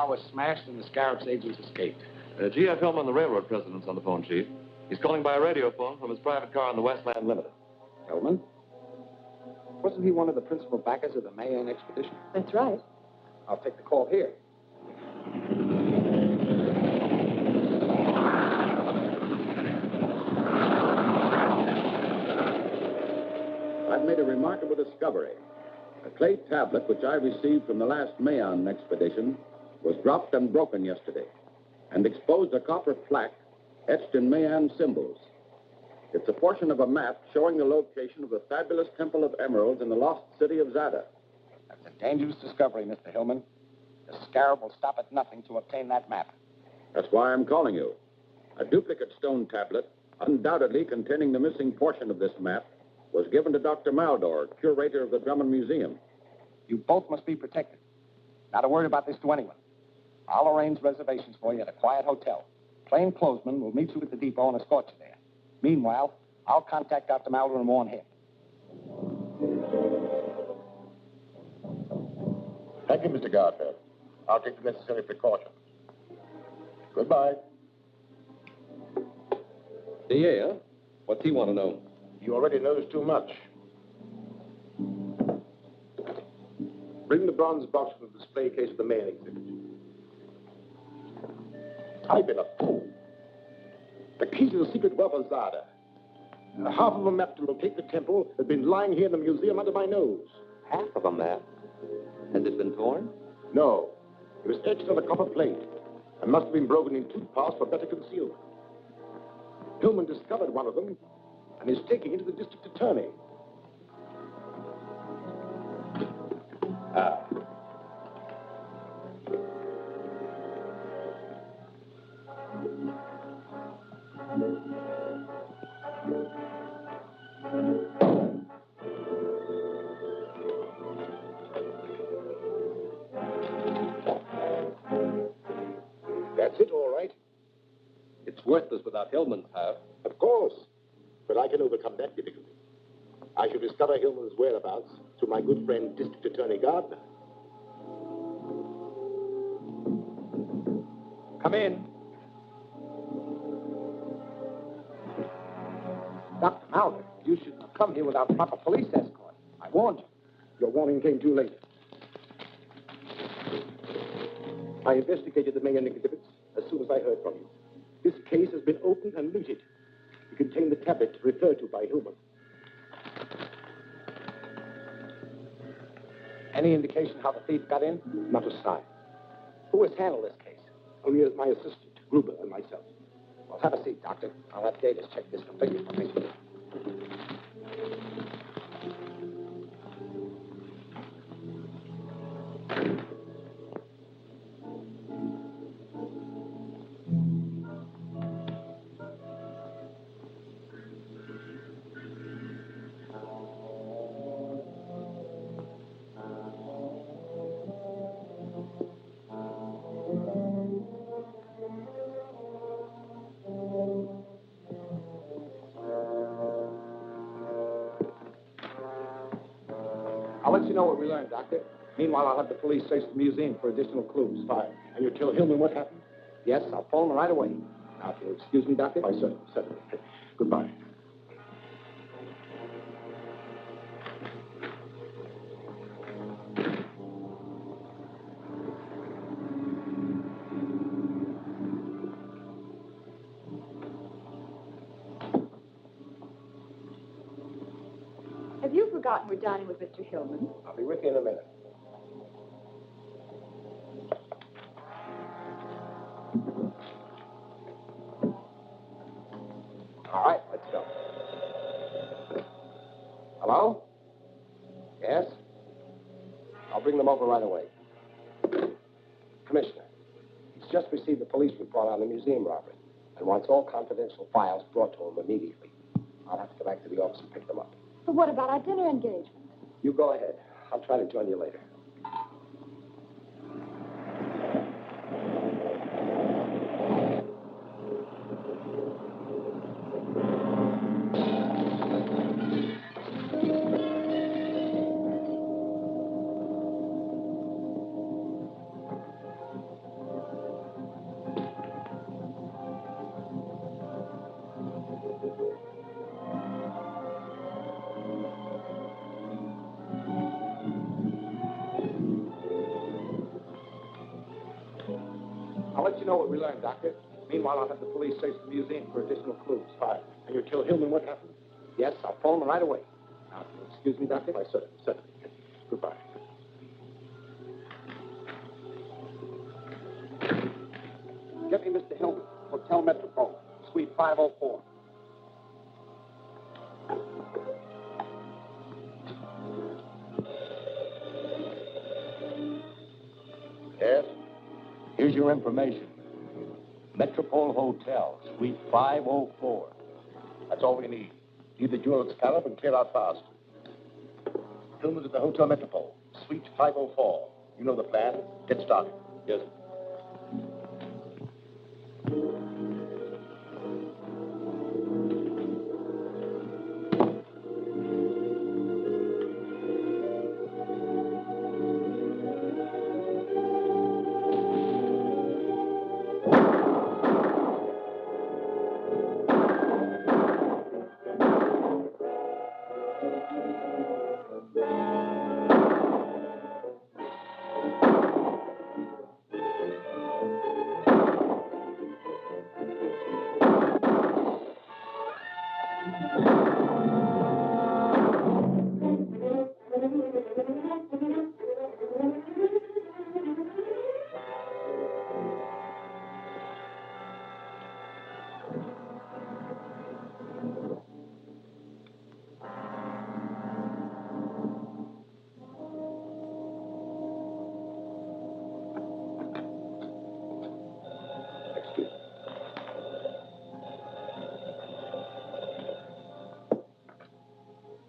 car was smashed and the Scarab's agents escaped. G.F. Hillman, the railroad president's on the phone, Chief. He's calling by a radio phone from his private car on the Westland Limited. Hillman? Wasn't he one of the principal backers of the Mayan expedition? That's right. I'll take the call here. I've made a remarkable discovery. A clay tablet which I received from the last Mayan expedition was dropped and broken yesterday and exposed a copper plaque etched in Mayan symbols. It's a portion of a map showing the location of the fabulous Temple of Emeralds in the lost city of 𝙁𝙤. That's a dangerous discovery, Mr. Hillman. The Scarab will stop at nothing to obtain that map. That's why I'm calling you. A duplicate stone tablet, undoubtedly containing the missing portion of this map, was given to Dr. Maldor, curator of the Drummond Museum. You both must be protected. Not a word about this to anyone. I'll arrange reservations for you at a quiet hotel. Plainclothesmen will meet you at the depot and escort you there. Meanwhile, I'll contact Dr. Maldor and warn him. Thank you, Mr. Garfield. I'll take the necessary precautions. Goodbye. DA, huh? What's he want to know? He already knows too much. Bring the bronze box from the display case of the Mayan exhibit. I've been a fool. The key to the secret wealth of 𝙁𝙤. Half of a map to locate the temple has been lying here in the museum under my nose. Half of a map? Has it been torn? No. It was etched on a copper plate and must have been broken in two parts for better concealment. Hillman discovered one of them and is taking it to the district attorney. Ah. That's it, all right. It's worthless without Hillman's half. Of course. But I can overcome that difficulty. I shall discover Hillman's whereabouts through my good friend, District Attorney Gardner. Come in. Dr. Maldor, you should have come here without proper police escort. I warned you. Your warning came too late. I investigated the Mayan exhibits as soon as I heard from you. This case has been opened and looted. It contained the tablet referred to by Hillman. Any indication how the thief got in? Not a sign. Who has handled this case? Only as my assistant, Gruber, and myself. Well, have a seat, Doctor. I'll have Davis check this completely for me. I'll let you know what we learned, Doctor. Meanwhile, I'll have the police search the museum for additional clues. Fine. And you'll tell Hillman what happened? Yes, I'll phone him right away. Now, if you'll excuse me, Doctor. Why, certainly. Goodbye. Have you forgotten we're dining with Mr. Hillman? I'll be with you in a minute. All right, let's go. Hello? Yes? I'll bring them over right away. Commissioner, he's just received the police report on the museum robbery and wants all confidential files brought to him immediately. I'll have to go back to the office and pick them up. But what about our dinner engagement? You go ahead. I'll try to join you later. know what we learned, Doctor. Meanwhile, I'll have the police search the museum for additional clues. Fine. And you tell Hillman what happened? Yes, I'll phone them right away. Now, excuse me, Doctor? Why, certainly. Goodbye. Get me Mr. Hillman, Hotel Metropole, Suite 504. Yes? Here's your information. Metropole Hotel, Suite 504. That's all we need. Leave the jewel at Scarab and clear out fast. Hillman's at the Hotel Metropole, Suite 504. You know the plan. Get started. Yes.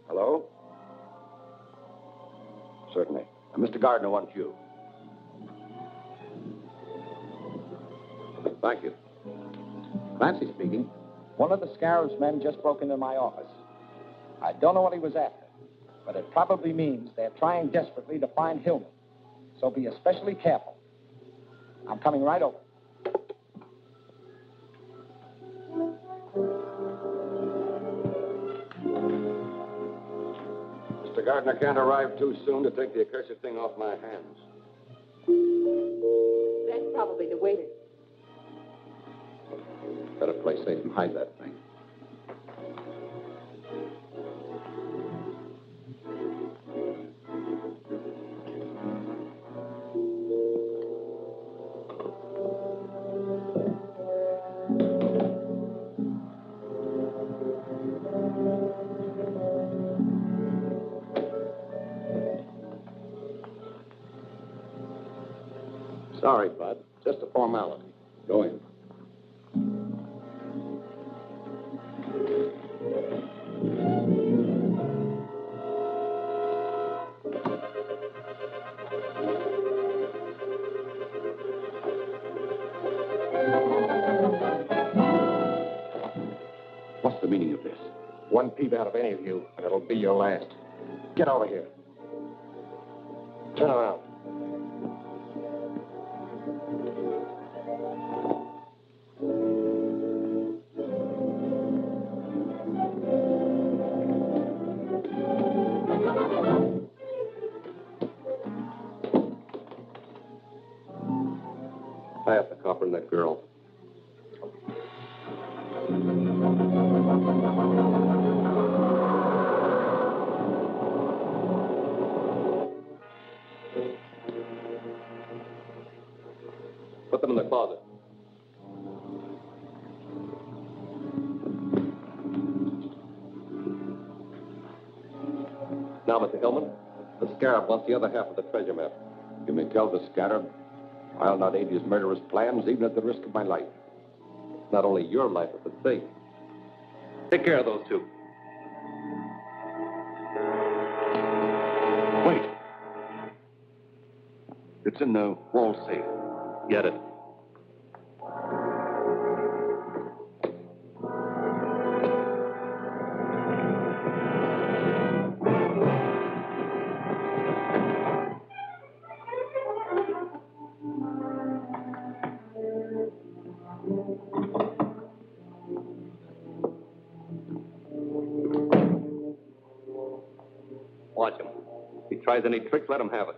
Hello? Certainly. Mr. Gardner wants you. Thank you. Clancy speaking. One of the Scarab's men just broke into my office. I don't know what he was after, but it probably means they're trying desperately to find Hillman. So be especially careful. I'm coming right over. Mr. Gardner can't arrive too soon to take the accursed thing off my hands. That's probably the waiter. Better play safe and hide that thing. Sorry, Bud. Just a formality. Go in. What's the meaning of this? One peep out of any of you, and it'll be your last. Get over here. Turn around. Tie up the copper and that girl. Put them in the closet. Now, Mr. Hillman, the Scarab wants the other half of the treasure map. You may tell the Scarab I'll not aid his murderous plans, even at the risk of my life. Not only your life, but the thing. Take care of those two. Wait. It's in the wall safe. Get it. Watch him. If he tries any tricks, let him have it.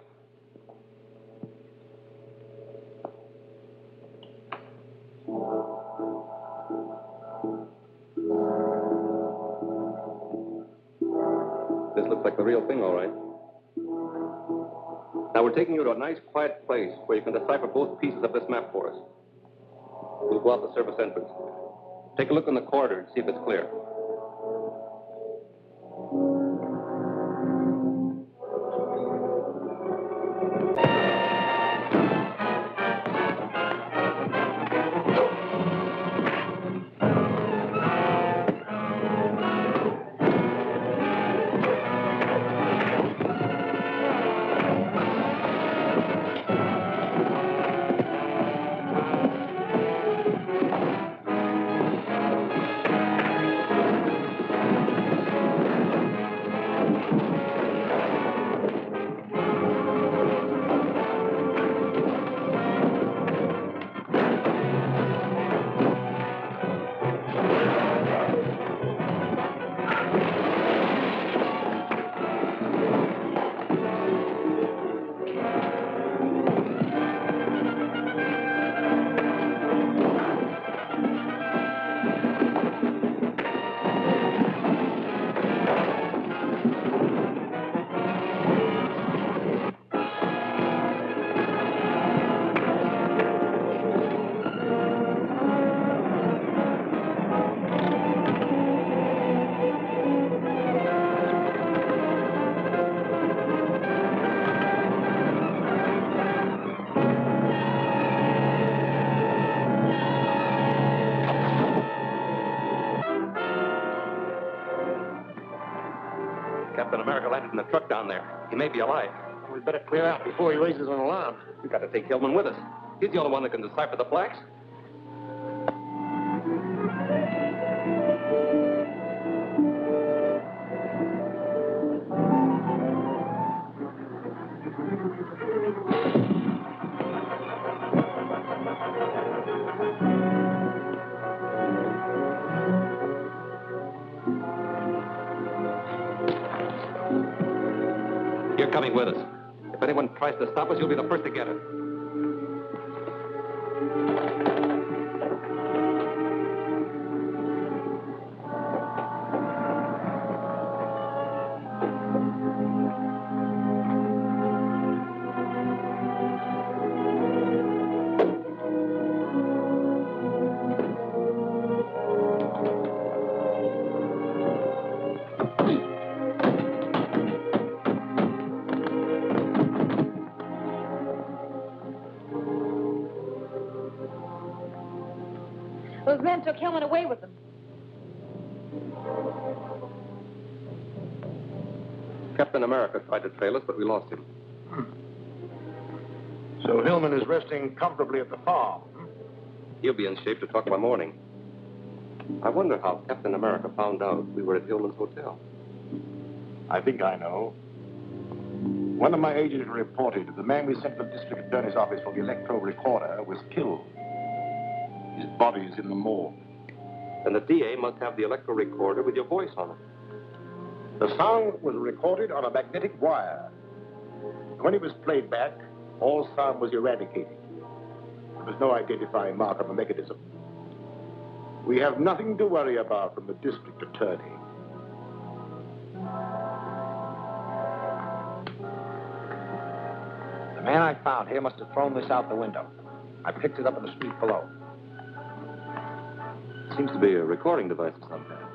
looks like the real thing, all right. Now, we're taking you to a nice, quiet place where you can decipher both pieces of this map for us. We'll go out the service entrance. Take a look in the corridor and see if it's clear. Captain America landed in the truck down there. He may be alive. We'd better clear out before he raises an alarm. We've got to take Hillman with us. He's the only one that can decipher the plaques. You're coming with us. If anyone tries to stop us, you'll be the first to get it. Those men took Hillman away with them. Captain America tried to trail us, but we lost him. So Hillman is resting comfortably at the farm. He'll be in shape to talk by morning. I wonder how Captain America found out we were at Hillman's hotel. I think I know. One of my agents reported that the man we sent to the district attorney's office for the electro recorder was killed. His body is in the morgue. Then the DA must have the electro recorder with your voice on it. The sound was recorded on a magnetic wire. When it was played back, all sound was eradicated. There was no identifying mark on the mechanism. We have nothing to worry about from the district attorney. The man I found here must have thrown this out the window. I picked it up in the street below. Seems to be a recording device of some kind.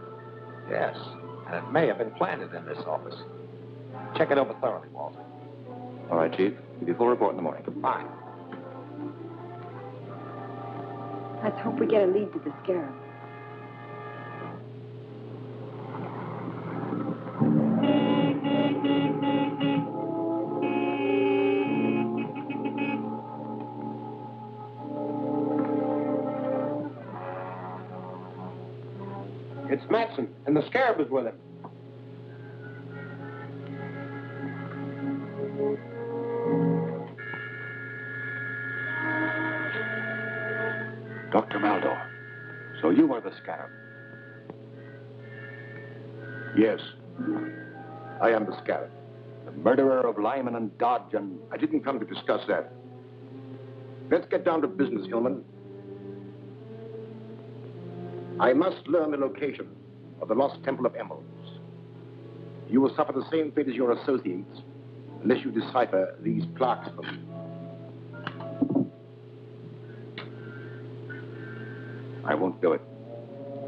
Yes, and it may have been planted in this office. Check it over thoroughly, Walter. All right, Chief. Give you a full report in the morning. Fine. Let's hope we get a lead to the Scarab. It's Matson, and the Scarab is with him. Dr. Maldor, so you are the Scarab. Yes, I am the Scarab. The murderer of Lyman and Dodge and... I didn't come to discuss that. Let's get down to business, Hillman. I must learn the location of the lost Temple of Emeralds. You will suffer the same fate as your associates unless you decipher these plaques for me. I won't do it.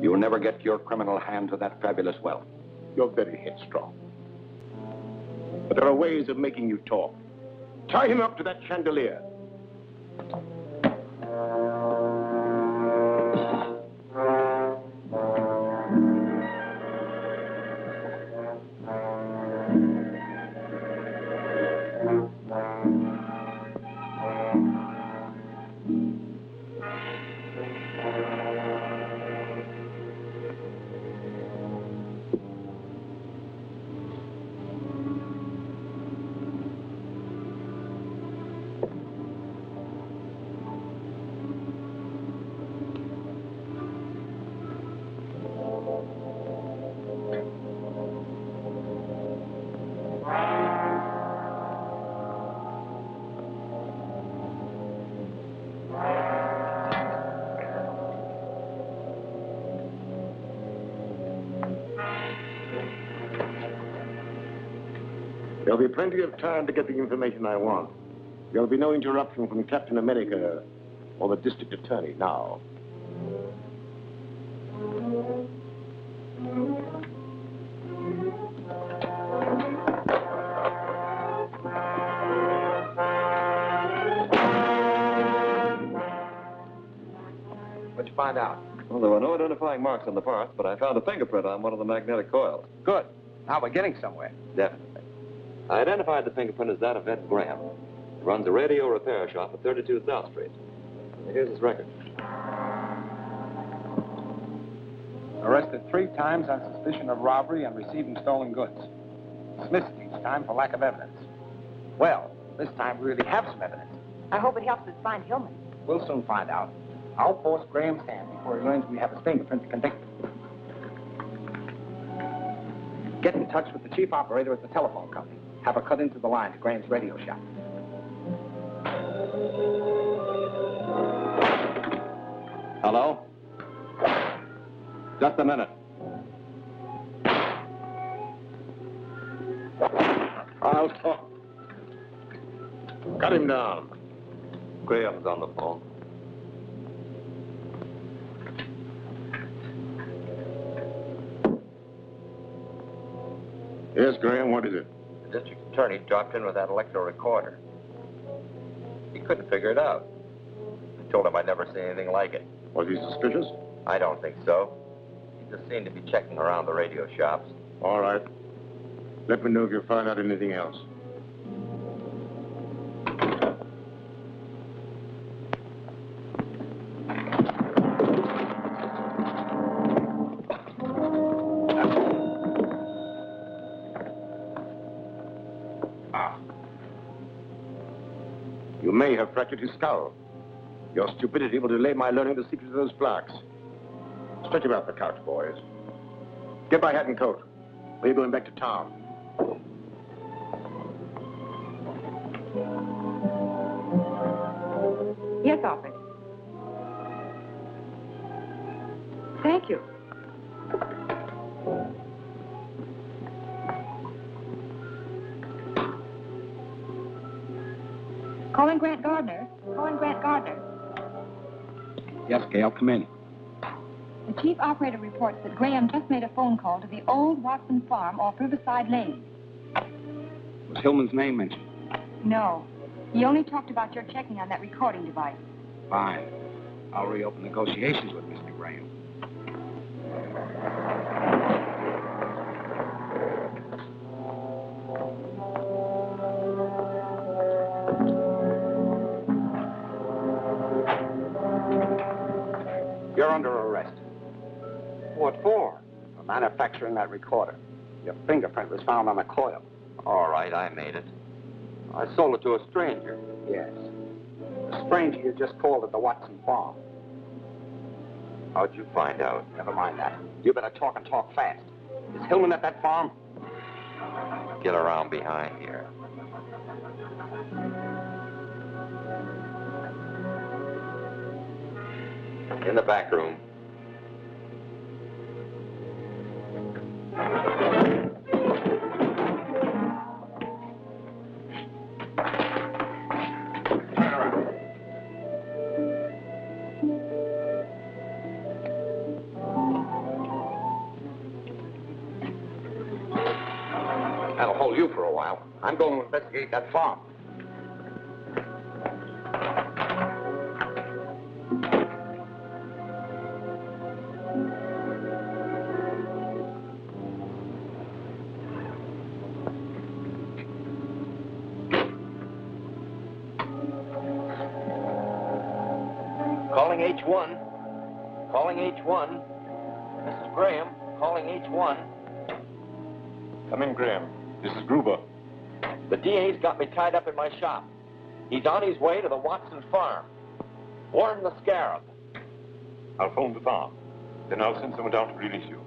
You'll never get your criminal hand to that fabulous wealth. You're very headstrong. But there are ways of making you talk. Tie him up to that chandelier. There'll be plenty of time to get the information I want. There'll be no interruption from Captain America or the district attorney now. What'd you find out? Well, there were no identifying marks on the parts, but I found a fingerprint on one of the magnetic coils. Good. Now we're getting somewhere. Definitely. I identified the fingerprint as that of Ed Graham. He runs a radio repair shop at 32 South Street. Here's his record. Arrested 3 times on suspicion of robbery and receiving stolen goods. Dismissed each time for lack of evidence. Well, this time we really have some evidence. I hope it helps us find Hillman. We'll soon find out. I'll force Graham's hand before he learns we have his fingerprint to convict him. Get in touch with the chief operator at the telephone company. Have her cut into the line to Graham's radio shop. Hello? Just a minute. I'll talk. Cut him down. Graham's on the phone. Yes, Graham, what is it? The district attorney dropped in with that electro recorder. He couldn't figure it out. I told him I'd never seen anything like it. Was he suspicious? I don't think so. He just seemed to be checking around the radio shops. All right. Let me know if you find out anything else. You may have fractured his skull. Your stupidity will delay my learning the secret of those plaques. Stretch him out the couch, boys. Get my hat and coat. We're going back to town. Yes, Alfred. Thank you. Calling Grant Gardner. Calling Grant Gardner. Yes, Gail, come in. The chief operator reports that Graham just made a phone call to the old Watson farm off Riverside Lane. Was Hillman's name mentioned? No. He only talked about your checking on that recording device. Fine. I'll reopen negotiations with Mr. Graham. You're under arrest. What for? For manufacturing that recorder. Your fingerprint was found on the coil. All right, I made it. I sold it to a stranger. Yes. The stranger you just called at the Watson farm. How'd you find out? Never mind that. You better talk and talk fast. Is Hillman at that farm? Get around behind here. In the back room. That'll hold you for a while. I'm going to investigate that farm. Calling H1. Calling H1. Mrs. Graham, calling H1. Come in, Graham. This is Gruber. The DA's got me tied up in my shop. He's on his way to the Watson farm. Warn the Scarab. I'll phone the farm. Then I'll send someone down to release you.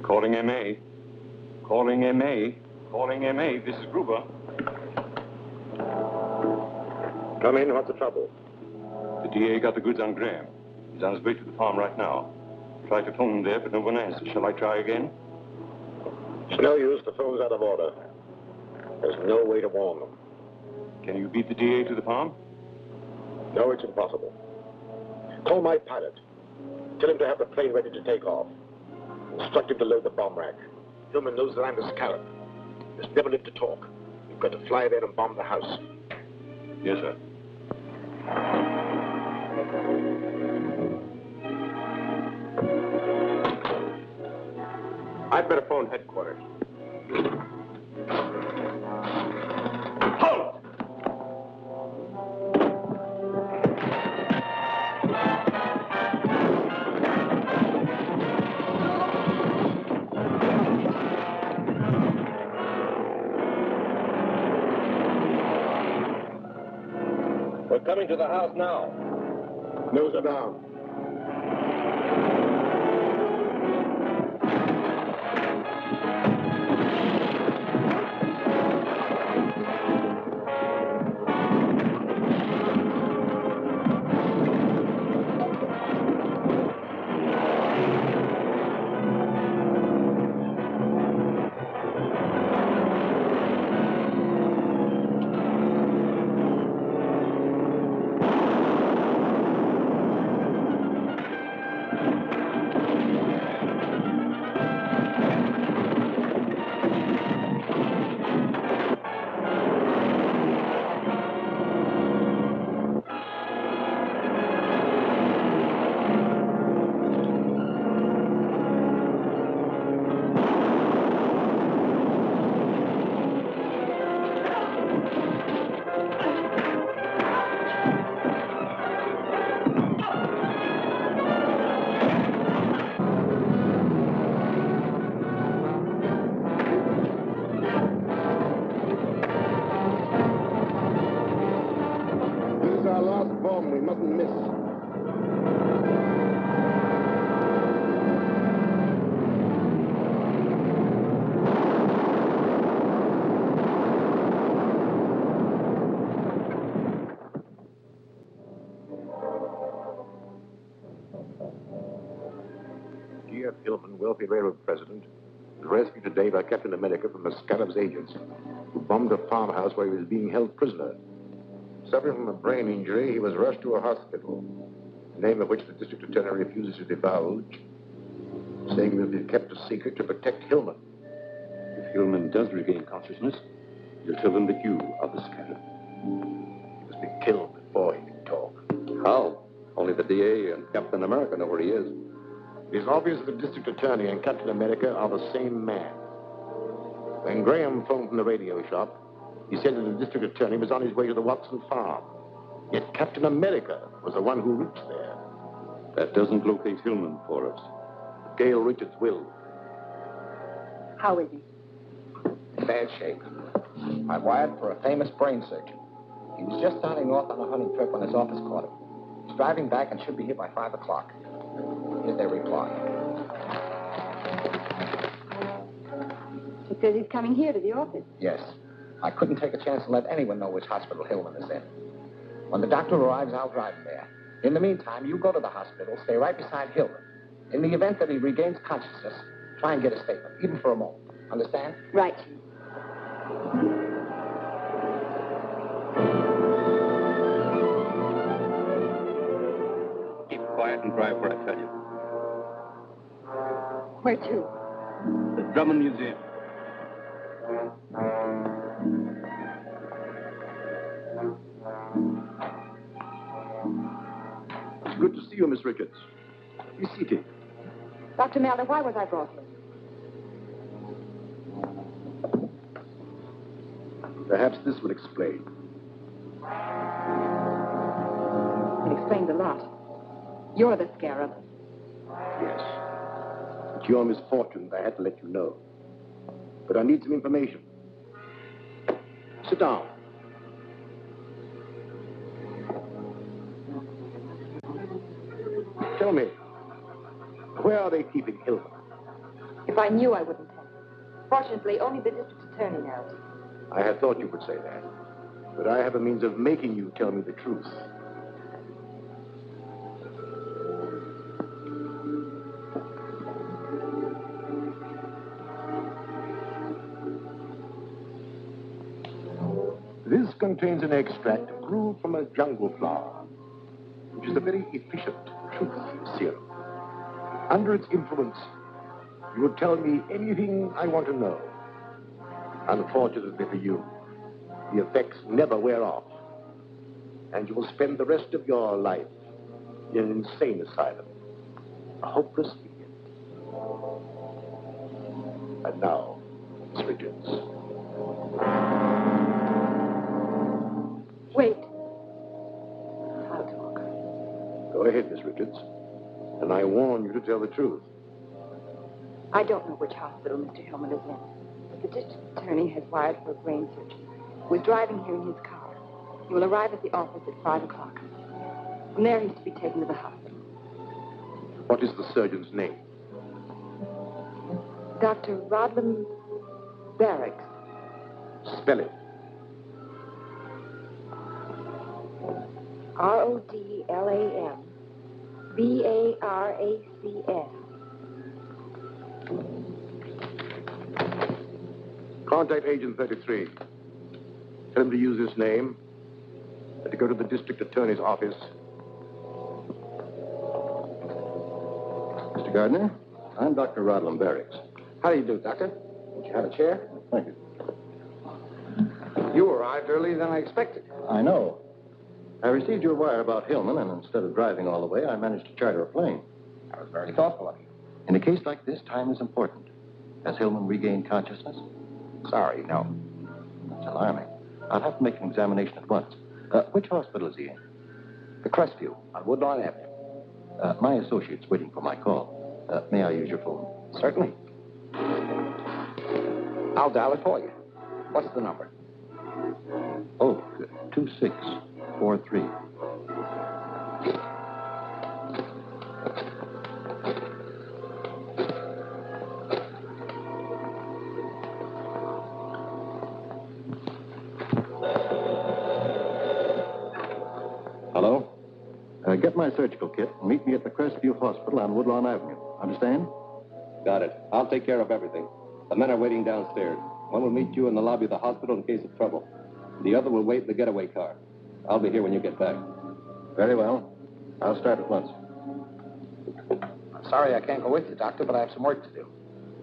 Calling MA. Calling MA. Calling MA. This is Gruber. Come in. What's the trouble? The DA got the goods on Graham. He's on his way to the farm right now. Tried to phone him there, but no one answered. Shall I try again? It's no use. The phone's out of order. There's no way to warn them. Can you beat the DA to the farm? No, it's impossible. Call my pilot. Tell him to have the plane ready to take off. Instruct him to load the bomb rack. Hillman knows that I'm the Scarab. He's never lived to talk. We've got to fly there and bomb the house. Yes, sir. I'd better phone headquarters. Halt! We're coming to the house now. Nose are down. This is our last bomb. We mustn't miss. G.F. Hillman, wealthy railroad president, was rescued today by Captain America from the Scarab's agents, who bombed a farmhouse where he was being held prisoner. Suffering from a brain injury, he was rushed to a hospital, the name of which the district attorney refuses to divulge, saying it will be kept a secret to protect Hillman. If Hillman does regain consciousness, you'll tell them that you are the Scarab. He must be killed before he can talk. How? Only the DA and Captain America know where he is. It is obvious that the district attorney and Captain America are the same man. When Graham phoned from the radio shop, he said that the district attorney was on his way to the Watson farm. Yet Captain America was the one who reached there. That doesn't locate Hillman for us. Gail Richards will. How is he? Bad shape. I wired for a famous brain surgeon. He was just starting off on a hunting trip when his office caught him. He's driving back and should be here by 5 o'clock. Here's their reply. He says he's coming here to the office. Yes. I couldn't take a chance to let anyone know which hospital Hillman is in. When the doctor arrives, I'll drive him there. In the meantime, you go to the hospital, stay right beside Hillman. In the event that he regains consciousness, try and get a statement, even for a moment. Understand? Right. Keep quiet and drive where I tell you. Where to? The Drummond Museum. It's good to see you, Miss Richards. Be seated. Dr. Melder, why was I brought here? Perhaps this will explain. It explains a lot. You're the Scarab. Yes. It's your misfortune that I had to let you know. But I need some information. Sit down. Tell me, where are they keeping Hillman? If I knew, I wouldn't tell you. Fortunately, only the district attorney knows. I had thought you would say that. But I have a means of making you tell me the truth. This contains an extract brewed from a jungle flower, which is a very efficient truth serum. Under its influence, you will tell me anything I want to know. Unfortunately for you, the effects never wear off, and you will spend the rest of your life in an insane asylum, a hopeless idiot. And now, Miss Richards. Wait. Go ahead, Miss Richards. And I warn you to tell the truth. I don't know which hospital Mr. Hillman is in, but the district attorney has wired for a brain surgeon who is driving here in his car. He will arrive at the office at 5 o'clock. From there, he's to be taken to the hospital. What is the surgeon's name? Dr. Rodlam Barracks. Spell it. Rodlam-Barracs. Contact Agent 33. Tell him to use this name and to go to the district attorney's office. Mr. Gardner, I'm Dr. Rodlam Barracks. How do you do, Doctor? Would you have a chair? Thank you. You arrived earlier than I expected. I know. I received your wire about Hillman, and instead of driving all the way, I managed to charter a plane. That was very thoughtful of you. In a case like this, time is important. Has Hillman regained consciousness? Sorry, no. That's alarming. I'll have to make an examination at once. Which hospital is he in? The Crestview on Woodlawn Avenue. My associate's waiting for my call. May I use your phone? Certainly. I'll dial it for you. What's the number? Oh, 2643. Hello? Get my surgical kit and meet me at the Crestview Hospital on Woodlawn Avenue. Understand? Got it. I'll take care of everything. The men are waiting downstairs. One will meet you in the lobby of the hospital in case of trouble. The other will wait in the getaway car. I'll be here when you get back. Very well. I'll start at once. I'm sorry I can't go with you, Doctor, but I have some work to do.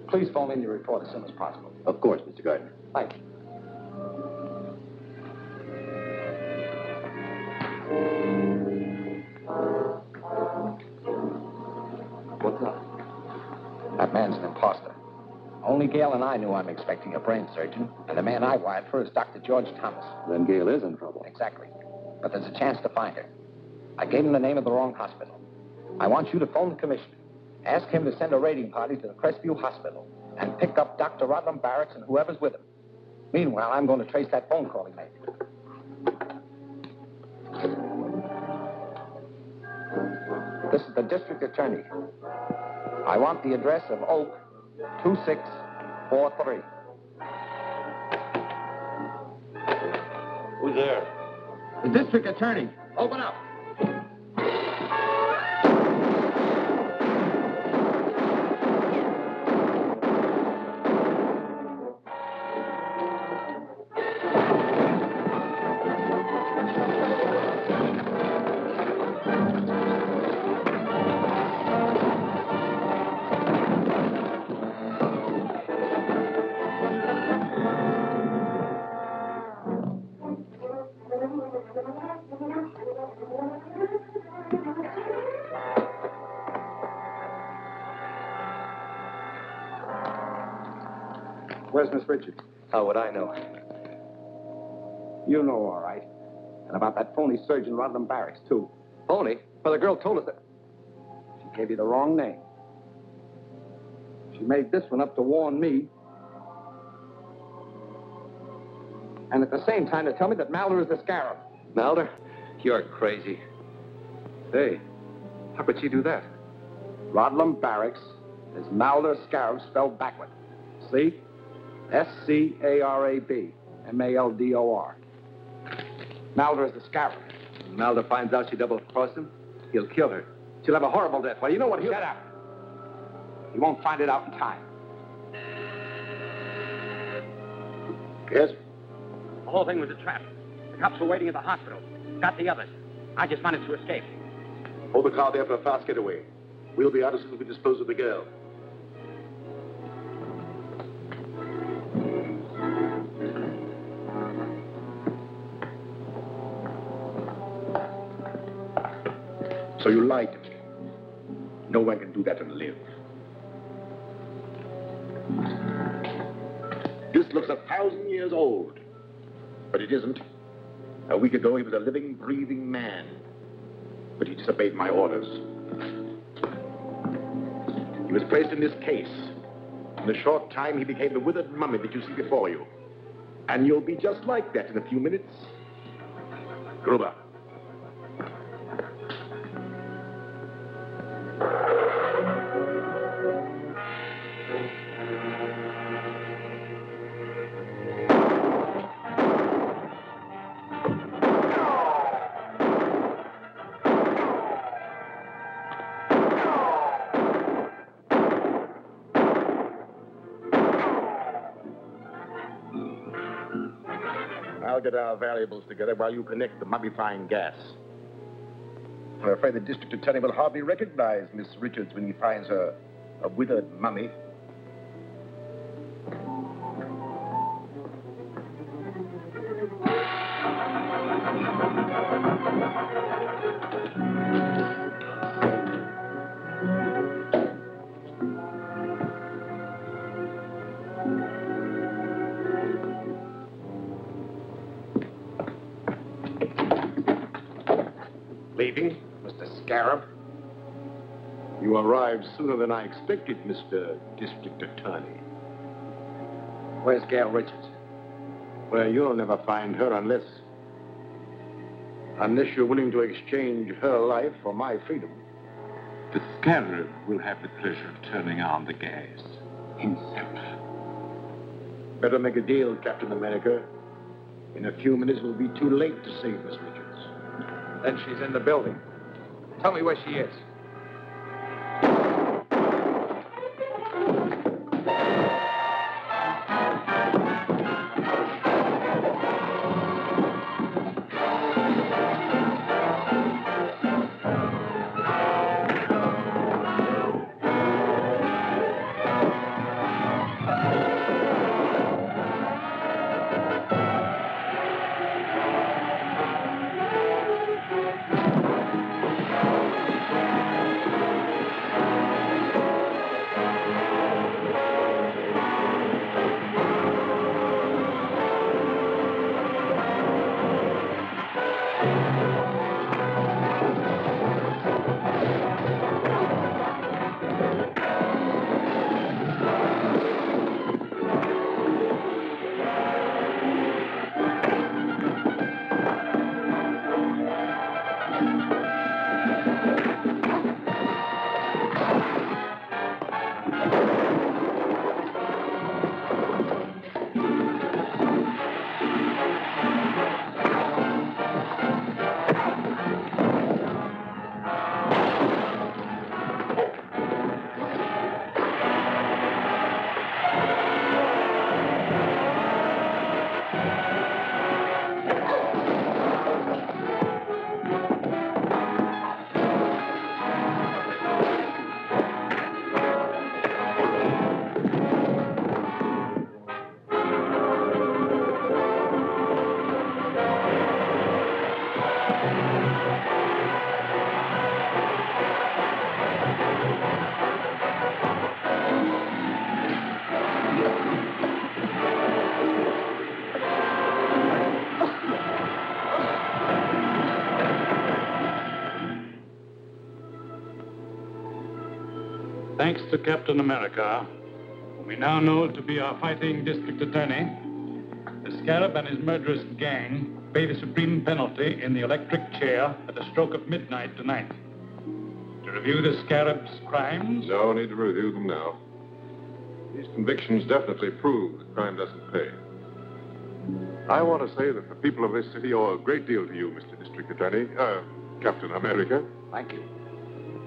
Please phone in your report as soon as possible. Of course, Mr. Gardner. Thank you. What's up? That man's an imposter. Only Gail and I knew I'm expecting a brain surgeon, and the man I wired for is Dr. George Thomas. Then Gail is in trouble. Exactly. But there's a chance to find her. I gave him the name of the wrong hospital. I want you to phone the commissioner. Ask him to send a raiding party to the Crestview Hospital and pick up Dr. Rodlam Barracks and whoever's with him. Meanwhile, I'm going to trace that phone call he made. This is the district attorney. I want the address of Oak 2643. Who's there? The district attorney. Open up. Where's Miss Richards? How would I know? You know, all right. And about that phony surgeon, Rodham Barracks, too. Phony? Well, the girl told us that... She gave you the wrong name. She made this one up to warn me. And at the same time to tell me that Malder is the Scarab. Malder? You're crazy. Hey, how could she do that? Rodham Barracks is Malder Scarab spelled backward. See? S-C-A-R-A-B. M-A-L-D-O-R. Malder is the Scarab. When Malder finds out she double-crossed him, he'll kill her. She'll have a horrible death. Well, you know what he'll... Shut up. You won't find it out in time. Yes? The whole thing was a trap. The cops were waiting at the hospital. Got the others. I just managed to escape. Hold the car there for a fast getaway. We'll be out as soon as we dispose of the girl. So you lied to me. No one can do that and live. This looks 1,000 years old. But it isn't. A week ago, he was a living, breathing man. But he disobeyed my orders. He was placed in this case. In a short time, he became the withered mummy that you see before you. And you'll be just like that in a few minutes. Gruber. I'll get our valuables together while you connect the mummifying gas. I'm afraid the district attorney will hardly recognize Miss Richards when he finds her a withered mummy. Leaving, Mr. Scarab? You arrived sooner than I expected, Mr. District Attorney. Where's Gail Richards? Well, you'll never find her unless you're willing to exchange her life for my freedom. The Scarab will have the pleasure of turning on the gas himself. Better make a deal, Captain America. In a few minutes, it will be too late to save Miss Richards. Then she's in the building. Tell me where she is. Thanks to Captain America, whom we now know to be our fighting district attorney, the Scarab and his murderous gang pay the supreme penalty in the electric chair at the stroke of midnight tonight. To review the Scarab's crimes... No need to review them now. These convictions definitely prove that crime doesn't pay. I want to say that the people of this city owe a great deal to you, Mr. District Attorney, Captain America. Thank you.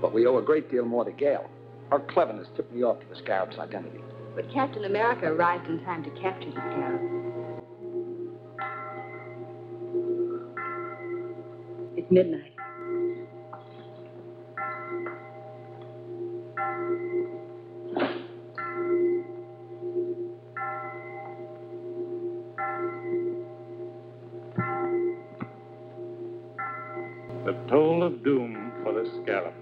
But we owe a great deal more to Gail. Her cleverness tipped me off to the Scarab's identity. But Captain America arrived in time to capture the Scarab. It's midnight. The toll of doom for the Scarab.